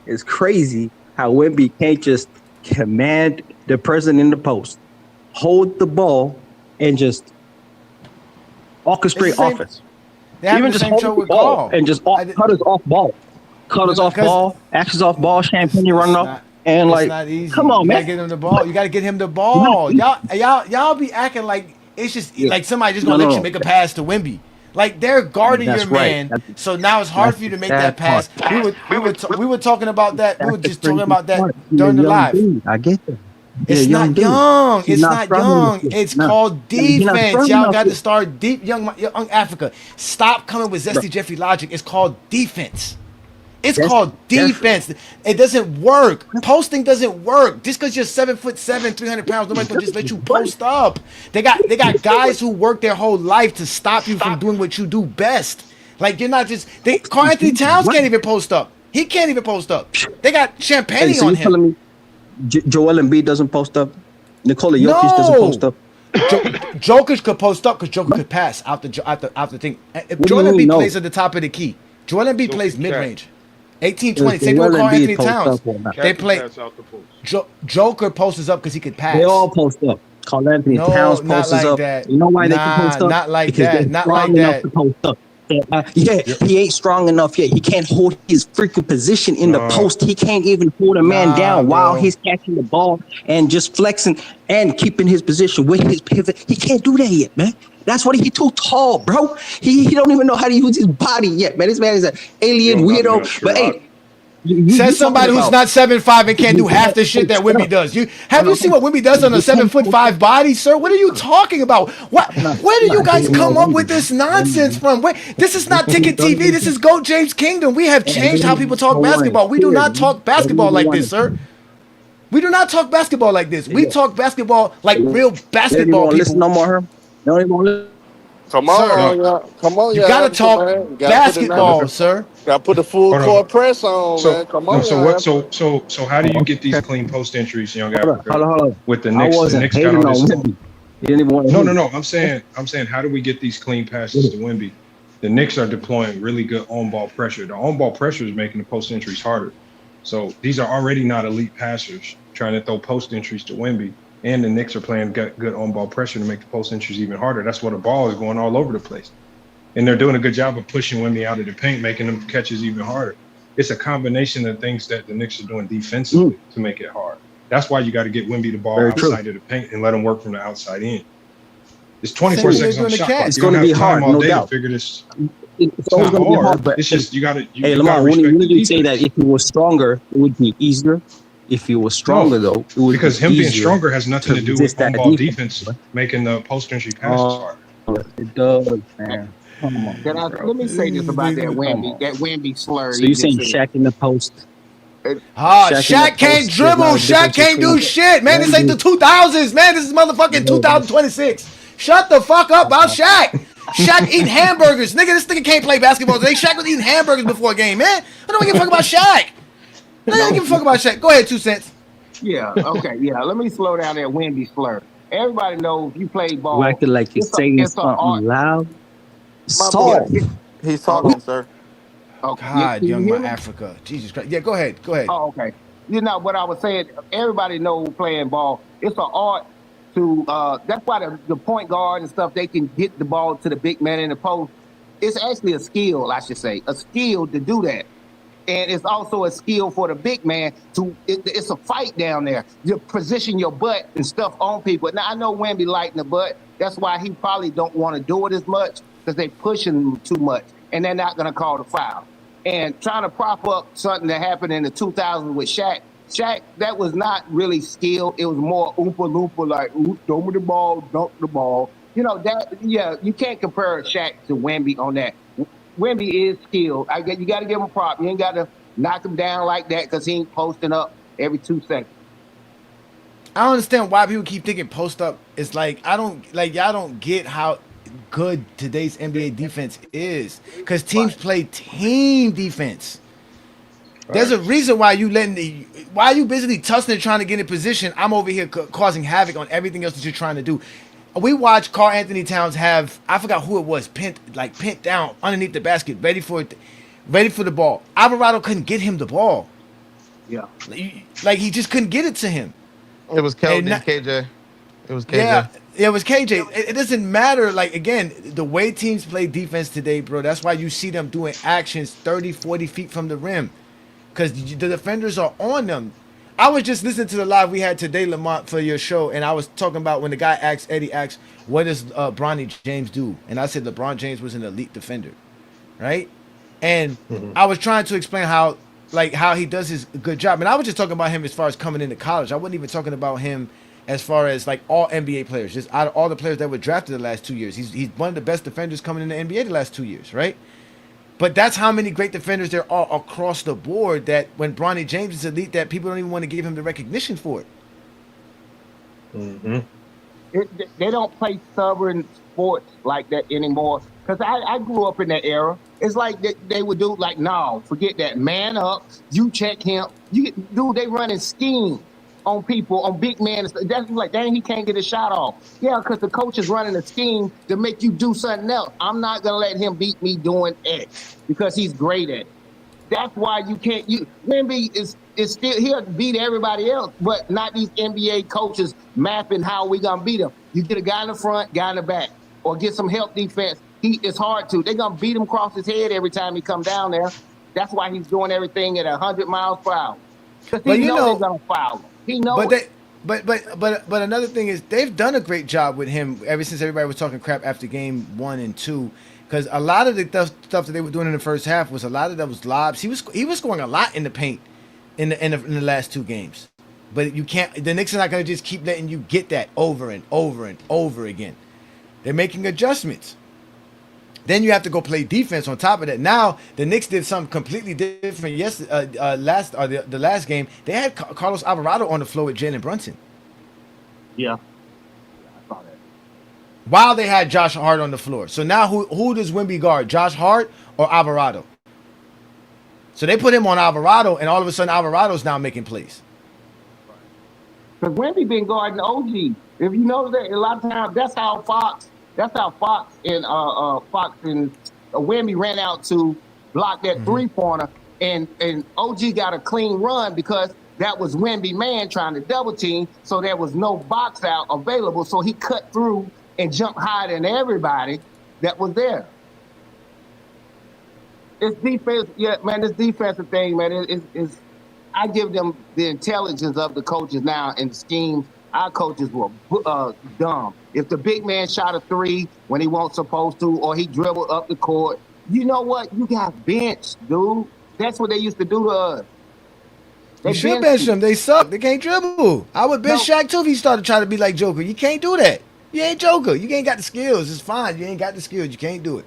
it's crazy how Wemby can't just command the person in the post, hold the ball, and just orchestrate offense. Even just hold the ball and just cut us off ball. Cut us off ball, actions off ball, champagne running off. And it's not easy. Come on, man. You gotta get him the ball. You gotta get him the ball. Y'all be acting like it's just like somebody just gonna let you make a pass to Wemby. Like they're guarding your man, so now it's hard for you to make that pass. We were talking about that. We were just talking about that during the live. I get that. It's not young. It's not young. It's called defense. Y'all got to start deep. Young Africa. Stop coming with zesty Jeffrey logic. It's called defense. It's called defense. It doesn't work. Posting doesn't work. Just because you're 7'7", 300 pounds, nobody's gonna just let you post up. They got guys who work their whole life to stop you from doing what you do best. Like you're not just. Karl Anthony Towns can't even post up. He can't even post up. They got champagne on him. Telling me Joel Embiid doesn't post up. Nikola Jokic doesn't post up. Jokic could post up because Jokic could pass out the thing. If Joel Embiid plays at the top of the key, Joel Embiid plays mid range. 18-20. Same with Karl Anthony Towns. They play. Joker posts up because he could pass. They all post up. Karl Anthony Towns posts up. That. You know why they can post up? Not like because that. Not like that. To post up. He ain't strong enough yet. He can't hold his freaking position in the post. He can't even hold a man down while he's catching the ball and just flexing and keeping his position with his pivot. He can't do that yet, man. That's what he too tall, bro. He don't even know how to use his body yet, man. This man is an alien weirdo. But hey, Says somebody who's not 7'5" and can't do half the shit that Wemby does. Have you seen what Wemby does on a 7'5" body, sir? What are you talking about? Where do you guys come up with this nonsense from? This is not Ticket TV. This is GOAT James Kingdom. We have changed how people talk basketball. We do not talk basketball like this, sir. We do not talk basketball like this. We talk basketball like real basketball people. Listen no more. Don't even listen. Come on, y'all. Come on, You y'all. gotta talk basketball, sir. Got to put the full court press on, man. Come on, So how do you get these clean post entries, young Africa? Hold on. With the Knicks, the Knicks got all this. Wemby. He didn't even want to No. I'm saying, how do we get these clean passes to Wemby? The Knicks are deploying really good on-ball pressure. The on-ball pressure is making the post entries harder. So these are already not elite passers trying to throw post entries to Wemby. And the Knicks are playing good on-ball pressure to make the post entries even harder. That's why the ball is going all over the place. And they're doing a good job of pushing Wemby out of the paint, making them catches even harder. It's a combination of things that the Knicks are doing defensively to make it hard. That's why you got to get Wemby the ball outside of the paint and let him work from the outside in. It's 24 seconds on the shot clock. It's going to be hard, no doubt. To figure this. It's always going to be hard, but it's just you got to. Hey, Lamar, when you say that if he was stronger, it would be easier. If he was stronger, though, it would because be him being stronger has nothing to do with on-ball defense, making the post entry passes hard. It does, man. Come on. Let me say this about that Wemby slur. So you saying Shaq in the post? Shaq can't dribble. Shaq can't do shit, man. This ain't the 2000s, man. This is motherfucking 2026. Shut the fuck up about Shaq. Shaq eating hamburgers. Nigga, this nigga can't play basketball today. Shaq was eating hamburgers before a game, man. I don't give a fuck about Shaq. I don't give a fuck about Shaq. Go ahead, 2 cents. Yeah, okay, yeah. Let me slow down that Wemby slur. Everybody knows you play ball. You acting like you're saying something loud. Soft. He's talking, sir. Okay. God, young my Africa. Jesus Christ. Yeah, go ahead. Oh, okay. You know what I was saying? Everybody knows playing ball. It's an art to. That's why the point guard and stuff, they can get the ball to the big man in the post. It's actually a skill, I should say, a skill to do that. And it's also a skill for the big man it's a fight down there. You position your butt and stuff on people. Now, I know Wemby lighting the butt. That's why he probably don't want to do it as much because they pushing him too much. And they're not going to call the foul. And trying to prop up something that happened in the 2000s with Shaq, that was not really skill. It was more oompa loompa, like, throw me the ball, dunk the ball. You know, you can't compare Shaq to Wemby on that. Wemby is skilled. You got to give him a prop. You ain't got to knock him down like that because he ain't posting up every 2 seconds. I don't understand why people keep thinking post up. It's like y'all don't get how good today's NBA defense is because teams play team defense. There's a reason why you basically tussling and trying to get in position. I'm over here causing havoc on everything else that you're trying to do. We watched Karl Anthony Towns have, I forgot who it was, pent down underneath the basket, ready for the ball. Alvarado couldn't get him the ball. Yeah. Like he just couldn't get it to him. It was KJ. It was KJ. Yeah, it was KJ. It doesn't matter. Like, again, the way teams play defense today, bro, that's why you see them doing actions 30, 40 feet from the rim. Because the defenders are on them. I was just listening to the live we had today, Lamont, for your show, and I was talking about when the guy Eddie asked, what does Bronny James do? And I said LeBron James was an elite defender, right? And I was trying to explain how he does his good job. And I was just talking about him as far as coming into college. I wasn't even talking about him as far as like all NBA players, just out of all the players that were drafted the last 2 years. He's one of the best defenders coming in the NBA the last 2 years, right? But that's how many great defenders there are across the board that when Bronny James is elite, that people don't even want to give him the recognition for it. They don't play stubborn sports like that anymore. Because I grew up in that era. It's like they would do like, no, forget that. Man up. You check him. They running scheme on people, on big men. That's like, dang, he can't get a shot off. Yeah, because the coach is running a scheme to make you do something else. I'm not going to let him beat me doing X because he's great at it. That's why you can't. Wemby is still, he'll beat everybody else, but not these NBA coaches mapping how we going to beat him. You get a guy in the front, guy in the back, or get some help defense. It's hard to. They're going to beat him across his head every time he come down there. That's why he's doing everything at 100 miles per hour. Because he knows they're going to foul him. He knows But another thing is they've done a great job with him ever since everybody was talking crap after game 1 and 2. Because a lot of the stuff that they were doing in the first half was a lot of that was lobs. He was scoring a lot in the paint in the last 2 games. But you can't. The Knicks are not going to just keep letting you get that over and over and over again. They're making adjustments. Then you have to go play defense on top of that. Now the Knicks did something completely different. Yes, the last game they had Carlos Alvarado on the floor with Jalen Brunson. Yeah. While they had Josh Hart on the floor. So now who does Wemby guard? Josh Hart or Alvarado? So they put him on Alvarado, and all of a sudden Alvarado's now making plays. Because Wemby been guarding OG. If you know that, a lot of times that's how Fox and Wemby ran out to block that 3-pointer, and OG got a clean run because that was Wemby man trying to double team, so there was no box out available, so he cut through and jumped higher than everybody that was there. It's defense, yeah, man. This defensive thing, man, is I give them the intelligence of the coaches now and the schemes. Our coaches were dumb. If the big man shot a 3 when he wasn't supposed to, or he dribbled up the court, you know what? You got benched, dude. That's what they used to do to us. You should bench them. They suck. They can't dribble. I would bench Shaq too if he started trying to be like Joker. You can't do that. You ain't Joker. You ain't got the skills. It's fine. You ain't got the skills. You can't do it.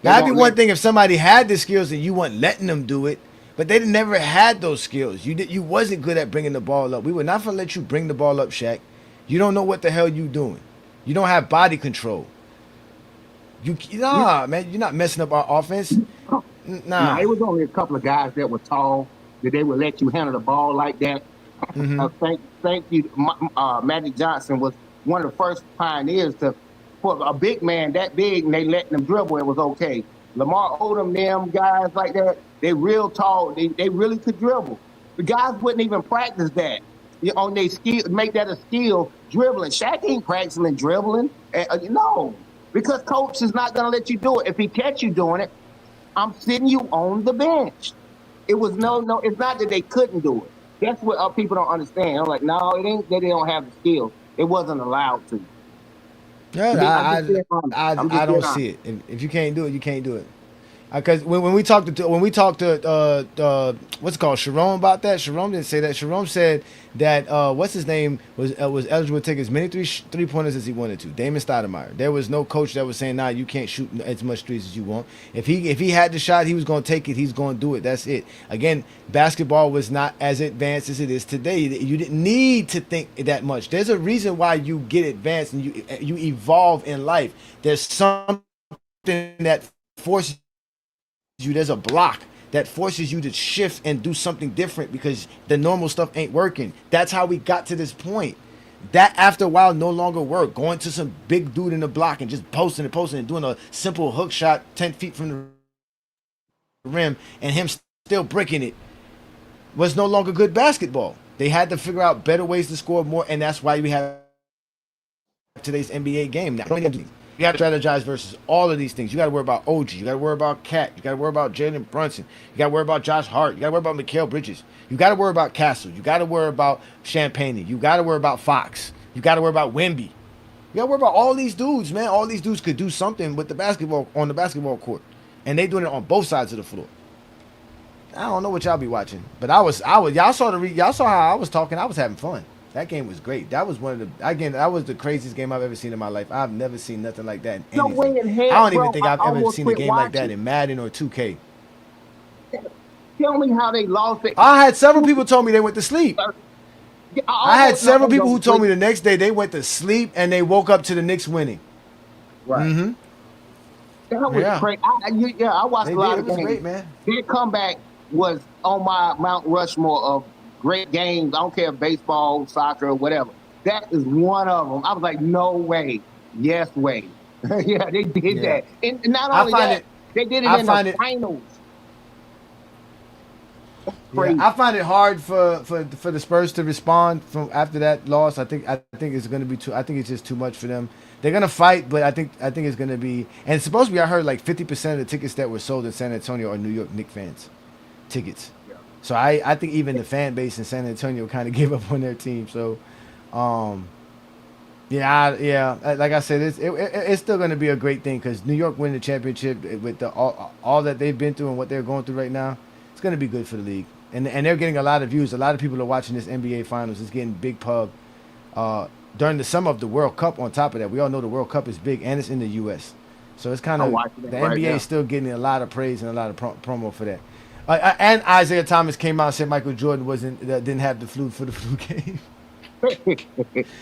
Now, that'd be one thing if somebody had the skills and you weren't letting them do it, but they never had those skills. You wasn't good at bringing the ball up. We were not going to let you bring the ball up, Shaq. You don't know what the hell you doing. You don't have body control. Man, you're not messing up our offense. Nah. It was only a couple of guys that were tall that they would let you handle the ball like that. Thank you. Magic Johnson was one of the first pioneers to put a big man that big and they letting them dribble. It was okay. Lamar Odom, them guys like that, they real tall. They really could dribble. The guys wouldn't even practice that. On their skill, make that a skill, dribbling. Shaq ain't practicing dribbling. No, because coach is not going to let you do it. If he catch you doing it, I'm sitting you on the bench. It was no. It's not that they couldn't do it. That's what people don't understand. I'm like, no, it ain't that they don't have the skills. It wasn't allowed to. Yeah, I don't see it. If you can't do it, you can't do it. Because when we talked to what's it called, Sharon about that, Sharon didn't say that. Sharon said that what's his name was eligible to take as many three pointers as he wanted to. Damon Stoudemire. There was no coach that was saying, nah, you can't shoot as much threes as you want. If he had the shot, he was going to take it. He's going to do it. That's it. Again, basketball was not as advanced as it is today. You didn't need to think that much. There's a reason why you get advanced and you evolve in life. There's something that forces you. There's a block that forces you to shift and do something different because the normal stuff ain't working. That's how we got to this point. That after a while no longer worked. Going to some big dude in the block and just posting and doing a simple hook shot 10 feet from the rim and him still breaking it was no longer good basketball. They had to figure out better ways to score more, and that's why we have today's NBA game now. You got to strategize versus all of these things. You got to worry about OG. You got to worry about Cat. You got to worry about Jalen Brunson. You got to worry about Josh Hart. You got to worry about Mikal Bridges. You got to worry about Castle. You got to worry about Champagne. You got to worry about Fox. You got to worry about Wemby. You got to worry about all these dudes, man. All these dudes could do something with the basketball on the basketball court, and they doing it on both sides of the floor. I don't know what y'all be watching, but y'all saw how I was talking. I was having fun. That game was great. That was that was the craziest game I've ever seen in my life. I've never seen nothing like that in anything. No way in hell, I don't even think I've ever almost seen a quit game like that watching. in Madden or 2K. Tell me how they lost it. I had several people told me they went to sleep. I had several people who told me the next day they went to sleep and they woke up to the Knicks winning. Right. Mm-hmm. That was crazy. I watched a lot of games. It was great, man. Their comeback was on my Mount Rushmore of great games. I don't care if baseball, soccer, or whatever. That is one of them. I was like, no way. Yes way. Yeah, they did that. And not only that, they did it in the finals. Yeah, I find it hard for the Spurs to respond from after that loss. I think it's going to be too. I think it's just too much for them. They're going to fight, but I think it's going to be. And it's supposed to be. I heard like 50% of the tickets that were sold in San Antonio are New York Knicks fans tickets. Yeah. So I think even the fan base in San Antonio kind of gave up on their team. So Like I said, it's still going to be a great thing because New York winning the championship with all that they've been through and what they're going through right now. It's going to be good for the league, and they're getting a lot of views. A lot of people are watching this NBA Finals. It's getting big pub during the summer of the World Cup. On top of that, we all know the World Cup is big and it's in the U.S. So it's kind of the NBA is still getting a lot of praise and a lot of promo for that. And Isaiah Thomas came out and said Michael Jordan didn't have the flu for the flu game. I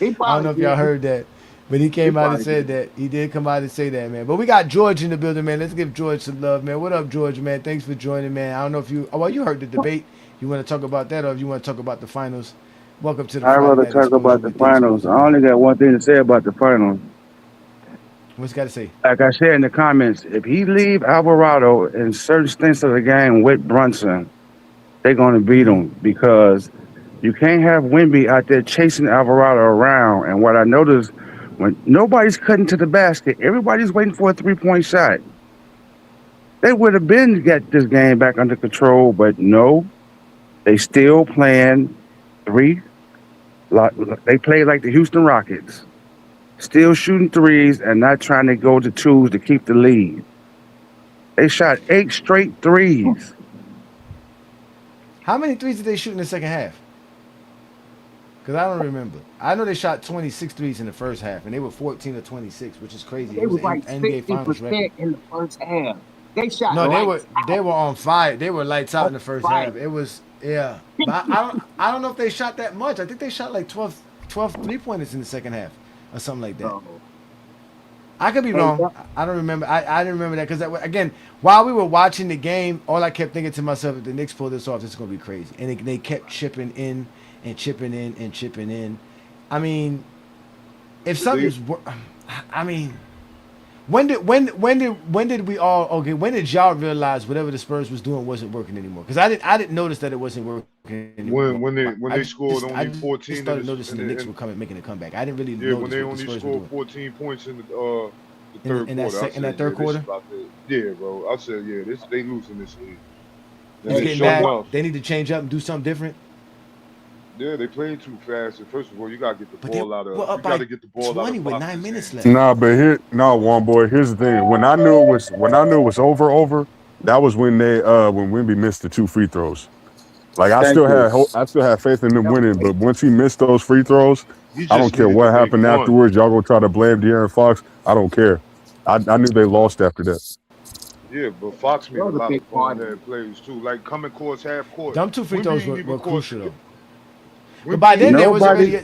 don't know if y'all heard that, but he came out and said that. He did come out and say that, man. But we got George in the building, man. Let's give George some love, man. What up, George, man? Thanks for joining, man. I don't know if you heard the debate. You want to talk about that, or if you want to talk about the finals? Welcome to the. I'd rather talk about the finals. I only got one thing to say about the finals. What's got to say? Like I said in the comments, if he leave Alvarado in certain stints of the game with Brunson, they're going to beat him because you can't have Wemby out there chasing Alvarado around. And what I noticed, when nobody's cutting to the basket, everybody's waiting for a three-point shot. They would have been got this game back under control, but no, they still playing three. They play like the Houston Rockets. Still shooting threes and not trying to go to twos to keep the lead. They shot 8 straight threes. How many threes did they shoot in the second half? Because I don't remember. I know they shot 26 threes in the first half, and they were 14 or 26, which is crazy. They was like 60% in the first half. They shot. No, they were on fire. They were lights out in the first half. It was But I don't know if they shot that much. I think they shot like 12 3-pointers in the second half or something like that. I could be wrong. I don't remember. I didn't remember that because again, while we were watching the game, all I kept thinking to myself, if the Knicks pull this off, this is going to be crazy. And they kept chipping in and chipping in and chipping in. I mean, if something's, I mean, when did we all when did y'all realize whatever the Spurs was doing wasn't working anymore? Because I didn't notice that it wasn't working anymore. When they scored only 14. I started noticing the Knicks were making a comeback. I didn't really notice when they what the only Spurs were scored doing. 14 points in the third quarter. In that third quarter? Yeah, bro. I said, they losing this league. It's getting bad. They need to change up and do something different. Yeah, they playing too fast. And first of all, you gotta get the ball out of. You gotta get the ball 20 out of with 9 minutes left. Nah, but one boy. Here's the thing. When I knew it was over, that was when when Wemby missed the 2 free throws. Like I still had faith in them winning, but once he missed those free throws, I don't care what happened afterwards. Y'all gonna try to blame De'Aaron Fox? I don't care. I knew they lost after that. Yeah, but Fox made a lot of fun plays too. Like coming course, half court. Them 2 free throws were crucial though. But by then there was already.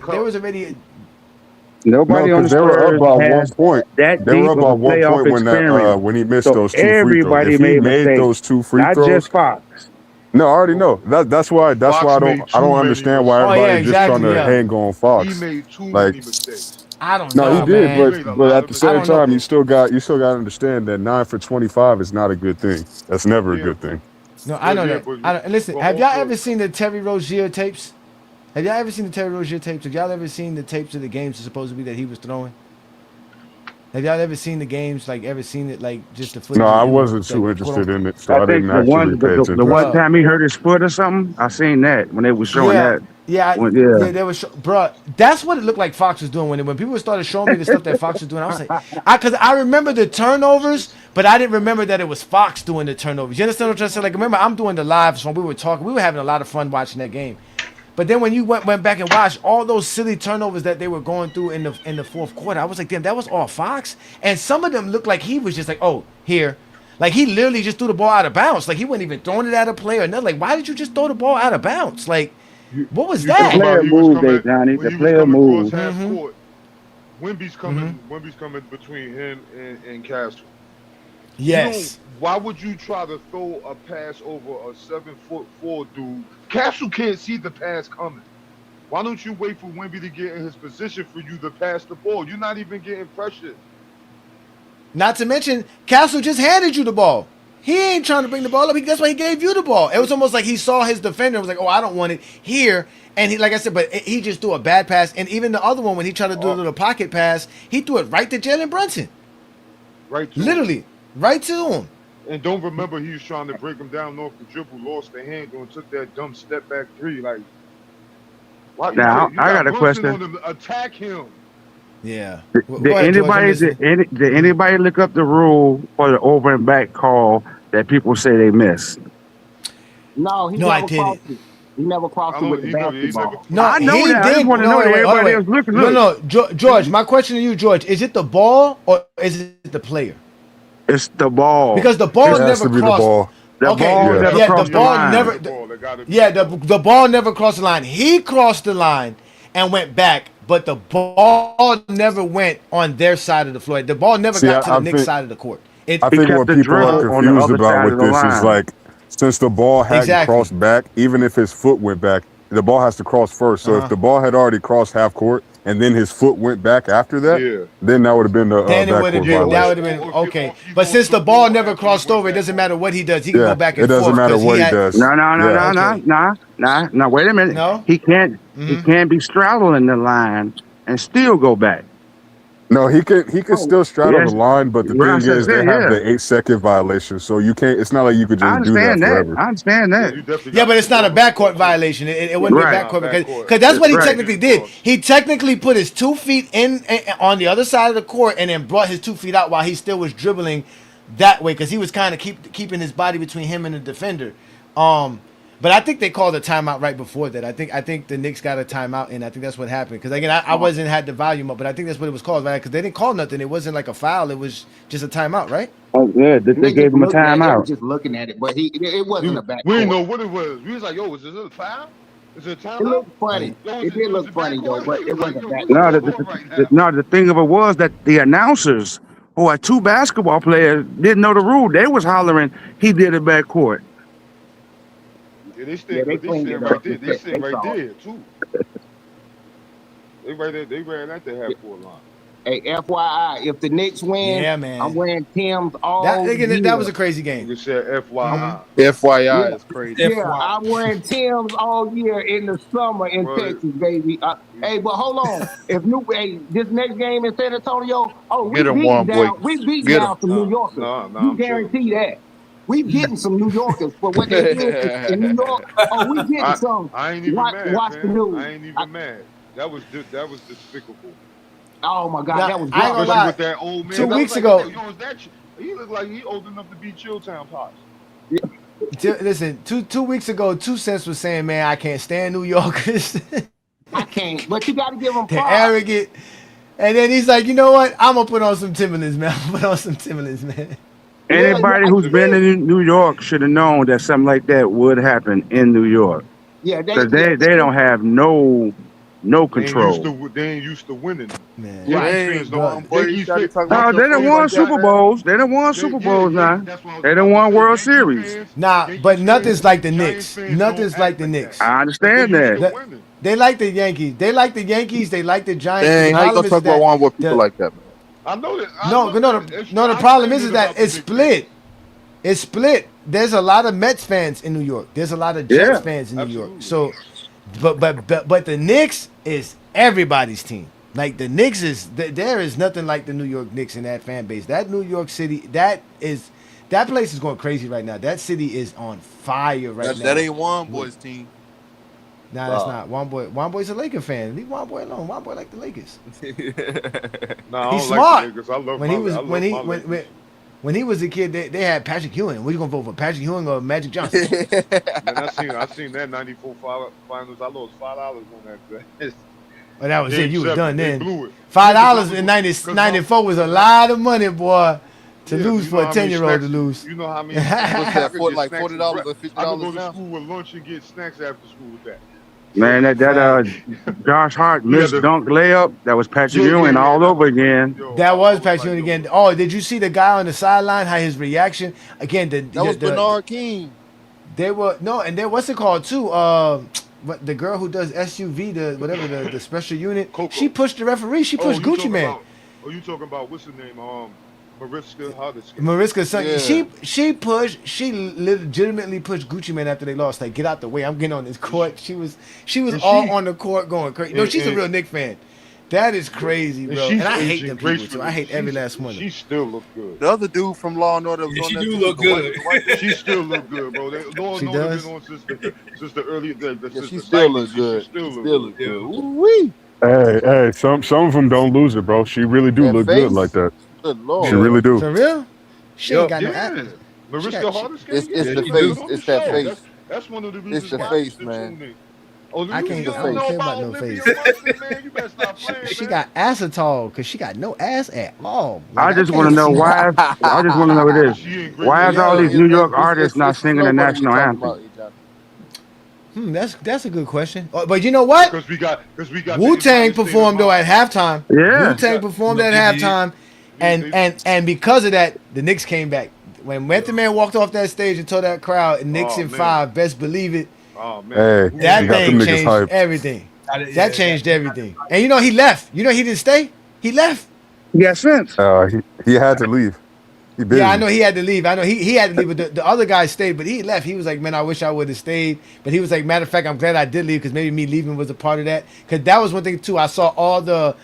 Nobody on the Spurs were up by 1 point. That they were up by 1 point when he missed those 2 free throws. If he made those 2 free throws, not just Fox. No, I already know. That's why I don't understand why everybody's just trying to hang on Fox. He made too many mistakes. I don't know. No, he did, man. but at the same time, you still got to understand that 9 for 25 is not a good thing. That's never a good thing. No, I know that. Listen, have y'all ever seen the Terry Rozier tapes? Have y'all ever seen the Terry Rozier tapes? Have y'all ever seen the tapes of the games supposedly that he was throwing? Have y'all ever seen the games? Like ever seen it? Like just the footage? No, I wasn't too interested in it, so I didn't actually pay attention. The one time he hurt his foot or something, I seen that when they were showing that. Yeah, they were, bro. That's what it looked like Fox was doing when people started showing me the stuff that Fox was doing. I was like, because I remember the turnovers, but I didn't remember that it was Fox doing the turnovers. You understand what I'm trying to say? Like, remember, I'm doing the lives when we were talking. We were having a lot of fun watching that game. But then when you went back and watched all those silly turnovers that they were going through in the fourth quarter, I was like, damn, that was all Fox. And some of them looked like he was just like, oh, here. Like he literally just threw the ball out of bounds. Like he wasn't even throwing it at a play or nothing. Like, why did you just throw the ball out of bounds? Like, what was that? The player moved, Ajani. The player moved. Wemby's coming between him and Castro. Yes. Why would you try to throw a pass over a 7'4" dude? Castro can't see the pass coming. Why don't you wait for Wemby to get in his position for you to pass the ball? You're not even getting pressured. Not to mention, Castro just handed you the ball. He ain't trying to bring the ball up. That's why he gave you the ball. It was almost like he saw his defender and was like, oh, I don't want it here. And he, like I said, but he just threw a bad pass. And even the other one, when he tried to do a little pocket pass, he threw it right to Jalen Brunson. Right to literally, him. Right to him. And don't remember he was trying to break him down off the dribble, lost the handle, and took that dumb step back 3. Like, Why, Now you I got got a Brunson question. on him. Attack him. Yeah. Did did anybody look up the rule for the over and back call that people say they miss? No, he No, I never didn't. crossed it. He never crossed it with the basketball. No, I know he that. I just did. want to No, know that wait, hold on, everybody wait. else looking. No, Look, no, George. My question to you, George, is it the ball or is it the player? it's the ball. Because the ball It has never to be the crossed. ball. The Okay, ball never yeah, the crossed the ball line. never. The ball never crossed the line. He crossed the line and went back, but the ball never went on their side of the floor. The ball never See, got to the I Knicks think side of the court. I He think kept what the people are dribble on the confused other about side with of the this is line. like, since the ball hadn't Exactly. crossed back, even if his foot went back, the ball has to cross first. So if the ball had already crossed half court and then his foot went back after that, Yeah. then that would have been the Then it would backcourt have been that would violation. have been okay. But since the ball never crossed over, it doesn't matter what he does. He can go back it and doesn't forth matter because what he had. does. No. Wait a minute. No? He can't be straddling the line and still go back. No, he could still straddle Yes. the line, but the Well, thing I is said, they have yeah. the 8-second violation, so you can't. It's not like you could I just do that understand that. forever. I understand that. Yeah, but it's not a backcourt violation. It wouldn't be a Right. backcourt because that's what he Right. technically did. He technically put his 2 feet in on the other side of the court and then brought his 2 feet out while he still was dribbling that way because he was kind of keeping his body between him and the defender. But I think they called a timeout right before that. I think the Knicks got a timeout, and I think that's what happened. Because again, I wasn't had the volume up, but I think that's what it was called, right? Because they didn't call nothing. It wasn't like a foul. It was just a timeout, right? Oh, yeah. They gave him a They timeout. were just looking at it, but it wasn't a backcourt. We didn't know what it was. We was like, yo, is this a foul? Is it a timeout? It looked funny. It did look funny though, but it wasn't backcourt. No, the thing of it was that the announcers, who are two basketball players, didn't know the rule. They was hollering, he did it backcourt. Yeah, they stand right there. They stand right there too. They right there. They ran at the half court line. Hey, FYI, if the Knicks win, Yeah, man. I'm wearing Tim's all year. That was a crazy game. You said FYI. FYI is crazy. Yeah, I'm wearing Tim's all year in the summer in Right. Texas, baby. Hey, but hold on. This next game in San Antonio, we Get 'em, beating warm boy. down. We beating Get 'em. down some New Yorkers. No, you I'm guarantee that. We getting some New Yorkers for what they did in New York. Oh, we getting some. I ain't even watch, mad, watch man. the news. I ain't even mad. That was despicable. Oh my God, Now, that was I ain't gonna rough. lie. With that old man. 2 That weeks was ago- like, yo, is that he looked like he old enough to be Chilltown Pops. Listen, two weeks ago, 2 Cents was saying, "Man, I can't stand New Yorkers. I can't, but you got to give them They're props. arrogant." And then he's like, "You know what? I'm gonna put on some Timberlands, man. I'm gonna put on some Timberlands, man." Anybody who's been in New York should have known that something like that would happen in New York. Yeah, Because they don't have no control. They ain't used to winning. Man. Yankees fans don't. Yankees fans- No, they done won Super Bowls. They done won Super Bowls now. They done won World Series. Nah, but nothing's like the Knicks. Nothing's like the Knicks. I understand that. They like the Yankees. They like the Yankees. They like the Giants. Dang, The how you problem gonna is talk about that one with people like that, man? I know that. No. The problem is that it's split. It's split. There's a lot of Mets fans in New York. There's a lot of Jets fans in New York. So, but the Knicks is everybody's team. Like the Knicks there is nothing like the New York Knicks in that fan base. That New York City, that place is going crazy right now. That city is on fire right now. That ain't Juan Boy's team. Nah, that's not. Juan Boy's a Laker fan. Leave Juan Boy alone. Juan Boy like the Lakers. Nah, He's I don't smart. like the Lakers. I love when my, he was I love when he my when, Lakers. when he was a kid, they had Patrick Ewing. What you gonna vote for, Patrick Ewing or Magic Johnson? Man, I seen that '94 finals. I lost $5 on that. Oh, that was it. You was done They then. blew it. $5 in 94 was a lot of money, boy, to lose for a 10-year-old to lose. You know how many? What's that? I could Like get snacks $40 or I could go $50 to now? school with lunch and get snacks after school with that. Man, that Josh Hart missed dunk layup. That was Patrick Ewing all over again. That was Patrick Ewing again. Oh, did you see the guy on the sideline? How his reaction again? That was Bernard King. They were and then what's it called too? But the girl who does SUV, the special unit, she pushed the referee. She pushed Gucci Man. You talking about what's her name? Mariska Hargitay. Mariska, son, Yeah. she legitimately pushed Gucci Man after they lost. Like, get out the way. I'm getting on this court. She was all on the court going crazy. No, she's a real Knick fan. That is crazy, And bro. she's And I hate aging them people too. gracefully. I hate every last one of them. She still look good. The other dude from Law and Order was on she that do too. look The white- good. the white dude. She still look good, bro. Law She and Order does? been on since the early Yeah, since she the still 90s. look good. She still She look still good. look good. Ooh-wee. Hey, some of them don't lose it, bro. She really do That look good like face. that. Good She lord. really do. For real? She ain't got no Yeah. act. Mariska Hargitay, It's yeah, the she do. face. good on the It's that show. face. That's one of the It's reasons the why I face, used to man. tune in. Oh, I you can't don't care know about about no Olivia face. Munson, man? You better stop playing, She man. got acetol because she got no ass at all. Like, I just want can't to know see why. I just want to know this. She ain't great. Why is all these New York artists not It's the singing the slow buddy we national talking anthem? about, Ajani. That's a good question. But you know what? Because we got the Wu Tang Empire State of performed though at Mind. halftime. Yeah. Wu Tang performed No, at they did. halftime, and because of that, the Knicks came back. When Method Man walked off that stage and told that crowd, Knicks in man. 5, best believe it. Oh man, Hey, That she got them thing niggas changed hyped. everything. Yeah. That changed everything. And you know he left. You know he didn't stay. He left. Yeah, sense. He had to leave. He busy. Yeah, I know he had to leave. I know he had to leave, but the other guy stayed. But he left. He was like, man, I wish I would have stayed. But he was like, matter of fact, I'm glad I did leave because maybe me leaving was a part of that. Because that was one thing too. I saw all the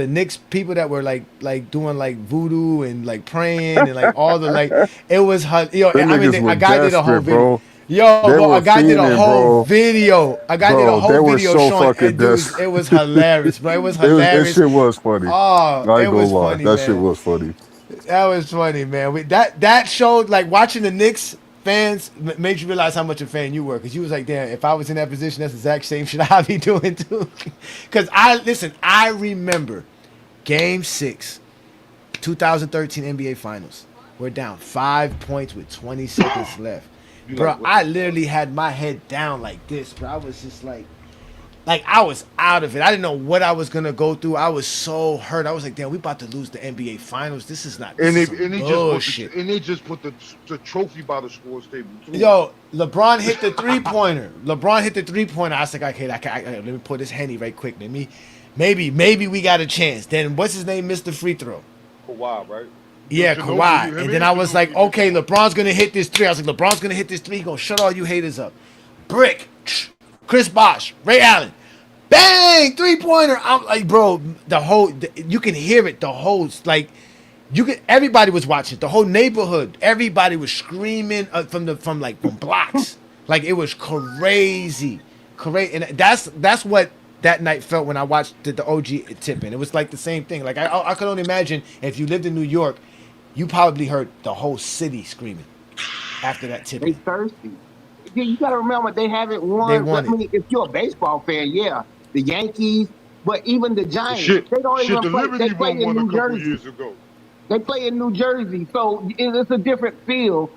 Knicks people that were like doing like voodoo and like praying and like all the like it was Them I mean niggas were a guy did a whole desperate, video. bro. Yo, They bro, were a guy did a fiending, whole bro. video. A guy did a Bro, they whole were video so showing fucking dudes. It was hilarious, bro. It was hilarious. That shit was funny. Oh, I it ain't was gonna lie. funny, That man. shit was funny. That was funny, man. That showed like watching the Knicks fans made you realize how much a fan you were because you was like, damn, if I was in that position, that's the exact same shit I'd be doing too. Because I remember Game 6, 2013 NBA Finals. We're down 5 points with 20 seconds left. Bro, I literally had my head down like this, bro. I was just like I was out of it. I didn't know what I was gonna go through. I was so hurt. I was like, damn, we about to lose the NBA Finals. This is not And this is bullshit. they just put the trophy by the scores table too. Yo, LeBron hit the 3-pointer. I was like, okay, let me pour this Henny right quick. Maybe we got a chance. Then what's his name missed the free throw. Kawhi, right? Yeah, Kawhi. And then I was like, okay, LeBron's gonna hit this 3. I was like, LeBron's gonna hit this 3. He gonna shut all you haters up. Brick, Chris Bosh, Ray Allen, bang, 3-pointer. I'm like, bro, you can hear it. The whole like. Everybody was watching. The whole neighborhood. Everybody was screaming from blocks. Like it was crazy. And that's what that night felt when I watched the OG tipping. It was like the same thing. Like I could only imagine if you lived in New York, you probably heard the whole city screaming after that tipping. They thirsty. You got to remember they haven't won. They won I mean, if you're a baseball fan, yeah, the Yankees, but even the Giants, they don't even play. They play in New Jersey. Years ago. They play in New Jersey, so it's a different feel.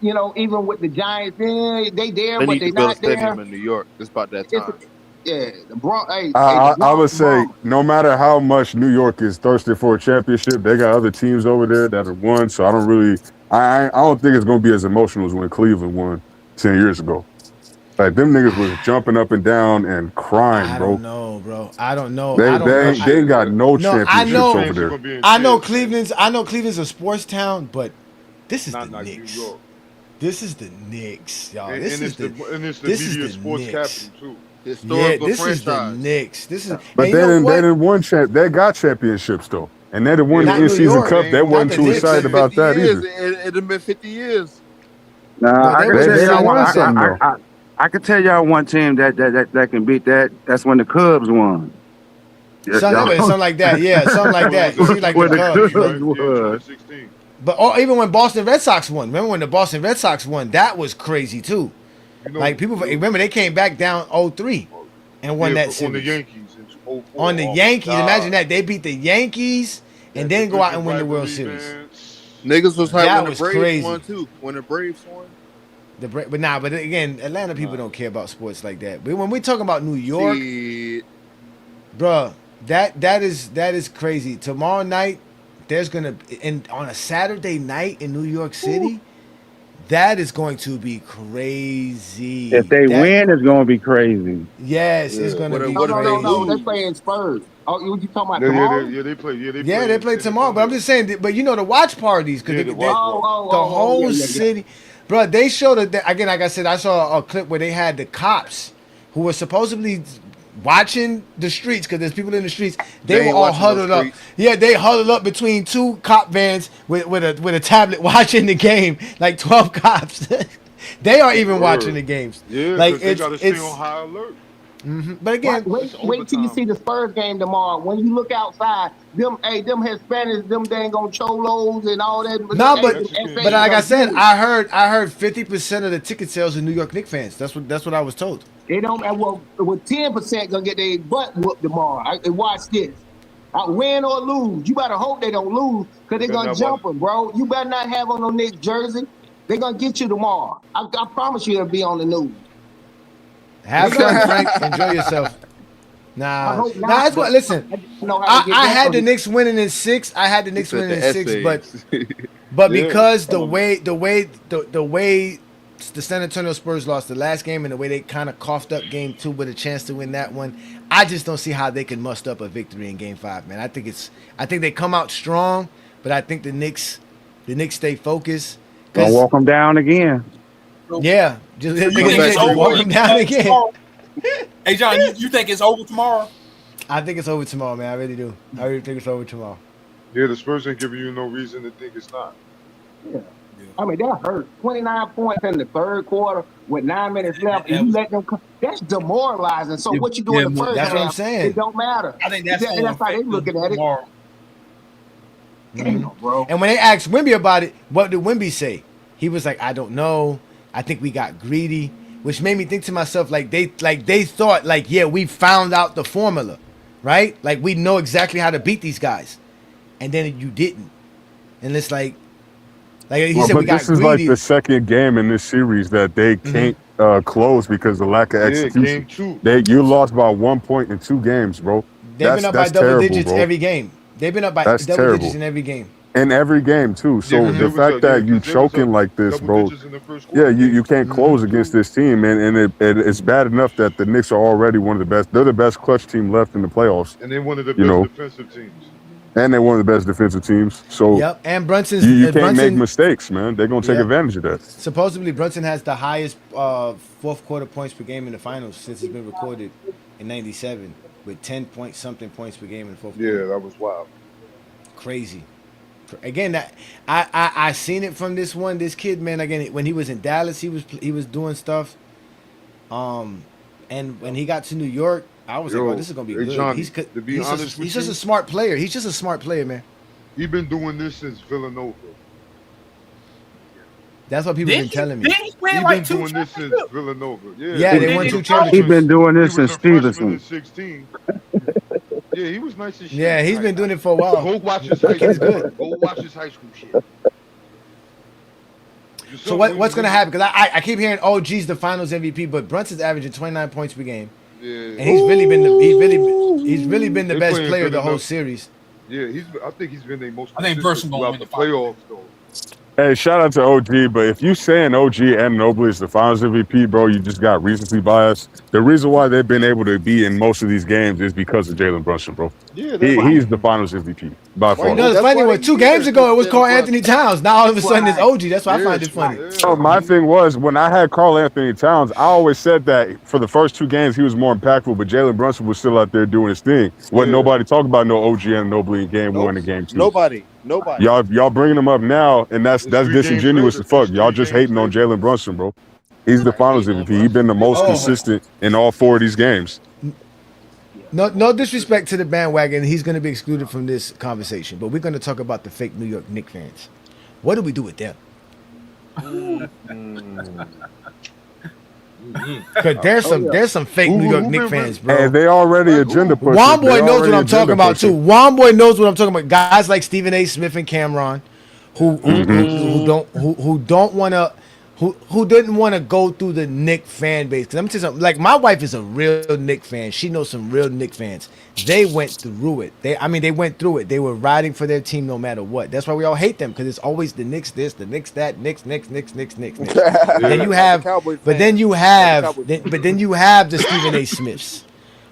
You know, even with the Giants, they there, but they not there. Stadium in New York. It's about that time. Yeah, the Bronx. I would say no matter how much New York is thirsty for a championship, they got other teams over there that have won. So I don't really, I don't think it's gonna be as emotional as when Cleveland won 10 years ago. Like them niggas was jumping up and down and crying, bro. I don't know, bro. I don't know. They ain't got no championships over there. I know Cleveland's a sports town, but this is the Knicks. This is the Knicks, y'all. This is the media sports capital too. Historical this franchise. is the Knicks. This is, but they didn't win they got championships though, and they didn't win the in-season cup. They wasn't too excited about that either. It had been 50 years. Nah, I can tell y'all one team that can beat that. That's when the Cubs won. Something like that. Yeah, something like that. You see, like the Cubs. But even when Boston Red Sox won, remember when the Boston Red Sox won? That was crazy too. Like people remember they came back down 0-3 and won that series. On the Yankees in 2004. On the Yankees, imagine that they beat the Yankees and then go out and win the World Series. Niggas was hyped That when was the Braves crazy. won too. When the Braves won. But again, Atlanta people don't care about sports like that. But when we talking about New York, bruh, that is crazy. Tomorrow night, there's gonna on a Saturday night in New York City. That is going to be crazy. If they win, it's going to be crazy. Yes, it's going to be crazy. No, they're playing Spurs. Oh, what you talking about tomorrow? They play. They play tomorrow. But I'm just saying. But you know the watch parties because the whole city, bro. They showed it again. Like I said, I saw a clip where they had the cops who were supposedly watching the streets, because there's people in the streets. They were ain't all watching no huddled up. streets. Yeah, they huddled up between two cop vans with a tablet watching the game, like 12 cops. They are even watching the games. Yeah, Like because they got to stay on high alert. But again, wait till you see the Spurs game tomorrow. When you look outside, them Hispanics, them dang on cholos and all that. No, but like I said, I heard 50% of the ticket sales are New York Knicks fans. That's what I was told. They don't. Well, 10% gonna get their butt whooped tomorrow. Watch this. Win or lose, you better hope they don't lose, because they're gonna jump them, bro. You better not have on no Knicks jersey. They're gonna get you tomorrow. I promise you, it'll be on the news. Have fun, Frank. Enjoy yourself. Nah, it's good. Listen, I had the Knicks winning in 6. I had the Knicks winning in 6, but because the way the San Antonio Spurs lost the last game and the way they kind of coughed up game 2 with a chance to win that one, I just don't see how they can muster up a victory in game 5, man. I think they come out strong, but I think the Knicks stay focused. Don't walk them down again. Yeah, just walk them down again. Hey, John, you think it's over tomorrow? I think it's over tomorrow, man. I really do. I really think it's over tomorrow. Yeah, the Spurs ain't giving you no reason to think it's not. Yeah. I mean, that hurt. 29 points in the third quarter with 9 minutes left, and you let them come. That's demoralizing. So what you do in the first half, that's what I'm saying. It don't matter. I think that's how they looking at it. Damn, bro. And when they asked Wemby about it, what did Wemby say? He was like, I don't know. I think we got greedy, which made me think to myself, like they thought, like, yeah, we found out the formula, right? Like we know exactly how to beat these guys, and then you didn't, and it's like he said, we got this is greedy. like the second game in this series that they can't close because of the lack of execution. You lost by 1 point in 2 games, bro. They've been up by double digits every game. They've been up by double digits in every game. In every game too. So the fact that you choking like this, bro, you can't close against this team, and it's bad enough that the Knicks are already one of the best. They're the best clutch team left in the playoffs, and they're one of the best defensive teams. And they're one of the best defensive teams. So and Brunson's you can't make mistakes, man. They're gonna take advantage of that. Supposedly, Brunson has the highest fourth quarter points per game in the finals since it's been recorded in '97, with 10-point-something points per game in the fourth quarter. Yeah, that was wild. Crazy. Again, that I seen it from this kid, man. Again, when he was in Dallas, he was doing stuff. And when he got to New York, I was like, "Oh, this is gonna be good." Johnny, he's just a smart player. He's just a smart player, man. He's been doing this since Villanova. That's what people been telling me. He's been doing this since Villanova. Yeah, they won 2 championships. He's been doing this since Stevenson. 16. Yeah, he was nice as shit. Yeah, he's been doing it for a while. Go watch his high school. Go watch his high school shit. So what's gonna happen? Because I keep hearing, oh, geez, the Finals MVP, but Brunson's averaging 29 points per game. Yeah, and he's really been the best player the whole series. Yeah, I think he's been the most. I think Brunson gonna win the playoffs though. Hey, shout out to OG, but if you saying OG and Nobley is the Finals MVP, bro, you just got recency bias. The reason why they've been able to be in most of these games is because of Jalen Brunson, bro. Yeah, he's the Finals MVP by far. You know, it's funny. Well, 2 games ago, it was called Anthony Towns. Now all of a sudden it's OG. That's why I find it funny. So my thing was, when I had Karl Anthony Towns, I always said that for the first 2 games he was more impactful, but Jalen Brunson was still out there doing his thing. Wasn't nobody talking about no OG and Nobley in game 1 and game 2. Nobody. Y'all bringing him up now, and that's disingenuous as fuck. Y'all just hating on Jalen Brunson, bro. He's the Finals MVP. He's been the most consistent in all 4 of these games. No disrespect to the bandwagon. He's going to be excluded from this conversation, but we're going to talk about the fake New York Knicks fans. What do we do with them? Because there's some fake New York Knicks fans, bro. And they already agenda pushers. Womboy knows what I'm talking about too. Womboy knows what I'm talking about. Guys like Stephen A. Smith and Cameron, who don't want to. Who didn't want to go through the Knick fan base? Because let me tell you something. Like, my wife is a real Knick fan. She knows some real Knick fans. They went through it. They went through it. They were riding for their team no matter what. That's why we all hate them, because it's always the Knicks this, the Knicks that, Knicks. Then you have the Stephen A. Smiths,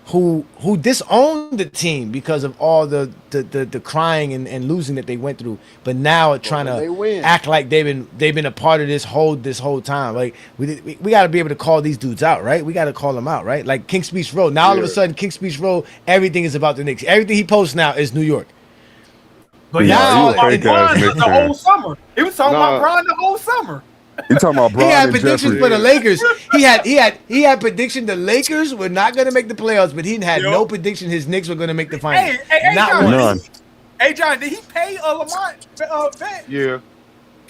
who disowned the team because of all the crying and losing that they went through, but now are trying when they to win. act like they've been a part of this whole time. Like we got to be able to call these dudes out, right? We got to call them out, right? Like King's Speech Road. Now all of a sudden, King's Speech Road, everything is about the Knicks. Everything he posts now is New York. But now he Bron the whole summer. He was talking about Bron the whole summer. You talking about Bron? He had and predictions Jeffrey. for the Lakers. He had prediction the Lakers were not going to make the playoffs, but he had no prediction his Knicks were going to make the finals. Not John, one. None. Hey John, did he pay Lamont vet? Yeah.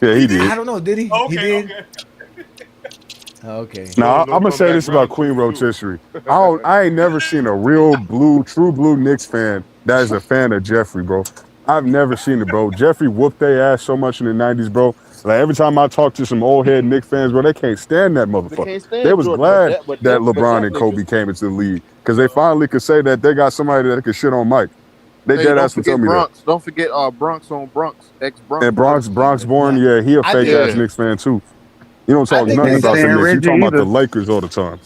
Yeah, he did. I don't know. Did he? Okay, He did. okay. Okay. Now I'm gonna say this about Queen Rotisserie. I ain't never seen a real true blue Knicks fan that is a fan of Jeffrey, bro. I've never seen it, bro. Jeffrey whooped their ass so much in the '90s, bro. Like every time I talk to some old head Knicks fans, bro, they can't stand that motherfucker. can't stand They was Jordan, glad but that that LeBron and Kobe came into the league because they finally could say that they got somebody that could shit on Mike. They Hey, dead don't ass to tell forget me Bronx. Don't forget Bronx on Bronx. Ex-Bronx. that. And Bronx born, yeah, he a fake ass Knicks fan too. You don't talk think nothing they about the stand Knicks. You Reggie talking about the either. Lakers all the time.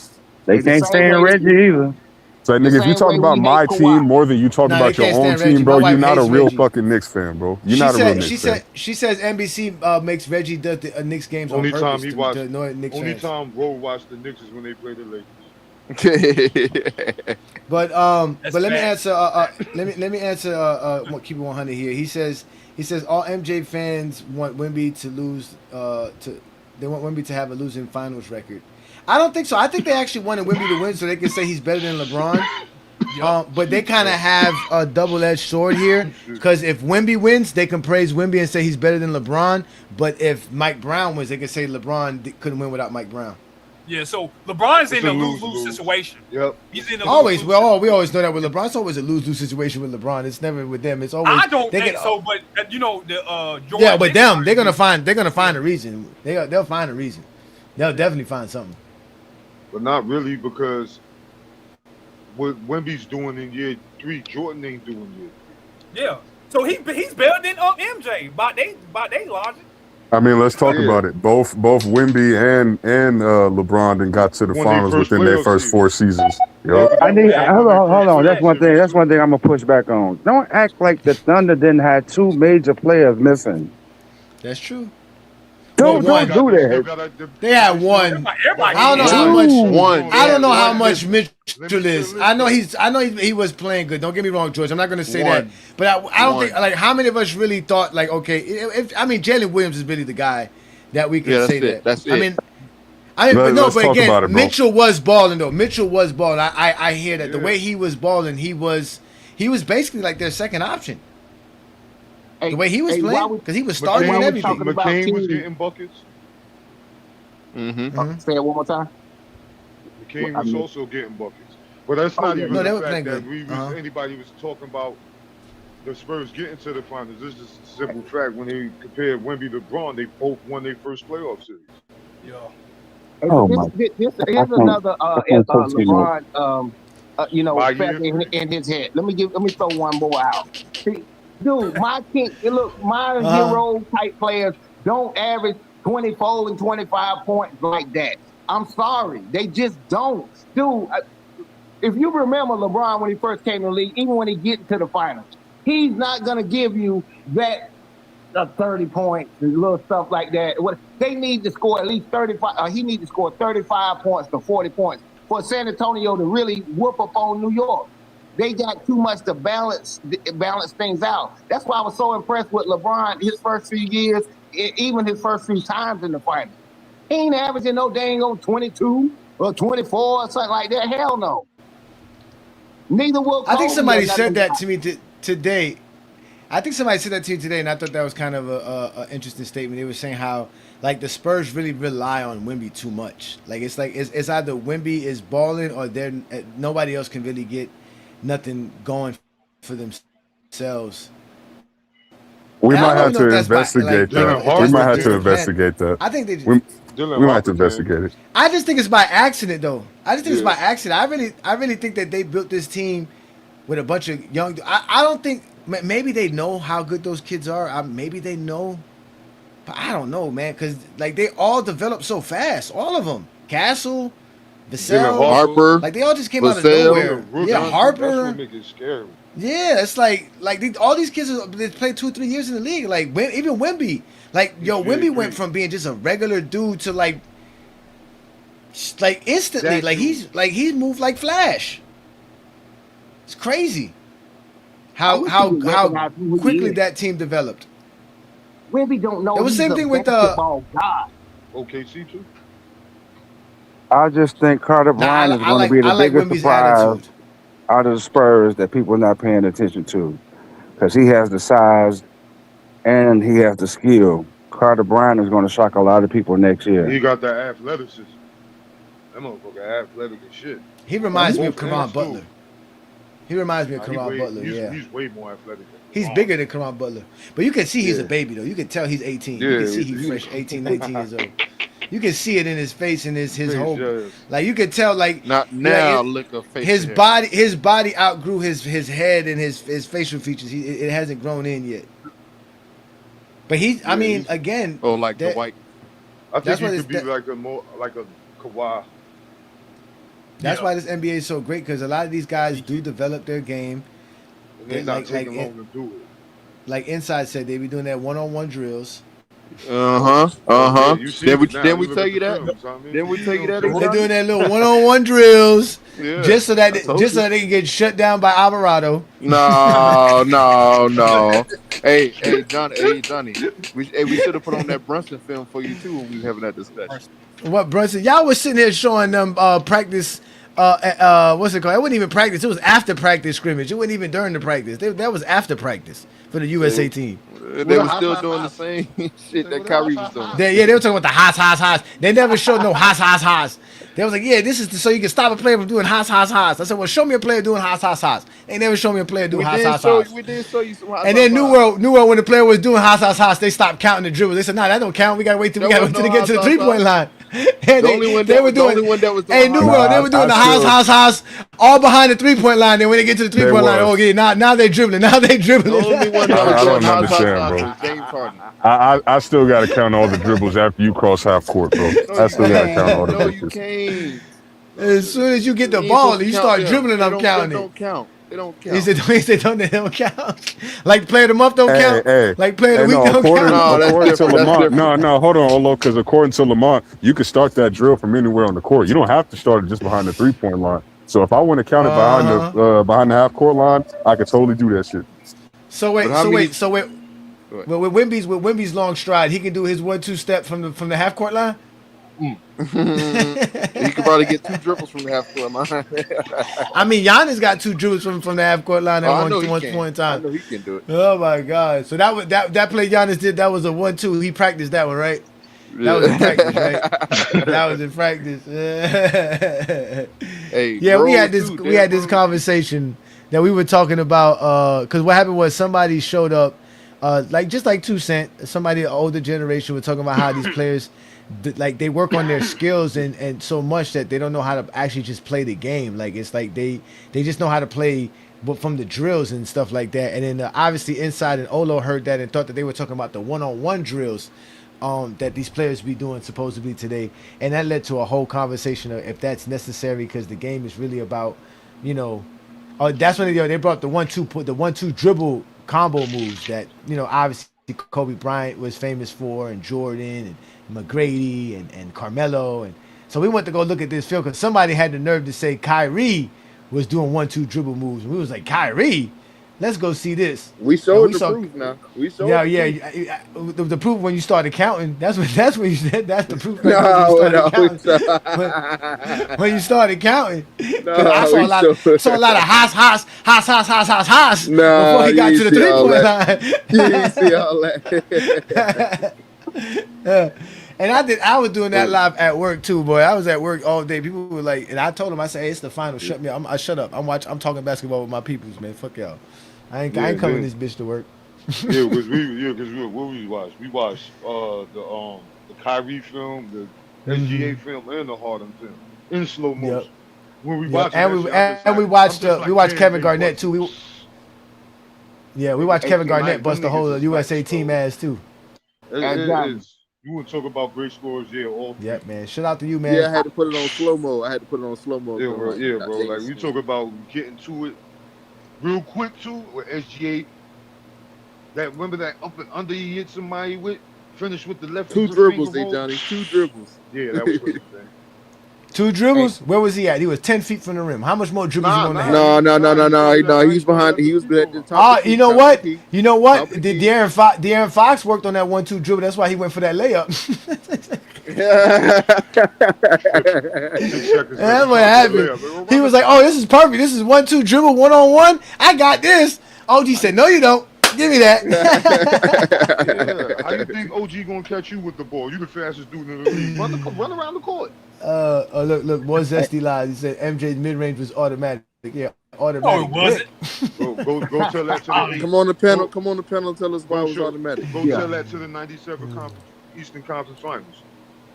They can't stand Reggie either. So nigga, if you talk about my team more than you talk Nah, about they your can't own stand Reggie. team, bro, My you're wife not a hates real Reggie. fucking Knicks fan, bro. You're not a real Knicks fan. She says NBC makes Reggie do the Knicks games Only on time purpose he to watched. annoy Knicks Only fans. time Roe watched the Knicks is when they play the Lakers. But let me answer. Let me answer. Keep it 100 here. He says all MJ fans want Wemby to lose. They want Wemby to have a losing finals record. I don't think so. I think they actually wanted Wemby to win so they can say he's better than LeBron. But they kind of have a double-edged sword here because if Wemby wins, they can praise Wemby and say he's better than LeBron. But if Mike Brown wins, they can say LeBron couldn't win without Mike Brown. Yeah, so LeBron's It's in a a lose-lose lose-lose. situation. Yep. He's in a Always, lose-lose we always know that with LeBron. It's always a lose-lose situation with LeBron. It's never with them. It's always. I don't they think get- so, but the Jordan Yeah, with Knicks them, they're gonna find a reason. They'll find a reason. They'll definitely find something. But not really because what Wemby's doing in year 3, Jordan ain't doing year 3. Yeah. So he's better than MJ by they logic. I mean, let's talk Yeah. about it. Both Wemby and LeBron then got to the Won their finals first within their playoff first season. 4 seasons. Yo, I think hold on. That's one thing I'm gonna push back on. Don't act like the Thunder didn't have 2 major players missing. That's true. Don't one. do that. They had one. Everybody I don't know how Two. much. I don't know how much Listen. Mitchell is. I know he was playing good. Don't get me wrong, George. I'm not gonna say that, One. but I don't One. think like how many of us really thought like okay. I mean, Jalen Williams is really the guy that we can Yeah, that's say it. that. That's I it. mean, but Let's talk again, about it, bro. Mitchell was balling though. Mitchell was balling. I hear that the way he was balling, he was basically like their second option. Hey, The way he was hey, playing because he was starting and everything. talking about McCain was teams- getting buckets. Mm-hmm. Say it one more time. McCain I was mean- also getting buckets. But that's not yeah. even No, they the were fact playing that good. anybody was talking about the Spurs getting to the finals. This is just a simple fact. When they compared Wemby to LeBron, they both won their first playoff series. Yeah. Oh, my. Here's I another can't talk to you. LeBron My fact year? in his head. Let me throw one more out. See, dude, my hero type players don't average 24 and 25 points like that. I'm sorry, they just don't. Dude, if you remember LeBron when he first came in the league, even when he gets to the finals, he's not gonna give you that 30 points and little stuff like that. What they need to score at least 35. He needs to score 35 points to 40 points for San Antonio to really whoop up on New York. They got too much to balance things out. That's why I was so impressed with LeBron his first few years, even his first few times in the finals. He ain't averaging no dang on 22 or 24 or something like that. Hell no. Neither will Kobe. I think somebody or said nothing. that to me today. I think somebody said that to you today, and I thought that was kind of a interesting statement. They were saying how like the Spurs really rely on Wemby too much. Like it's either Wemby is balling or nobody else can really get nothing going for themselves. we And I might don't have know if to that's investigate Dylan that. Harper We might have did. to investigate that. I think they. We Dylan might have to Harper did. investigate it. I just think it's by accident, though. I just think it's Yeah. by accident. I really think that they built this team with a bunch of young. I don't think maybe they know how good those kids are. Maybe they know, but I don't know, man. Because like they all develop so fast, all of them. Castle, Vassell, Harper, like they all just came out of Vassell. nowhere. Yeah, That's Harper. what make it scary. Yeah, it's like all these kids they played 2-3 years in the league. Like even Wemby, Wemby went from being just a regular dude to like instantly, he's moved like Flash. It's crazy how quickly that team developed. Wemby don't know. It was the same thing with basketball god. OKC too. I just think Carter Bryant is going to be the biggest surprise out of the Spurs that people are not paying attention to, because he has the size and he has the skill. Carter Bryant is going to shock a lot of people next year. He got that athleticism. That motherfucker athletic as shit. He reminds me of Caron Butler. He reminds me of Caron Butler. He's way more athletic. He's bigger than Caron Butler. But you can see he's a baby, though. You can tell he's 18. You can see he's fresh 18, 19 years old. You can see it in his face and his whole, like you can tell, like not now. Look a face. His body outgrew his head and his facial features. It hasn't grown in yet. But I mean, again, like the white. I think he could be like a Kawhi. That's why this NBA is so great, because a lot of these guys do develop their game. And they're not taking long to do it. Like Inside said, they be doing that one-on-one drills. Then we tell you that. Then we tell you that. They're doing that little one-on-one drills, just so that they can get shut down by Alvarado. No. Hey, Johnny. We should have put on that Brunson film for you too when we were having that discussion. What Brunson? Y'all was sitting here showing them practice. What's it called? It wasn't even practice. It was after practice scrimmage. It wasn't even during the practice. That was after practice for the USA team. They were still doing the same shit that Kyrie was doing. They were talking about the haas. They never showed no haas. They was like, yeah, this is so you can stop a player from doing haas. I said, well, show me a player doing haas. They never showed me a player doing haas. We did show you some haas. And then New World, when the player was doing haas, they stopped counting the dribbles. They said, nah, that don't count. We gotta wait till they get to the 3-point line. And the only one that was doing the haas all behind the 3-point line. Then when they get to the 3-point line, okay, now they're dribbling. The only one that was doing haas, James Harden. I still got to count all the dribbles after you cross half court, bro. I still got to count all the dribbles. You can't. As soon as you get the ball and you start dribbling, I'm counting. They don't count. He said they don't count. Like player of the month don't count. Like player of the week don't count. According to Lamont, no, hold on, Olo, because according to Lamont, you can start that drill from anywhere on the court. You don't have to start it just behind the 3-point line. So if I want to count it behind the half court line, I could totally do that shit. So wait. With Wemby's long stride, he can do his 1-2 step from the half court line. You could probably get 2 dribbles from the half court line. I mean, Giannis got 2 dribbles from the half court line at one point in time. I know he can do it. Oh my God! So that play Giannis did, that was a 1-2. He practiced that one, right? That was in practice, right? That was in practice. We had this conversation that we were talking about because what happened was somebody showed up, just like 2 Cent, somebody an older generation was talking about how these players. Like they work on their skills and so much that they don't know how to actually just play the game. Like it's like they just know how to play from the drills and stuff like that. And then obviously Inside and Olo heard that and thought that they were talking about the one-on-one drills that these players be doing supposedly today. And that led to a whole conversation of if that's necessary, because the game is really about, that's when they brought the 1-2 dribble combo moves that, obviously Kobe Bryant was famous for, and Jordan and McGrady and Carmelo. And so we went to go look at this film because somebody had the nerve to say Kyrie was doing 1-2 dribble moves. And we was like, Kyrie? Let's go see this. We showed the proof now. We showed the proof when you started counting. That's when you said that's the proof. When you started counting. I saw a lot of haas before he got to the 3-point line. You didn't see all that. And I was doing that live at work too, boy. I was at work all day. People were like, and I told them, I said, hey, it's the final. Shut me up. I shut up. I'm talking basketball with my peoples, man. Fuck y'all. I ain't coming this bitch to work. Because what we watched? We watched the Kyrie film, the SGA film, and the Harden film in slow motion. Yep. When we watched we watched Kevin Garnett too. We watched Kevin Garnett bust the whole USA team ass too. You want to talk about great scores? Yeah, all three. Yep, man. Shout out to you, man. Yeah, I had to put it on slow mo. Yeah, bro. Yeah, bro. Like we talk about getting to it real quick too with SGA. That remember that up and under he hit somebody with, finish with the left 2 dribbles, Johnny. 2 dribbles. Yeah, that was crazy, man. 2 dribbles? Where was he at? He was 10 feet from the rim. How much more dribbles he gonna have? No. He was behind. He was at the top. You know what? You know what? De'Aaron Fox worked on that 1-2 dribble. That's why he went for that layup. That's what happened. He was like, "Oh, this is perfect. This is 1-2 dribble 1-on-1. I got this." OG said, "No, you don't. Give me that." Yeah. How you think OG gonna catch you with the ball? You the fastest dude in the league. Run around the court. Look, more zesty lies. He said MJ's mid range was automatic. Yeah, automatic. Oh, it wasn't. Go tell that to the Come on the panel. Come on the panel. Tell us why it was automatic. Go tell that to the '97 Eastern Conference Finals.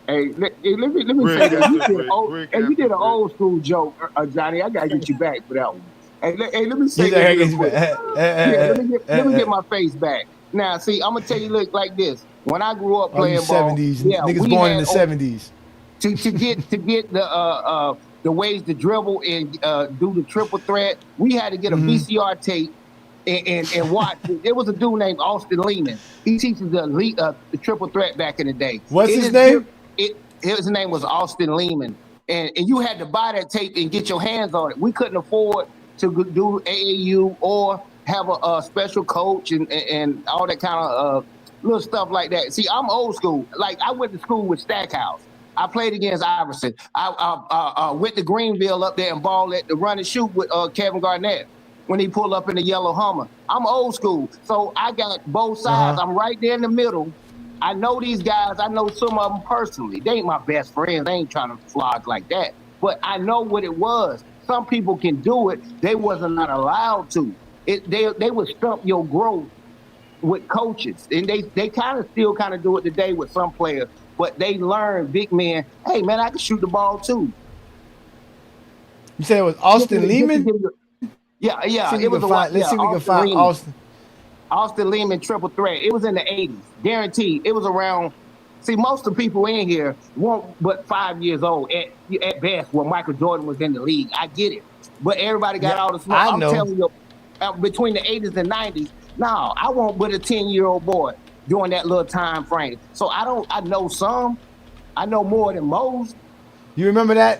Hey, let me say this. You did an old school joke, Johnny. I gotta get you back for that one. Hey, let me say this real quick. Let me get my face back. Now, see, I'm gonna tell you, look like this. When I grew up playing ball, 70s, niggas born in the 70s. To get the ways to dribble and do the triple threat, we had to get a VCR tape and watch it. There was a dude named Austin Lehman. He teaches the triple threat back in the day. What's his name? His name was Austin Lehman. And you had to buy that tape and get your hands on it. We couldn't afford to do AAU or have a special coach and all that kind of little stuff like that. See, I'm old school. Like, I went to school with Stackhouse. I played against Iverson. I went to Greenville up there and balled at the run and shoot with Kevin Garnett when he pulled up in the yellow Hummer. I'm old school, so I got both sides. I'm right there in the middle. I know these guys. I know some of them personally. They ain't my best friends. They ain't trying to flog like that. But I know what it was. Some people can do it. They wasn't not allowed to. They would stump your growth with coaches, and they kind of still kind of do it today with some players. But they learn, big men, hey, man, I can shoot the ball, too. You said it was Austin Lehman? Yeah. Let's see if we can find Austin. Austin Lehman triple threat. It was in the 80s, guaranteed. It was around, see, most of the people in here weren't but 5 years old at best when Michael Jordan was in the league. I get it. But everybody got all the smoke. I'm telling you, between the 80s and 90s, no, I won't but a 10-year-old boy during that little time frame. So I know some. I know more than most. You remember that?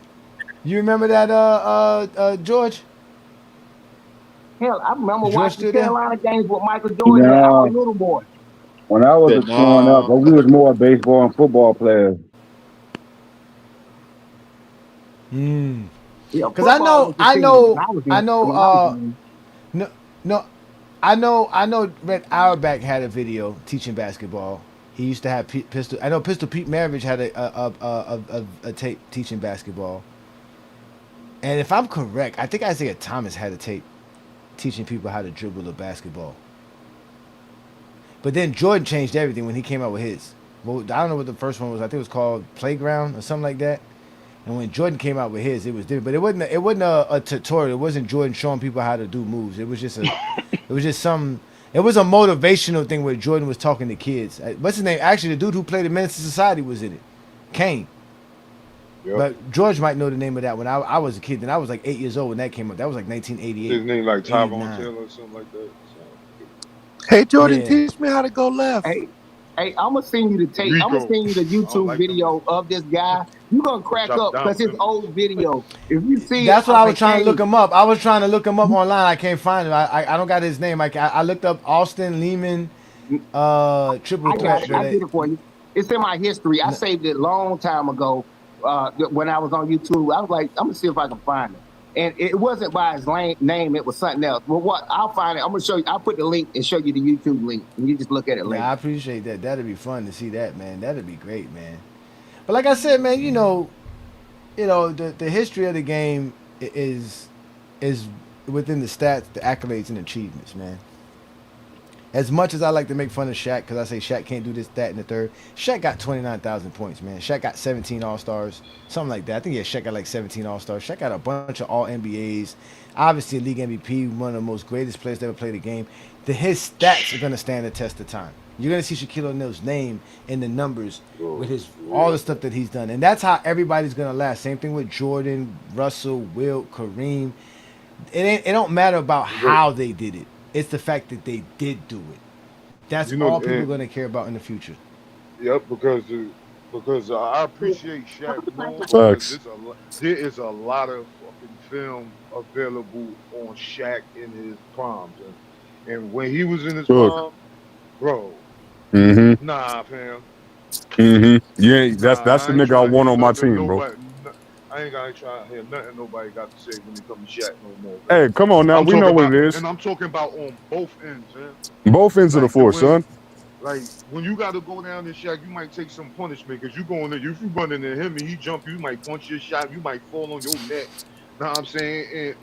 George? Hell, I remember watching the Carolina games with Michael Jordan when I was a little boy. When I was growing up, we was more baseball and football players. Because I know Red Auerbach had a video teaching basketball. He used to have Pistol. I know Pistol Pete Maravich had a tape teaching basketball. And if I'm correct, I think Isaiah Thomas had a tape teaching people how to dribble a basketball. But then Jordan changed everything when he came out with his. Well, I don't know what the first one was. I think it was called Playground or something like that. And when Jordan came out with his, it was different. But it wasn't a tutorial. It wasn't Jordan showing people how to do moves. It was just it was a motivational thing where Jordan was talking to kids. What's his name? Actually, the dude who played in Menace to Society was in it. Kane. Yep. But George might know the name of that when I was a kid. Then I was like 8 years old when that came up. That was like 1988. His name like Tyrone Taylor or something like that. Hey, Jordan, teach me how to go left. Hey, I'm gonna send you the tape. I'm gonna send you the YouTube video of this guy. You're gonna crack up because his old video. If you see, that's what I was trying to look him up. I was trying to look him up online. I can't find him. I don't got his name. I looked up Austin Lehman triple threat. I did it for you. It's in my history. I saved it a long time ago when I was on YouTube. I was like, I'm gonna see if I can find it. And it wasn't by his name, it was something else. But what I'll find it, I'm gonna show you, I'll put the link and show you the YouTube link, and you just look at it later. Yeah, I appreciate that. That'd be fun to see that, man. That'd be great, man. But like I said, man, you know, the history of the game is within the stats, the accolades and achievements, man. As much as I like to make fun of Shaq, because I say Shaq can't do this, that, and the third, Shaq got 29,000 points, man. Shaq got 17 All-Stars, something like that. I think, yeah, Shaq got like 17 All-Stars. Shaq got a bunch of All-NBAs. Obviously, a league MVP, one of the most greatest players to ever play the game. His stats are going to stand the test of time. You're going to see Shaquille O'Neal's name in the numbers with his all the stuff that he's done. And that's how everybody's going to last. Same thing with Jordan, Russell, Wilt, Kareem. It don't matter about how they did it. It's the fact that they did do it. That's all people are going to care about in the future. Yep, because I appreciate Shaq more because there is a lot of fucking film available on Shaq in his primes, and when he was in his prime, bro. Nah, fam. Yeah, that's the nigga I want on my team, bro. I ain't gotta try to hear nothing nobody got to say when it comes to Shaq no more. Hey, come on now, we know what it is. And I'm talking about on both ends, man. Both ends of the force, son. Like when you got to go down and Shaq, you might take some punishment because you going there. If you run into him and he jump, you might punch your shot. You might fall on your neck. Know what I'm saying?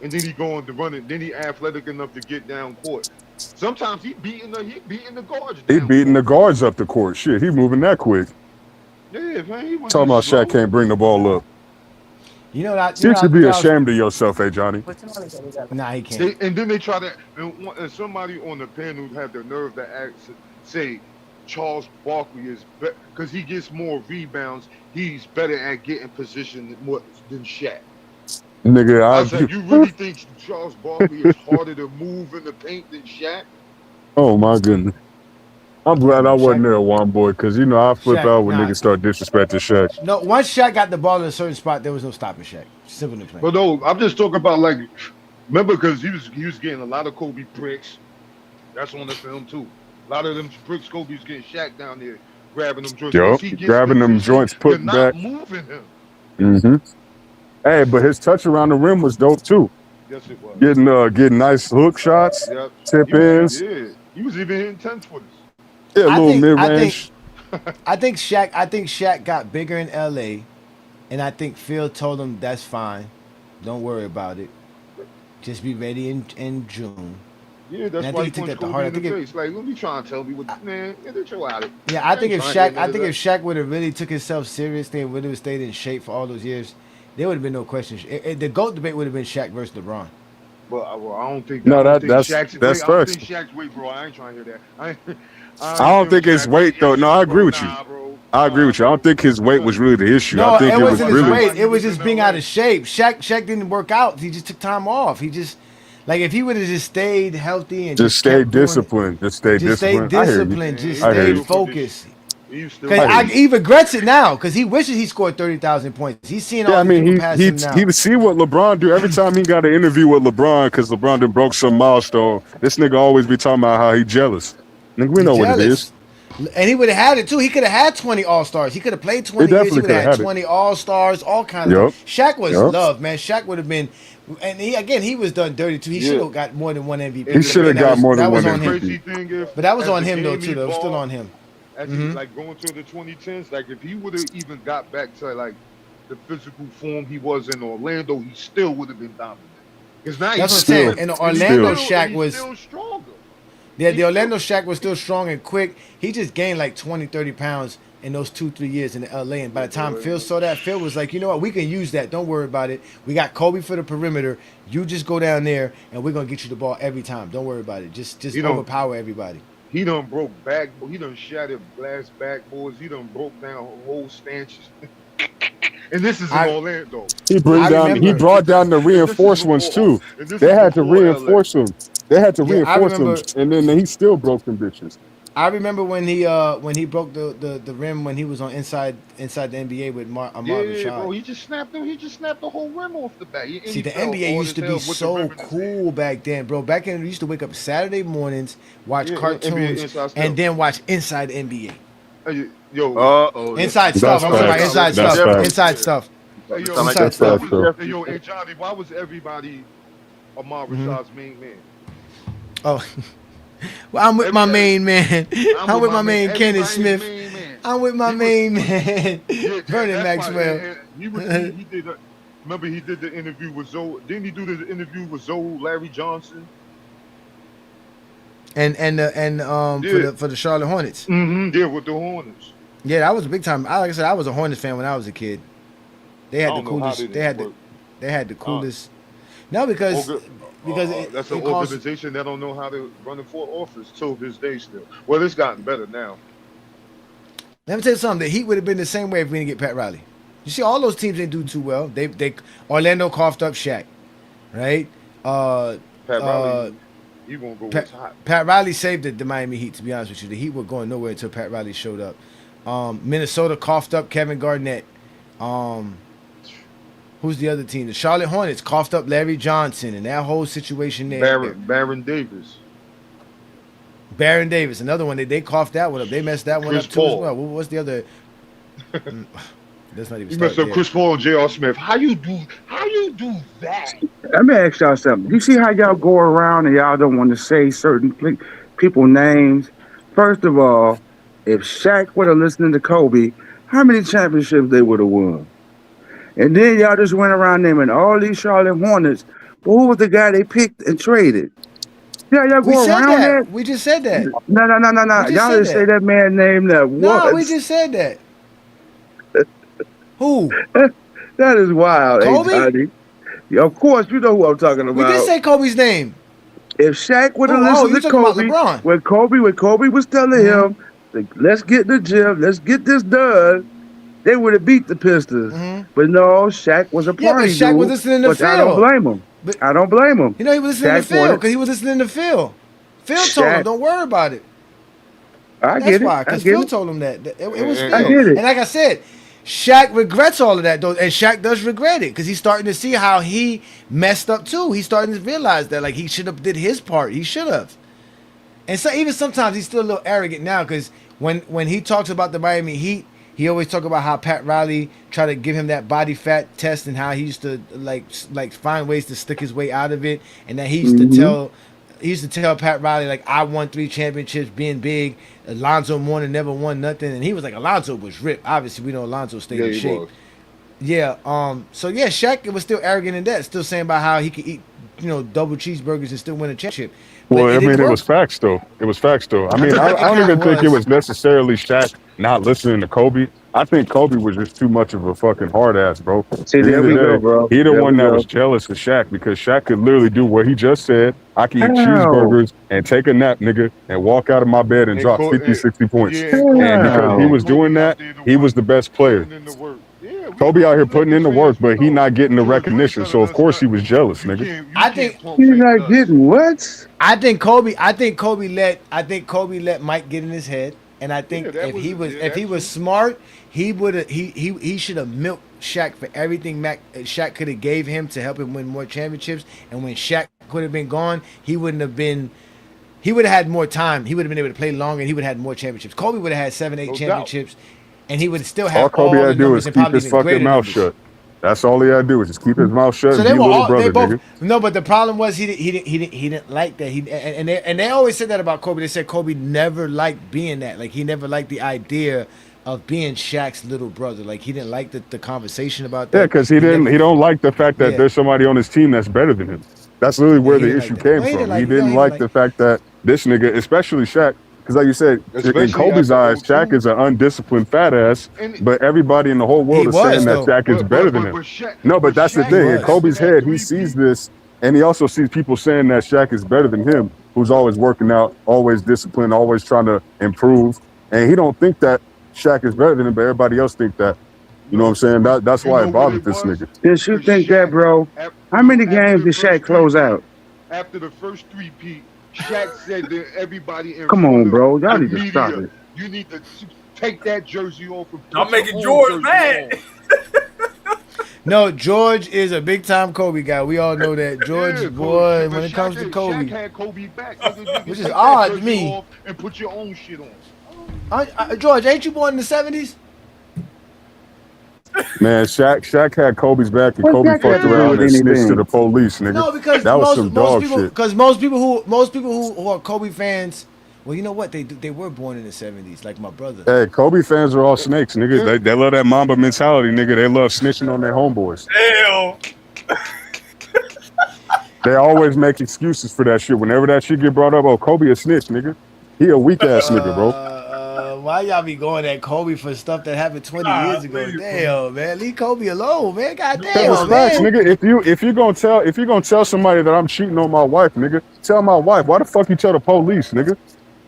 And then he going to run it. Then he athletic enough to get down court. Sometimes he beating the guards. He beating the guards up the court. Shit, he moving that quick. Yeah, man. He Talking about Shaq can't bring the ball up. You know that. You should be ashamed of yourself, Ajani. Nah, he can't. And then they try to, and somebody on the panel had the nerve to say Charles Barkley is better because he gets more rebounds. He's better at getting position than Shaq. Nigga, I said, you really think Charles Barkley is harder to move in the paint than Shaq? Oh my goodness. I'm glad I wasn't there, one boy, because you know I flip out when niggas start disrespecting Shaq. No, once Shaq got the ball in a certain spot, there was no stopping Shaq. Simple and plain. But no, I'm just talking about like, remember because he was getting a lot of Kobe bricks. That's on the film too. A lot of them bricks, Kobe's getting Shaq down there, grabbing them joints. Yo, grabbing them joints, putting back. Moving him. Hey, but his touch around the rim was dope too. Yes, it was. Getting nice hook shots, tip ins. Yeah, he was even hitting 10-footers. Yeah, a little mid range. I think Shaq got bigger in LA, and I think Phil told him that's fine. Don't worry about it. Just be ready in June. Yeah, that's why he took that to heart. I think face. Like, let me try and tell me what, man, get your out of it. Yeah, I think if Shaq would have really took himself seriously and would have stayed in shape for all those years, there would have been no question. The GOAT debate would have been Shaq versus LeBron. Well, I don't think. That's Shaq's first. I don't think Shaq's weight, bro. I ain't trying to hear that. I don't think his weight though. No, I agree with you. I agree with you. I don't think his weight was really the issue. No, I think it wasn't his really weight. It was just being out of shape. Shaq didn't work out. He just took time off. He just if he would have just stayed healthy and just stayed disciplined, just stayed focused. Because he regrets it now because he wishes he scored 30,000 points. He's seeing all these people pass him now. He see what LeBron do every time he got an interview with LeBron because LeBron done broke some milestone. This nigga always be talking about how he jealous. Nigga, we know what it is. And he would have had it too. He could have had 20 All-Stars. He could have played 20 years. He would have had 20 All-Stars, all kinds of stuff. Shaq was loved, man. Shaq would have been, and he was done dirty too. He should have got more than one MVP. He should have got more than one MVP. But that was on him though too. That was still on him. Like going to the 2010s, like if he would have even got back to like the physical form he was in Orlando, he still would have been dominant. Because now that's what I'm saying. And Orlando Shaq was still stronger. Yeah, the Orlando Shaq was still strong and quick. He just gained like 20, 30 pounds in those 2-3 years in LA. And by the time Phil saw that, Phil was like, you know what, we can use that. Don't worry about it. We got Kobe for the perimeter. You just go down there and we're gonna get you the ball every time. Don't worry about it. Just overpower everybody. He done broke back. He done shattered glass backboards. He done broke down whole stanchions. And this is in Orlando. He brought down the reinforced ones too. They had to reinforce them. They had to reinforce them, and then he still broke them bitches. I remember when he broke the rim when he was on inside the NBA with Ahmad Rashad. Bro, he just snapped the whole rim off the bat. See, the NBA used to be so cool back then, bro. Back then, we used to wake up Saturday mornings, watch cartoons, and then watch Inside the NBA. Inside stuff. I'm sorry, inside stuff. Inside stuff. Inside stuff. Hey, yo, and Johnny, why was everybody Ahmad Rashad's main man? Oh. Well, I'm with my main man. I'm with my main Kenneth Smith. I'm with my main man, Vernon Maxwell. He did. Remember, he did the interview with Zoe. Didn't he do the interview with Zoe Larry Johnson? and for the Charlotte Hornets. Mm-hmm. Yeah, with the Hornets. Yeah, that was a big time. Like I said, I was a Hornets fan when I was a kid. They had the coolest. They had the coolest. No, because that's an organization that don't know how to run a front office till this day still. Well, it's gotten better now. Let me tell you something. The Heat would have been the same way if we didn't get Pat Riley. You see, all those teams didn't do too well. They Orlando coughed up Shaq, right? Pat Riley, he won't go as hot. Pat Riley saved the Miami Heat. To be honest with you, the Heat were going nowhere until Pat Riley showed up. Minnesota coughed up Kevin Garnett. Who's the other team? The Charlotte Hornets coughed up Larry Johnson and that whole situation there. Baron Davis. Baron Davis, another one. They coughed that one up. They messed that one up too as well. What's the other? That's not even. You messed up Chris Paul and J.R. Smith. How you do that? Let me ask y'all something. You see how y'all go around and y'all don't want to say certain people names? First of all, if Shaq would have listened to Kobe, how many championships they would have won? And then y'all just went around naming all these Charlotte Hornets. Well, who was the guy they picked and traded? Yeah, y'all go around that. We just said that. No. Y'all didn't say that man name that was. No, we just said that. Who? That is wild, Kobe? Ajani. Yeah, of course, you know who I'm talking about. We did say Kobe's name. If Shaq would have listened to Kobe, when Kobe was telling him, let's get in the gym, let's get this done, they would have beat the Pistons. But no, Shaq was a party but Shaq was listening to Phil. I don't blame him. I don't blame him. You know, he was listening to Phil because he was listening to Phil. Phil told him, don't worry about it. That's why, because Phil told him that. It was Phil. I get it. And like I said, Shaq regrets all of that, though, and Shaq does regret it because he's starting to see how he messed up too. He's starting to realize that, like, he should have did his part. He should have. And so even sometimes he's still a little arrogant now because when he talks about the Miami Heat, he always talk about how Pat Riley tried to give him that body fat test and how he used to like find ways to stick his way out of it, and that he used to tell Pat Riley, like, I won 3 championships being big. Alonzo Mourning never won nothing, and he was like, Alonzo was ripped. Obviously, we know Alonzo stayed in shape. Was. Yeah. So yeah, Shaq was still arrogant in that, still saying about how he could eat, double cheeseburgers and still win a championship. Well, it was facts though. I mean, I don't even think it was necessarily Shaq not listening to Kobe. I think Kobe was just too much of a fucking hard ass, bro. See, there we go, bro. He the one that was jealous of Shaq because Shaq could literally do what he just said. I can eat cheeseburgers and take a nap, nigga, and walk out of my bed and drop 50, 60 points. And because he was doing that, he was the best player. Kobe out here putting in the work, but he not getting the recognition. So of course he was jealous, nigga. I think he's not getting what? I think Kobe let Mike get in his head, and I think if he was smart, he should have milked Shaq for everything Shaq could have gave him to help him win more championships. And when Shaq could have been gone, he would have had more time. He would have been able to play longer, and he would have had more championships. Kobe would have had 7, 8 championships. And he would still have all Kobe had to do is keep his fucking mouth shut. That's all he had to do is just keep his mouth shut. So and be little brother, nigga. No, but the problem was he didn't like that. And they always said that about Kobe. They said Kobe never liked being that. Like, he never liked the idea of being Shaq's little brother. Like, he didn't like the conversation about that. Yeah, because he don't like the fact that there's somebody on his team that's better than him. That's literally where the issue came from. He didn't like the fact that this nigga, especially Shaq. Because like you said, in Kobe's eyes, Shaq is an undisciplined fat ass, but everybody in the whole world is saying that Shaq is better than him. No, but that's the thing. In Kobe's head, he sees this, and he also sees people saying that Shaq is better than him, who's always working out, always disciplined, always trying to improve. And he don't think that Shaq is better than him, but everybody else think that. You know what I'm saying? That's why it bothered this nigga. Did you think that, bro? How many games did Shaq close out? After the first 3-peat, Shaq said to everybody in come on, bro. Y'all need to stop it. You need to take that jersey off. I'm making George mad. No, George is a big time Kobe guy. We all know that. George, boy, when it comes to Kobe. Shaq had Kobe back. Which is odd to me. And put your own shit on. George, ain't you born in the 70s? Man, Shaq had Kobe's back, and Kobe fucked around and snitched to the police, nigga. No, because that was some dog shit. Because most people who are Kobe fans, well, you know what? They were born in the 70s, like my brother. Hey, Kobe fans are all snakes, nigga. They love that Mamba mentality, nigga. They love snitching on their homeboys. Hell. They always make excuses for that shit. Whenever that shit get brought up, oh, Kobe a snitch, nigga. He a weak ass nigga, bro. Why y'all be going at Kobe for stuff that happened 20 years ago? Damn, man, leave Kobe alone, man. Cause it's Goddamn, facts, man. nigga. If you gonna tell somebody that I'm cheating on my wife, nigga, tell my wife. Why the fuck you tell the police, nigga?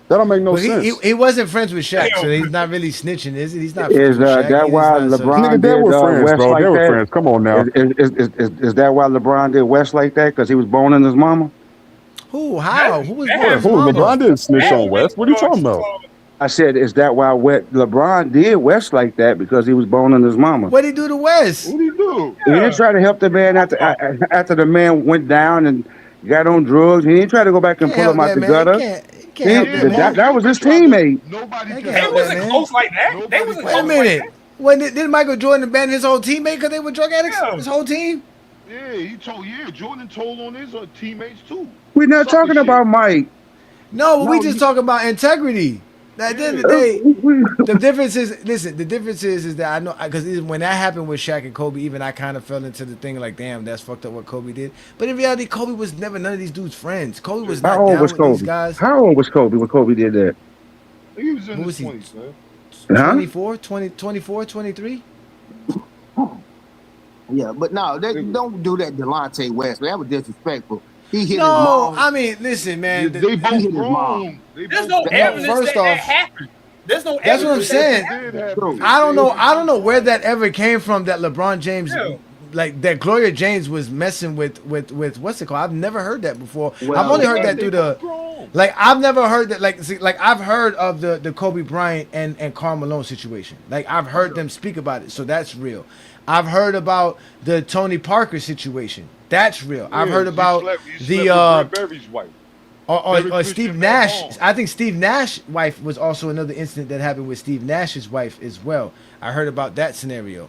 That don't make no But sense. he wasn't friends with Shaq, so he's not really snitching, is it? He's not friends Is with Shaq. that He's why not so. LeBron Nigga, they did were friends, West bro. They like were that? friends. Come on now. Is that why LeBron did West like that? Because he was boning his mama? Who? How? Who was Who? born? LeBron didn't snitch on West. What are you talking about? I said, is that why LeBron did West like that? Because he was boning his mama? What'd he do to West? What'd he do? He didn't try to help the man after the man went down and got on drugs. He didn't try to go back and pull him out the gutter. Can't help that, man. That was his teammate. Nobody They wasn't close like that. They wasn't Wait a close minute. like that. When did Michael Jordan abandon his whole teammate because they were drug addicts? His whole team? Yeah, he told. Yeah, Jordan told on his teammates too. We're not talking about Mike. No, but we just talking about integrity. At the end of the day, the difference is, listen, the difference is that I know, because when that happened with Shaq and Kobe, even I kind of fell into the thing like, damn, that's fucked up what Kobe did. But in reality, Kobe was never none of these dudes' friends. Kobe was not How old down was with these Kobe? guys. How old was Kobe when Kobe did that? He was in What his was he? 20s, man. 24, 24, 23? Yeah, but no, they don't do that Delonte West. That was disrespectful. He hit his No, mom. I mean, listen, man. They He both hit his grown. mom. There's no evidence first that off, happened. There's no That's what I'm evidence saying. It did happen. I don't know where that ever came from. That LeBron James, like that Gloria James was messing with what's it called? I've never heard that before. I've only heard that through I've never heard that like I've heard of the Kobe Bryant and Karl Malone situation. Like I've heard them speak about it, so that's real. I've heard about the Tony Parker situation. That's real. I've heard about Brett Berry's wife. Or Steve Nash. I think Steve Nash's wife was also another incident that happened with Steve Nash's wife as well. I heard about that scenario.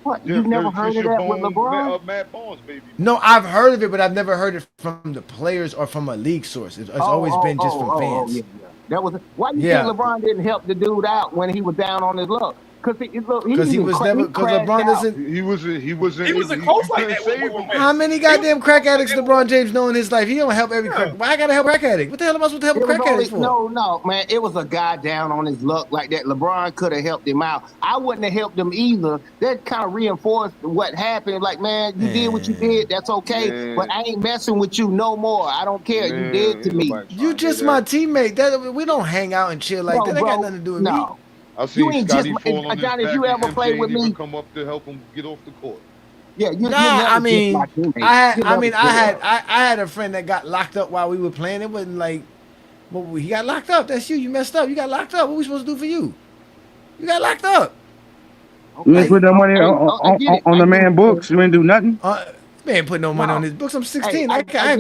What? You've never heard of that with LeBron? Matt Barnes, baby. No, I've heard of it, but I've never heard it from the players or from a league source. It's always been just from fans. Yeah. That was why you think LeBron didn't help the dude out when he was down on his luck? Because he was never. Because LeBron doesn't. He wasn't close like that. How many goddamn crack addicts LeBron James know in his life? He don't help every crack. Why I gotta help crack addict? What the hell am I supposed to help a crack addict for? No, man. It was a guy down on his luck like that. LeBron could have helped him out. I wouldn't have helped him either. That kind of reinforced what happened. Like, man, you did what you did. That's okay. But I ain't messing with you no more. I don't care. You did to me. You just my teammate. We don't hang out and chill like that. That got nothing to do with me. I've seen ain't Scotty just- fall on his Johnny, if back you and ever played MJ with didn't even me- come up to help him get off the court. Yeah, I mean, I had a friend that got locked up while we were playing. It wasn't like, well, he got locked up. That's you. You messed up. You got locked up. What we supposed to do for you? You got locked up. You ain't put no money on the man books. You ain't do nothing. Man, put no money on his books. I'm 16.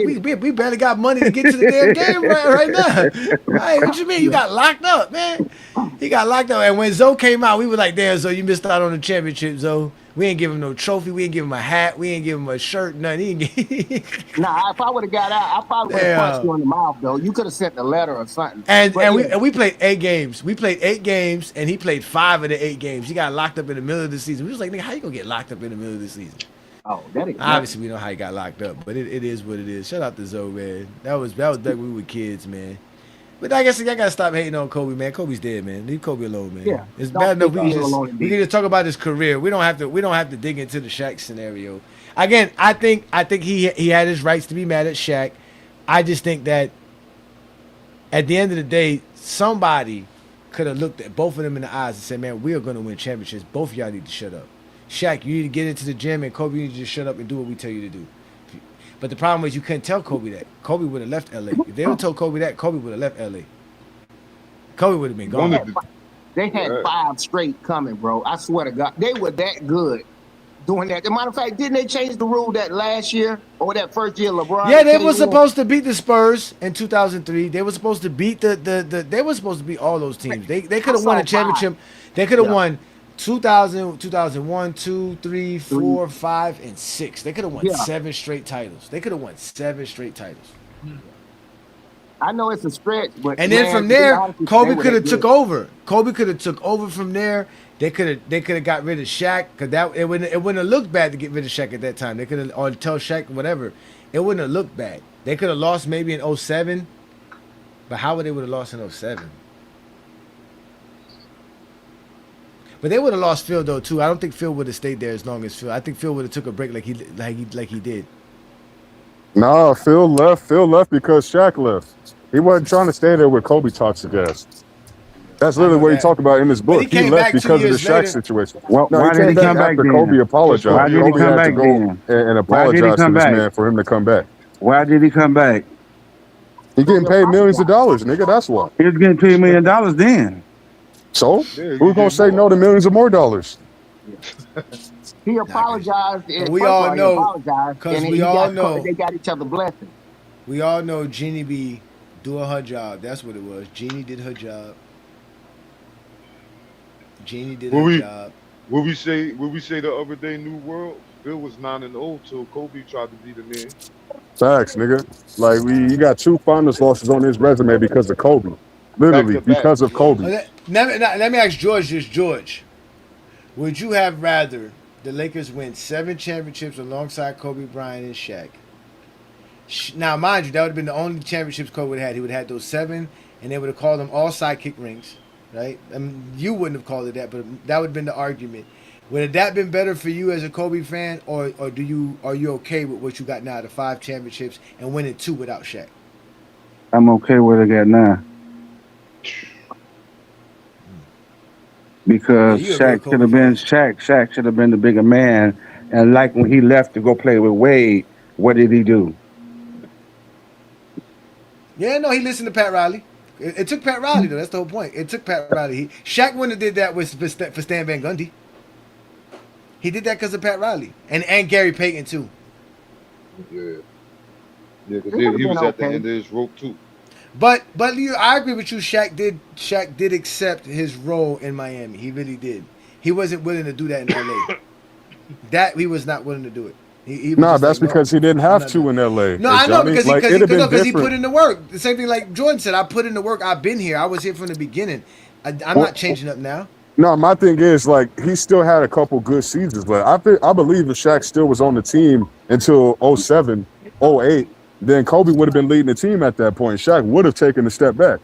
We barely got money to get to the damn game right now. Right? What you mean? You got locked up, man. He got locked up. And when Zoe came out, we were like, damn, Zoe, you missed out on the championship, Zoe. We ain't give him no trophy. We ain't give him a hat. We ain't give him a shirt. Nothing. Nah, if I would have got out, I probably would have punched you in the mouth, though. You could have sent a letter or something. And we played 8 games. We played 8 games, and he played 5 of the 8 games. He got locked up in the middle of the season. We was like, nigga, how you gonna get locked up in the middle of the season? Oh, that is obviously we know how he got locked up, but it is what it is. Shout out to Zoe, man. That was back when we were kids, man. But I guess I gotta stop hating on Kobe, man. Kobe's dead, man. Leave Kobe alone, man. Yeah, it's don't bad enough leave him alone we can just talk about his career. We don't have to dig into the Shaq scenario. Again, I think he had his rights to be mad at Shaq. I just think that at the end of the day, somebody could have looked at both of them in the eyes and said, man, we are gonna win championships. Both of y'all need to shut up. Shaq, you need to get into the gym, and Kobe, you need to just shut up and do what we tell you to do. But the problem is you couldn't tell Kobe that. Kobe would have left LA. If they would have told Kobe that, Kobe would have left LA. Kobe would have been gone. They had 5 straight coming, bro. I swear to God. They were that good doing that. As a matter of fact, didn't they change the rule that last year or that first year LeBron? Yeah, they were supposed to beat the Spurs in 2003. They were supposed to beat they were supposed to beat all those teams. They could have won a championship. They could have won 2000, 2001, 2, 3, 4, 5, and 6. They could have won 7 straight titles. They could have won 7 straight titles. I know it's a stretch, but and then from there, Kobe could have took over. Kobe could have took over from there. They could have got rid of Shaq because it wouldn't have looked bad to get rid of Shaq at that time. They could have or tell Shaq whatever. it wouldn't have looked bad. They could have lost maybe in 07, but how would they would have lost in 07? But they would have lost Phil though too. I don't think Phil would have stayed there as long as Phil. I think Phil would have took a break like he did. Nah, Phil left. Phil left because Shaq left. He wasn't trying to stay there with Kobe toxic ass. That's literally what he talked about in his book. He left because of the Shaq situation. Well, no, why he did came he come back after then? Kobe apologized. Why did he Kobe come had back to go then? and Why did he apologize to come this back? man for him to come back. Why did he come back? He getting paid millions of dollars, nigga. That's why. He was getting paid $1 million then. So who's gonna say no to millions of more dollars? He apologized. And we all know, because they got each other blessings. We all know Jeannie be doing her job. That's what it was. Jeannie did her job. Jeannie did her job. What we say the other day, New World? Phil was 9-0 till Kobe tried to be the man. Facts, nigga. Like you got 2 finals losses on his resume because of Kobe. Literally because of Kobe. Let me ask George this, George. Would you have rather the Lakers win 7 championships alongside Kobe Bryant and Shaq? Now, mind you, that would have been the only championships Kobe would have had. He would have had those 7, and they would have called them all sidekick rings, right? I mean, you wouldn't have called it that, but that would have been the argument. Would have that been better for you as a Kobe fan, or are you okay with what you got now, the 5 championships, and winning 2 without Shaq? I'm okay with it got now. Because Shaq should have been the bigger man. And like when he left to go play with Wade, what did he do? Yeah, no, he listened to Pat Riley. It took Pat Riley though. That's the whole point. It took Pat Riley. Shaq wouldn't have did that for Stan Van Gundy. He did that because of Pat Riley and Gary Payton too. Yeah, because he was at the end of his rope too. But I agree with you. Shaq did accept his role in Miami. He really did. He wasn't willing to do that in LA. That he was not willing to do it. He Nah, that's because he didn't have to in LA. No, I know because he put in in the work. The same thing like Jordan said. I put in the work. I've been here. I was here from the beginning. I'm not changing up now. No, my thing is like he still had a couple good seasons, but I believe if Shaq still was on the team until 07, 08, then Kobe would have been leading the team at that point. Shaq would have taken a step back.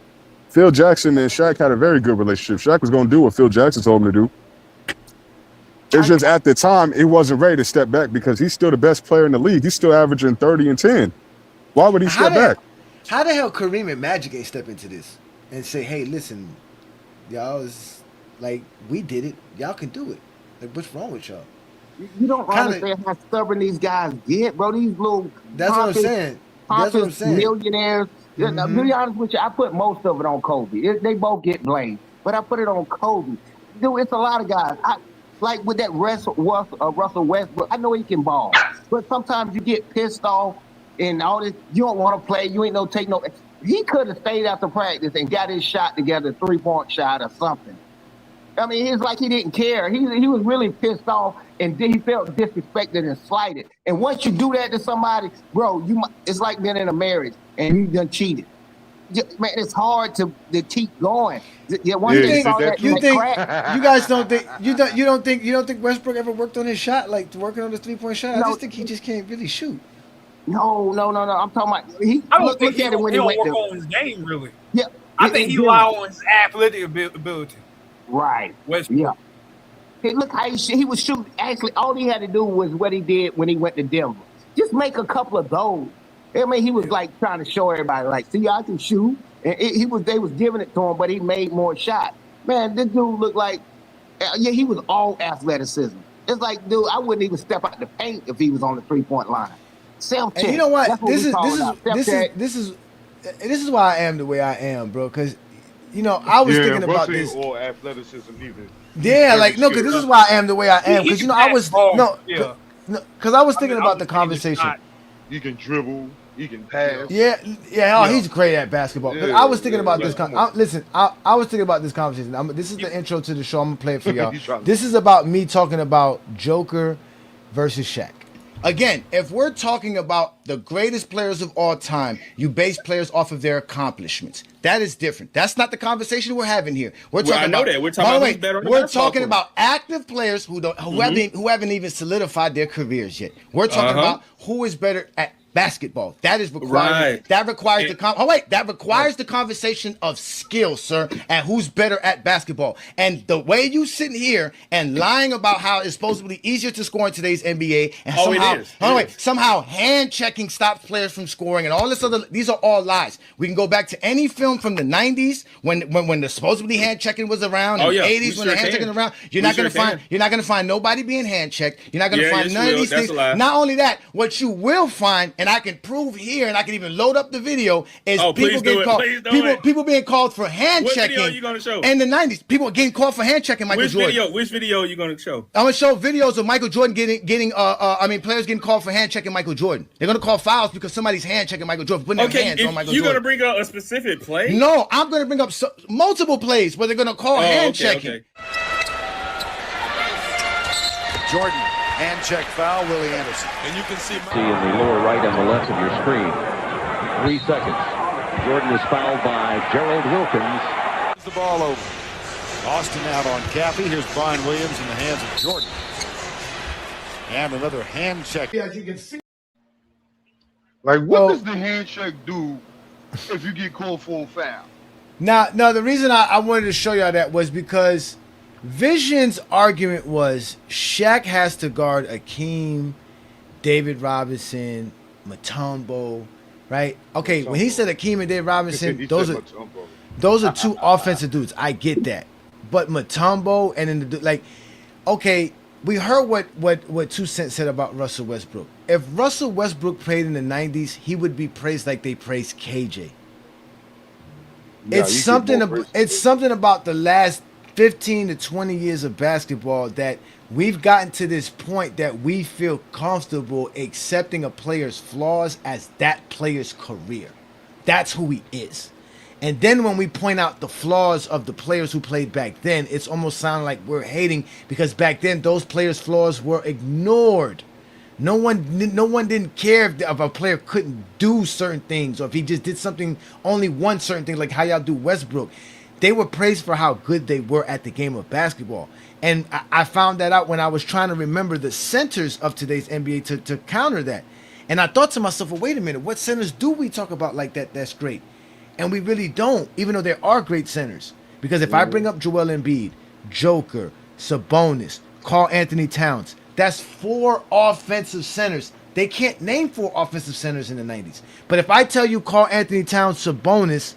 Phil Jackson and Shaq had a very good relationship. Shaq was going to do what Phil Jackson told him to do. It's just at the time, he wasn't ready to step back because he's still the best player in the league. He's still averaging 30 and 10. Why would he step back? How the hell Kareem and Magic ain't step into this and say, hey, listen, y'all, is like, we did it. Y'all can do it. Like, what's wrong with y'all? You don't understand how stubborn these guys get, bro. These little That's what I'm saying. That's what I'm saying. Millionaires. To be honest with you, I put most of it on Kobe. They both get blamed, but I put it on Kobe. Dude, it's a lot of guys. Like with that Russell Westbrook, I know he can ball, but sometimes you get pissed off and all this. You don't want to play. You ain't take no. He could have stayed after practice and got his shot together, 3-point shot or something. I mean, it's like he didn't care. He was really pissed off and he felt disrespected and slighted. And once you do that to somebody, bro, it's like being in a marriage and you done cheated. Man, it's hard to keep going. Yeah, you guys don't think you don't think Westbrook ever worked on his shot, like working on his 3-point shot? No, I just think he just can't really shoot. No. I'm talking about I don't think he don't work on his game really. Yeah, I think he rely on his athletic ability. Right. Westbrook. Yeah. Hey, look how he was shooting. Actually, all he had to do was what he did when he went to Denver. Just make a couple of those. I mean, he was like trying to show everybody, like, see, I can shoot. And they was giving it to him, but he made more shots. Man, this dude looked like, he was all athleticism. It's like, dude, I wouldn't even step out the paint if he was on the 3-point line. Self-check. And you know what? This is why I am the way I am, bro. Because, I was thinking about this. Or athleticism either. Yeah, because this is why I am the way I am. Because I was because I was thinking about the conversation. You can dribble. You can pass. He's great at basketball. I was thinking about this. Listen, I was thinking about this conversation. This is the intro to the show. I'm gonna play it for y'all. This is about me talking about Joker versus Shaq. Again, if we're talking about the greatest players of all time, you base players off of their accomplishments. That is different. That's not the conversation we're having here. We're talking about who's better on the basketball court. About active players who haven't even solidified their careers yet. We're talking about who is better at basketball. That is required. Right. That requires that requires the conversation of skill, sir, and who's better at basketball. And the way you sitting here and lying about how it's supposedly easier to score in today's NBA, and somehow hand checking stops players from scoring, and all this other. These are all lies. We can go back to any film from the '90s when the supposedly hand checking was around, and the '80s when the hand checking around. You're not gonna find nobody being hand checked. You're not gonna find none of these things. Not only that, what you will find, and I can prove here, and I can even load up the video, is people being called for hand checking. What video are you gonna show? In the '90s, people getting called for hand checking Michael Jordan. Which video are you gonna show? I'm gonna show videos of Michael Jordan players getting called for hand checking Michael Jordan. They're gonna call fouls because somebody's hand checking Michael Jordan, putting their hands on Michael Jordan. You're gonna bring up a specific play? No, I'm gonna bring up multiple plays where they're gonna call hand checking. Jordan, hand check foul, Willie Anderson. And you can see in the lower right and the left of your screen. 3 seconds. Jordan is fouled by Gerald Wilkins. The ball over. Austin out on Caffey. Here's Brian Williams in the hands of Jordan. And another hand check. As you can see. Like, what does the hand check do if you get called for a foul? Now, the reason I wanted to show y'all that was because Vision's argument was Shaq has to guard Akeem, David Robinson, Mutombo, right? Okay, when he said Akeem and David Robinson, those are two offensive dudes. I get that. But Mutombo and then okay, we heard what 2 Cent said about Russell Westbrook. If Russell Westbrook played in the 90s, he would be praised like they praised KJ. It's something about the last 15 to 20 years of basketball that we've gotten to this point that we feel comfortable accepting a player's flaws as that player's career. That's who he is. And then when we point out the flaws of the players who played back then, it's almost sounding like we're hating because back then those players' flaws were ignored. No one didn't care if a player couldn't do certain things or if he just did something, only one certain thing, like how y'all do Westbrook. They were praised for how good they were at the game of basketball. And I found that out when I was trying to remember the centers of today's NBA to counter that. And I thought to myself, well, wait a minute, what centers do we talk about like that that's great? And we really don't, even though there are great centers. Because if I bring up Joel Embiid, Joker, Sabonis, Karl Anthony Towns, that's 4 offensive centers. They can't name 4 offensive centers in the 90s. But if I tell you Karl Anthony Towns, Sabonis,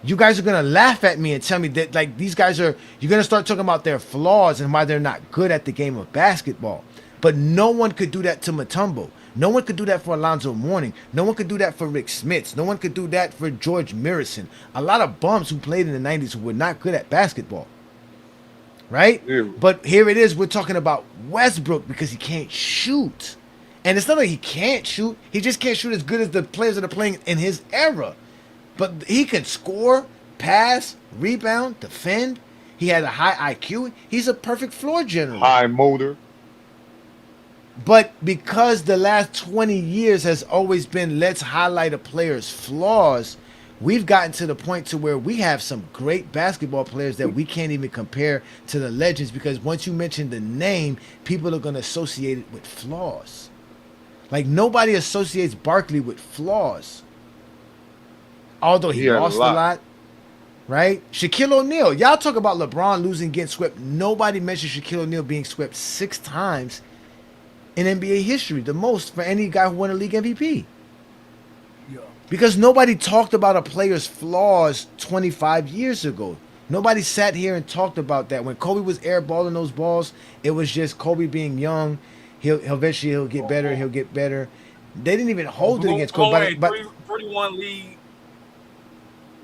you guys are going to laugh at me and tell me that these guys you're going to start talking about their flaws and why they're not good at the game of basketball. But no one could do that to Mutombo. No one could do that for Alonzo Mourning. No one could do that for Rick Smits. No one could do that for George Mirison. A lot of bums who played in the 90s who were not good at basketball. Right? Yeah. But here it is. We're talking about Westbrook because he can't shoot. And it's not like he can't shoot. He just can't shoot as good as the players that are playing in his era. But he can score, pass, rebound, defend. He has a high IQ. He's a perfect floor general. High motor. But because the last 20 years has always been let's highlight a player's flaws, we've gotten to the point to where we have some great basketball players that we can't even compare to the legends because once you mention the name, people are going to associate it with flaws. Like nobody associates Barkley with flaws. Although he lost a lot. Right? Shaquille O'Neal. Y'all talk about LeBron losing, getting swept. Nobody mentioned Shaquille O'Neal being swept 6 times in NBA history, the most for any guy who won a league MVP. Yeah. Because nobody talked about a player's flaws 25 years ago. Nobody sat here and talked about that. When Kobe was airballing those balls, it was just Kobe being young. He'll eventually get better. He'll get better. They didn't even hold it against Kobe. But 31 league.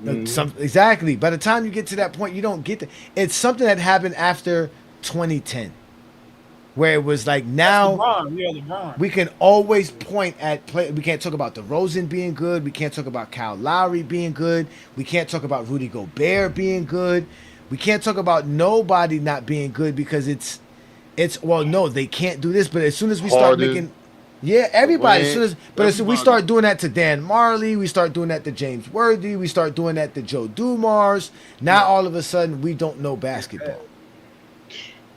Exactly. By the time you get to that point, you don't get that. It's something that happened after 2010. Where it was like now LeBron. We can always point at play. We can't talk about DeRozan being good. We can't talk about Kyle Lowry being good. We can't talk about Rudy Gobert being good. We can't talk about nobody not being good because it's well, no, they can't do this. But as soon as we start making, everybody. As soon as we start doing that to Dan Marley, we start doing that to James Worthy, we start doing that to Joe Dumars. Now all of a sudden we don't know basketball.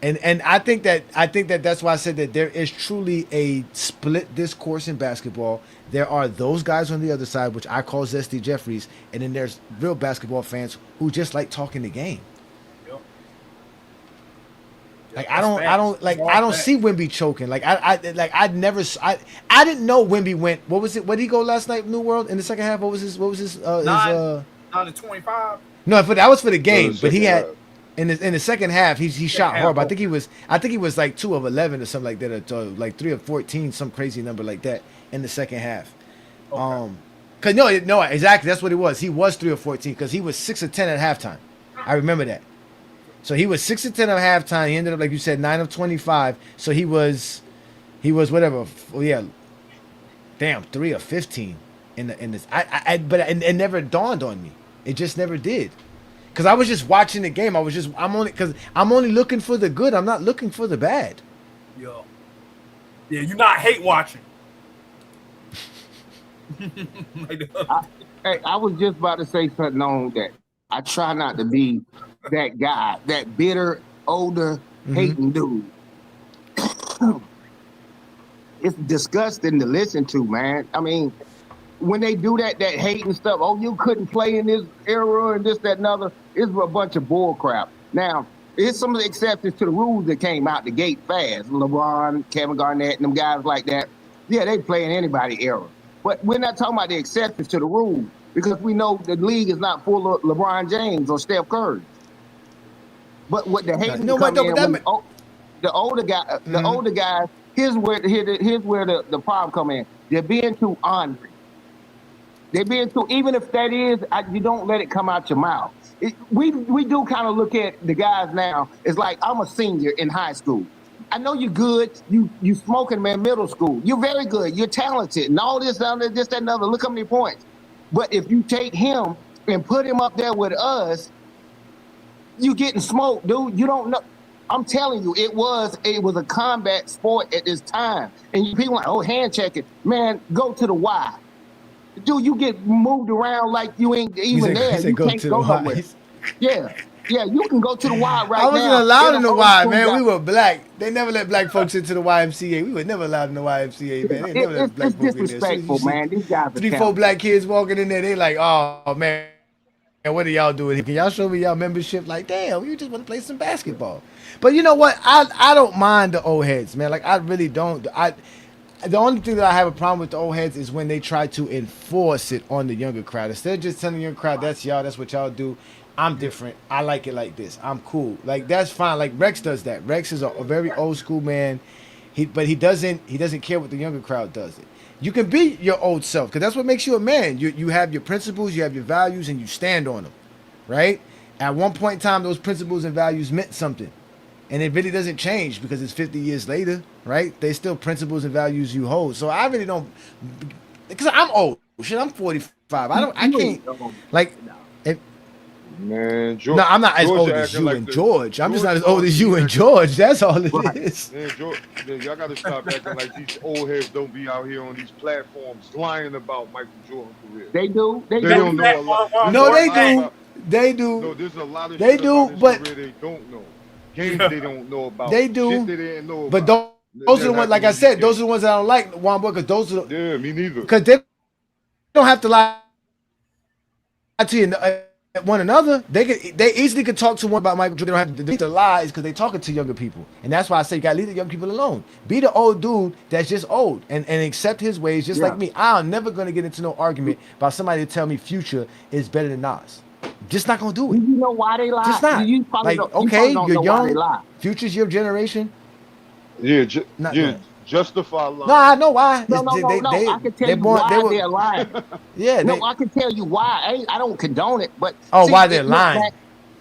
And I think that's why I said that there is truly a split discourse in basketball. There are those guys on the other side, which I call Zesty Jeffries, and then there's real basketball fans who just like talking the game. Yep. Like I don't see Wemby choking. Like I didn't know Wemby went. What was it? Where did he go last night? New World in the second half. What was his 9-25. No, that was for the game. the But he second had half. in the second half he shot half, horrible. I think he was like 2 of 11 or something like that, or like 3 of 14, some crazy number like that in the second half. Okay. Cause no, exactly, that's what it was. He was 3 of 14 because he was 6 of 10 at halftime. I remember that. So he was 6 of 10 at halftime. He ended up, like you said, 9 of 25. So he was whatever. Oh yeah, damn, 3 of 15 in this. But it never dawned on me. It just never did. Cause I was just watching the game. I'm only looking for the good. I'm not looking for the bad. Yo. Yeah, you're not hate watching. I was just about to say something on that. I try not to be that guy, that bitter, older, hating dude. It's disgusting to listen to, man. I mean, when they do that hating stuff, oh, you couldn't play in this era and this, that, and other, it's a bunch of bull crap. Now, there's some of the exceptions to the rules that came out the gate fast. LeBron, Kevin Garnett, and them guys like that. Yeah, they play in anybody era. But we're not talking about the exceptions to the rule because we know the league is not full of LeBron James or Steph Curry. But what the hating the older guys, here's where the problem come in. They're being too ornery. They're being too, even if that is, you don't let it come out your mouth. We do kind of look at the guys now. It's like I'm a senior in high school. I know you're good. You smoking, man, middle school. You're very good. You're talented. And all this, that, and other. Look how many points. But if you take him and put him up there with us, you getting smoked, dude. You don't know. I'm telling you, it was a combat sport at this time. And people like, oh, hand checking. Man, go to the Y. Dude, you get moved around like you ain't even there. You can't go nowhere. Yeah, you can go to the Y right now. I wasn't allowed in the Y, man. We were black. They never let black folks into the YMCA. We were never allowed in the YMCA, man. They never let black folks in there. It's disrespectful, man. These guys are 3-4 black kids walking in there. They like, oh, man. And what are y'all doing here? Can y'all show me y'all membership? Like, damn, you just want to play some basketball. But you know what? I don't mind the old heads, man. Like, I really don't. The only thing that I have a problem with the old heads is when they try to enforce it on the younger crowd. Instead of just telling the younger crowd, that's y'all, that's what y'all do. I'm different. I like it like this. I'm cool. Like, that's fine. Like, Rex does that. Rex is a very old school man. But he doesn't care what the younger crowd does it. You can be your old self because that's what makes you a man. You have your principles, you have your values, and you stand on them, right? At one point in time, those principles and values meant something. And it really doesn't change because it's 50 years later, right? They still principles and values you hold. So I really don't, because I'm old. Shit, I'm 45. I can't, like, man, George, no, I'm not as George old as you like and George. I'm just not as old as you and George. That's all it is. Man, George, y'all got to stop acting like these old heads don't be out here on these platforms lying about Michael Jordan's career. They do. They don't know a lot. No, they do. They do. No, there's a lot of they shit do, about his but career they don't know. Games they don't know about. They do. Shit they didn't know but about. Those are the ones, like I said, those are the ones that I don't like, Juan Boy, because those are the, yeah, me neither. Because they don't have to lie to you, one another. They easily could talk to one about Michael Jordan. They don't have to lies because they're talking to younger people. And that's why I say you gotta leave the young people alone. Be the old dude that's just old and accept his ways just like me. I'm never gonna get into no argument about somebody to tell me Future is better than Nas. Just not gonna do it. You know why they lie? Just not. Like, okay, you're young. Future's your generation. Yeah, justify lying. No, I know why. No. I can tell you why they're lying. Yeah. I can tell you why. I don't condone it, but why they're lying?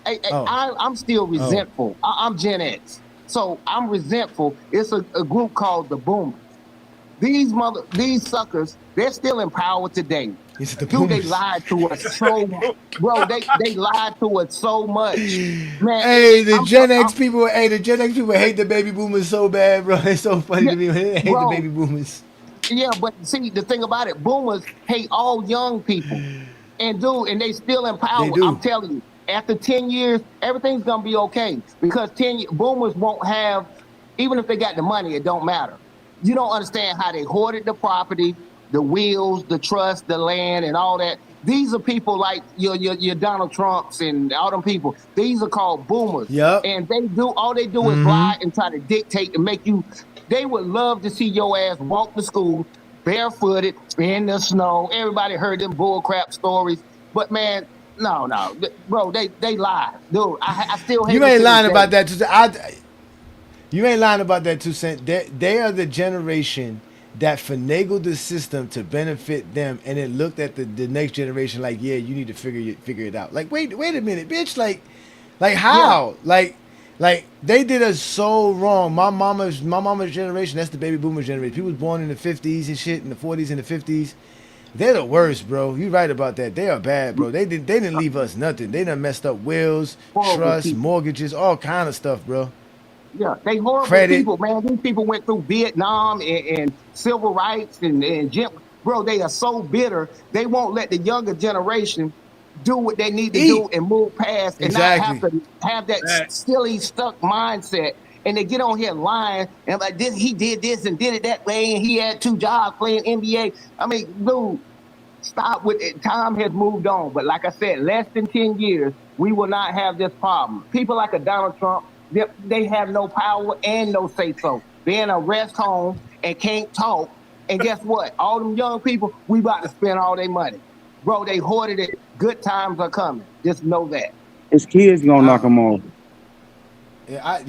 I'm still resentful. I'm Gen X, so I'm resentful. It's a group called the Boomers. These suckers, they're still in power today. Dude, they lied to us so much. Bro, they lied to us so much. Man, hey, the Gen X people hate the baby boomers so bad, bro. It's so funny to me when they hate the baby boomers. Yeah, but see, the thing about it, boomers hate all young people. And they still in power. I'm telling you, After 10 years, everything's gonna be okay because boomers won't have, even if they got the money, it don't matter. You don't understand how they hoarded the property, the wheels, the trust, the land, and all that. These are people like your Donald Trumps and all them people. These are called boomers. Yep. And all they do is lie and try to dictate and make you. They would love to see your ass walk to school barefooted in the snow. Everybody heard them bullcrap stories, but man, no, bro, they lie, dude. I still hate. You ain't lying about that. You ain't lying about that, 2 Cent. They are the generation that finagled the system to benefit them, and then looked at the next generation like, yeah, you need to figure it out. Like, wait a minute, bitch. Like how? Yeah. Like they did us so wrong. My mama's generation, that's the baby boomer generation. People was born in the 50s and shit, in the 40s and the 50s. They're the worst, bro. You right about that. They are bad, bro. They didn't leave us nothing. They done messed up wills, trusts, mortgages, all kind of stuff, bro. Yeah, they horrible people, man. These people went through Vietnam and civil rights and bro, they are so bitter. They won't let the younger generation do what they need to do and move past and not have to have that silly stuck mindset. And they get on here lying and like this, he did this and did it that way, and he had 2 jobs playing NBA. I mean, dude, stop with it. Time has moved on. But like I said, less than 10 years, we will not have this problem. People like a Donald Trump, they have no power and no say-so. They're in a rest home and can't talk. And guess what? All them young people, we about to spend all their money. Bro, they hoarded it. Good times are coming. Just know that. His kids gonna knock him off. Yeah,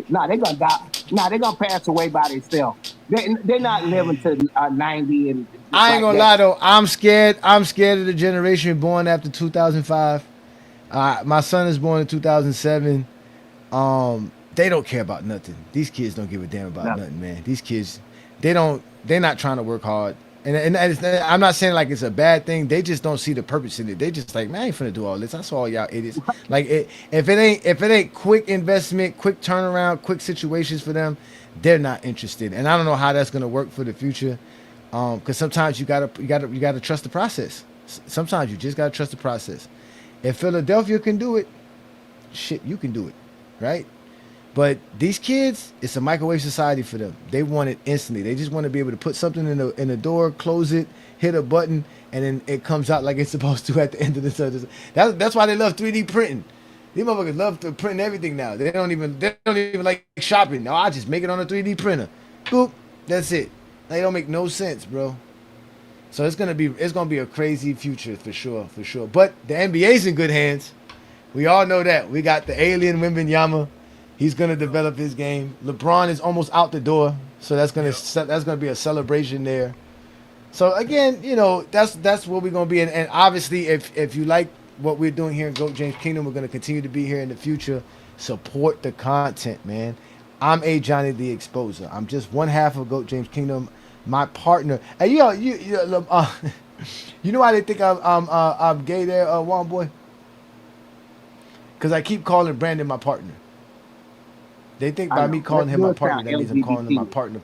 nah, they gonna die. Nah, they gonna pass away by themselves. They're not living to 90. And I ain't gonna lie though. I'm scared. I'm scared of the generation born after 2005. My son is born in 2007. They don't care about nothing. These kids don't give a damn about nothing, man. These kids, they're not trying to work hard. And I'm not saying like it's a bad thing. They just don't see the purpose in it. They just like, man, I ain't finna do all this. I saw all y'all idiots. Like if it ain't quick investment, quick turnaround, quick situations for them, they're not interested. And I don't know how that's gonna work for the future. Because sometimes you gotta trust the process. Sometimes you just gotta trust the process. If Philadelphia can do it, shit, you can do it, right? But these kids, it's a microwave society for them. They want it instantly. They just want to be able to put something in the door, close it, hit a button, and then it comes out like it's supposed to at the end of the service. That's why they love 3D printing. These motherfuckers love to print everything now. They don't even like shopping. No, I just make it on a 3D printer. Boop, that's it. They don't make no sense, bro. So it's gonna be a crazy future for sure. But the NBA's in good hands. We all know that. We got the alien Wembanyama. He's gonna develop his game. LeBron is almost out the door, so that's gonna be a celebration there. So again, that's what we're gonna be. And obviously, if you like what we're doing here in GOAT James Kingdom, we're gonna continue to be here in the future. Support the content, man. I'm Ajani the Exposer. I'm just one half of GOAT James Kingdom. My partner. Hey, you know why they think I'm gay there, Juan boy? Because I keep calling Brandon my partner. They think by me calling him my partner, that means I'm calling him my partner.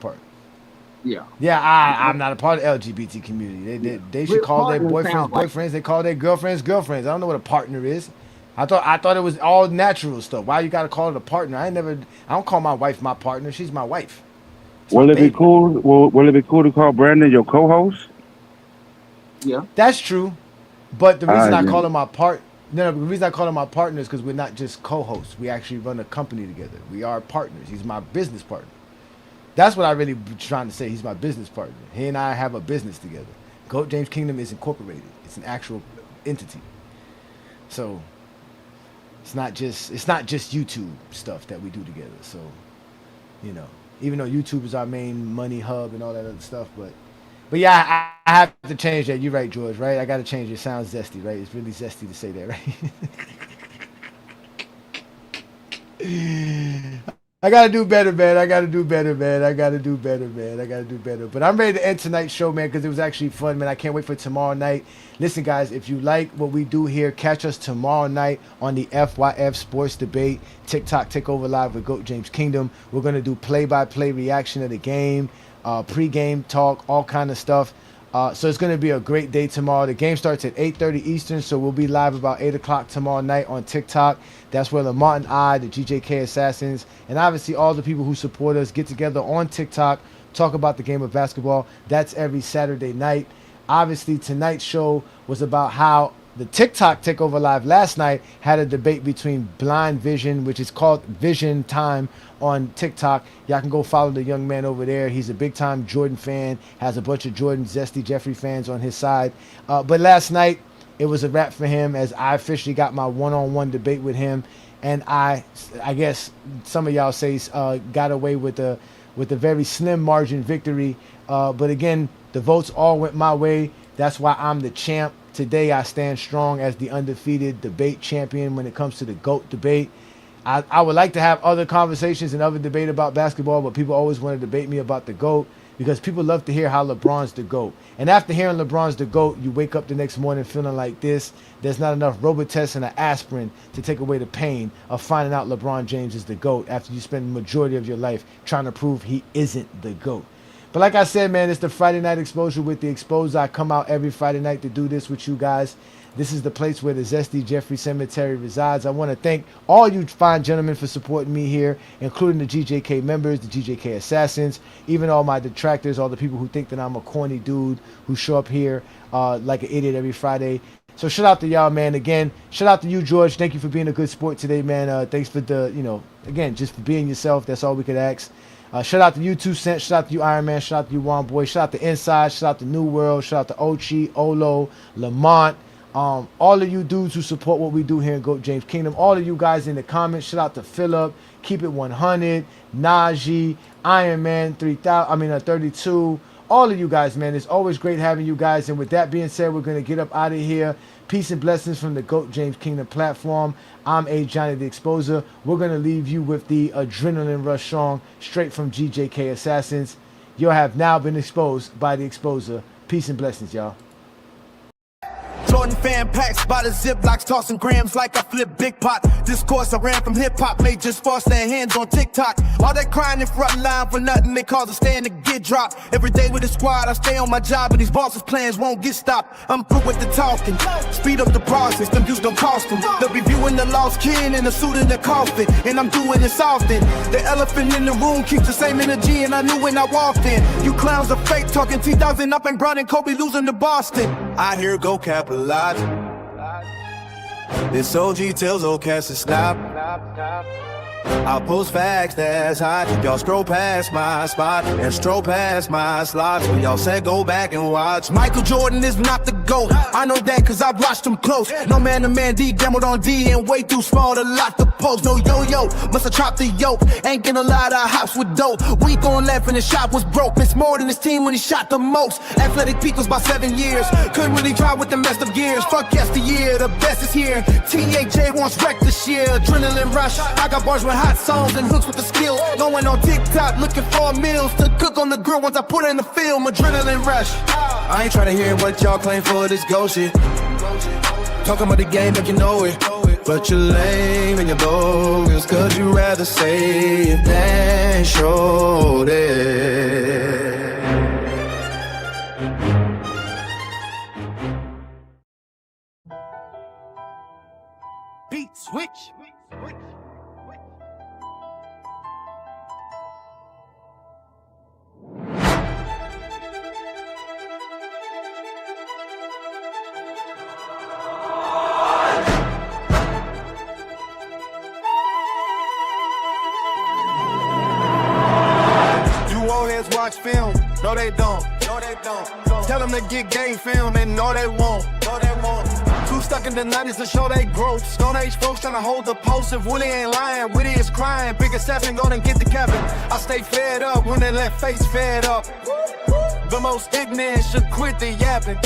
Yeah. Yeah, I'm not a part of the LGBT community. They should call their boyfriends boyfriends. They call their girlfriends girlfriends. I don't know what a partner is. I thought it was all natural stuff. Why you gotta call it a partner? I don't call my wife my partner. She's my wife. Will it be cool? Will it be cool to call Brandon your co-host? Yeah, that's true. But the reason I call him my the reason I call him my partner is because we're not just co-hosts. We actually run a company together. We are partners. He's my business partner. That's what I really trying to say. He's my business partner. He and I have a business together. GOAT James Kingdom is incorporated. It's an actual entity. So it's not just YouTube stuff that we do together. So, even though YouTube is our main money hub and all that other stuff, but yeah, I have to change that. You're right, George, right? I got to change it. It sounds zesty, right? It's really zesty to say that, right? I got to do better, man. I got to do better. But I'm ready to end tonight's show, man, because it was actually fun, man. I can't wait for tomorrow night. Listen, guys, if you like what we do here, catch us tomorrow night on the FYF Sports Debate, TikTok Takeover Live with GOAT James Kingdom. We're going to do play-by-play reaction of the game, pre-game talk, all kind of stuff. So it's going to be a great day tomorrow. The game starts at 8:30 Eastern, so we'll be live about 8 o'clock tomorrow night on TikTok. That's where Lamont and I, the GJK Assassins, and obviously all the people who support us get together on TikTok, talk about the game of basketball. That's every Saturday night. Obviously, tonight's show was about how the TikTok Takeover Live last night had a debate between Blind Vision, which is called Vision Time on TikTok. Y'all can go follow the young man over there. He's a big-time Jordan fan, has a bunch of Jordan Zesty Jeffrey fans on his side. But last night, it was a wrap for him as I officially got my one-on-one debate with him. And I guess some of y'all say got away with a very slim margin victory. But again, the votes all went my way. That's why I'm the champ. Today, I stand strong as the undefeated debate champion when it comes to the GOAT debate. I would like to have other conversations and other debate about basketball, but people always want to debate me about the GOAT because people love to hear how LeBron's the GOAT. And after hearing LeBron's the GOAT, you wake up the next morning feeling like this. There's not enough Robitussin and an aspirin to take away the pain of finding out LeBron James is the GOAT after you spend the majority of your life trying to prove he isn't the GOAT. But like I said, man, it's the Friday Night Exposure with the Exposed. I come out every Friday night to do this with you guys. This is the place where the Zesty Jeffrey Cemetery resides. I want to thank all you fine gentlemen for supporting me here, including the GJK members, the GJK Assassins, even all my detractors, all the people who think that I'm a corny dude who show up here like an idiot every Friday. So shout out to y'all, man. Again, shout out to you, George. Thank you for being a good sport today, man. Thanks for again, just for being yourself. That's all we could ask. Shout out to you, 2 Cent. Shout out to you, Iron Man. Shout out to you, Juan Boy. Shout out to Inside. Shout out to New World. Shout out to Ochi, Olo, Lamont. All of you dudes who support what we do here in GOAT James Kingdom. All of you guys in the comments. Shout out to Phillip, Keep It 100, Najee, Iron Man 32. All of you guys, man. It's always great having you guys. And with that being said, we're going to get up out of here. Peace and blessings from the GOAT James Kingdom platform. I'm Ajani the Exposer. We're going to leave you with the Adrenaline Rush song straight from GJK Assassins. You have now been exposed by the Exposer. Peace and blessings, y'all. Jordan fan packs by the Ziplocs, tossing grams like I flip big pot. Discourse I ran from hip-hop, made just force their hands on TikTok. All that crying in front line for nothing, they cause a stand to get dropped. Every day with the squad, I stay on my job, and these bosses' plans won't get stopped. I'm through with the talking, speed up the process, them dudes don't cost them. They'll be viewing the lost kid in a suit in the coffin, and I'm doing this often. The elephant in the room keeps the same energy, and I knew when I walked in. You clowns are fake, talking 2000 up and Brown and Kobe losing to Boston. I hear go capitalize. This OG tells old cats to stop. I'll post facts that's hot. Y'all scroll past my spot and stroll past my slots. When y'all said go back and watch. Michael Jordan is not the GOAT. I know that cause I watched him close. No man-to-man D, gambled on D and way too small to lock the post. No yo-yo, must have chopped the yoke. Ain't gonna lie, the house with dope. Week on left and the shot was broke. It's more than his team when he shot the most. Athletic peak was by 7 years. Couldn't really drive with the messed up gears. Fuck yesteryear, the best is here. THJ wants wreck this year. Adrenaline rush. I got bars with hot songs and hooks with the skill. Going on TikTok looking for meals to cook on the grill once I put in the film. Adrenaline rush. I ain't trying to hear what y'all claim for this ghost shit. Talking about the game like you know it, but you're lame and you're bogus, cause you rather say it than show it. Beat switch. Watch film, no they don't, no they don't. Tell them to get game film and no they won't, no they won't. Too stuck in the 90s to show they growth. Stone Age folks trying to hold the post. If Willie ain't lying, Witty is crying. Big assassin gonna get the cabin. I stay fed up when they let face fed up. The most ignorant should quit the yapping.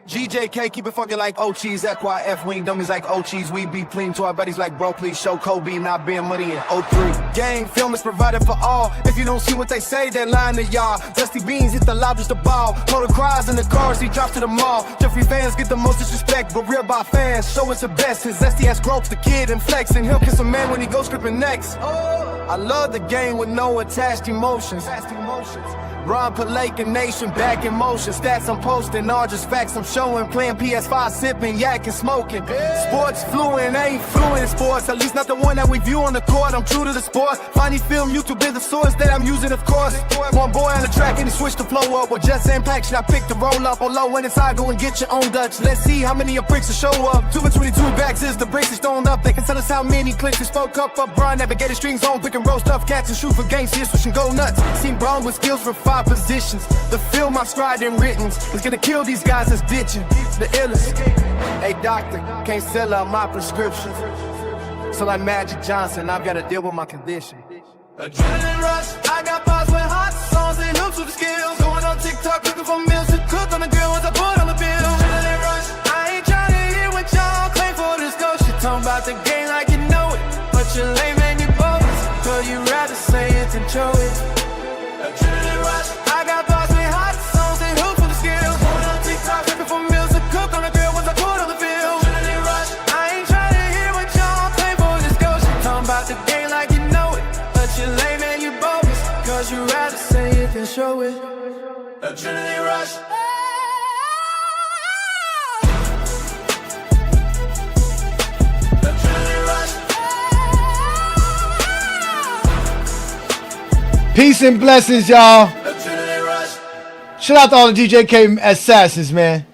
GJK, keep it fucking like O-Cheese, FYF, we ain't dummies like O-Cheese. We be pleading to our buddies like, bro, please show Kobe not being money in 03. Gang film is provided for all. If you don't see what they say, they're lying to y'all. Dusty Beans hit the loudest the ball. Hold the cries in the cars, he drops to the mall. Jeffrey fans get the most disrespect, but real by fans show it's the best. His zesty ass growth, the kid and flex, and he'll kiss a man when he goes scripting next. I love the game with no attached emotions. Ron put Lake and Nation back in motion. Stats I'm posting, all just facts I'm showing. Playing PS5, sipping, yak and smoking. Sports fluent, ain't fluent in sports. At least not the one that we view on the court. I'm true to the sport. Funny film, YouTube is the source that I'm using, of course. One boy on the track and he switched the flow up. With just impact, should I pick the roll up or low? When it's high, go and get your own Dutch. Let's see how many of bricks will show up. 2 for 22 bags is the bricks is stoned up. They can tell us how many clicks we spoke up. Brian navigated strings on, pick and roll stuff, cats and shoot for games. Here switch and go nuts. Seen Brown with skills for 5 positions. The film I've scribed and written is gonna kill these guys that's ditching. The illest. Hey doctor, can't sell out my prescription. So like Magic Johnson, I've gotta deal with my condition. Adrenaline rush, I got bars with hot songs and hoops with the skills. Going on TikTok looking for meals to cook on the grill once I put on the bill. Adrenaline rush, I ain't trying to hear what y'all claim for this ghost. You're talking about the game like you know it, but you're lame and you're bogus. So you rather say it than show it. Adrenaline rush, I got bars with hot songs and hoops with the skills. Going on TikTok looking for meals to cook on the grill once I put on the bill. Adrenaline rush, I ain't trying to hear what y'all claim for this ghost. You're talking about the game like you know it, but you're lame and you're bogus. Cause you rather say it than show it. Adrenaline rush. Peace and blessings, y'all. Shout out to all the DJK assassins, man.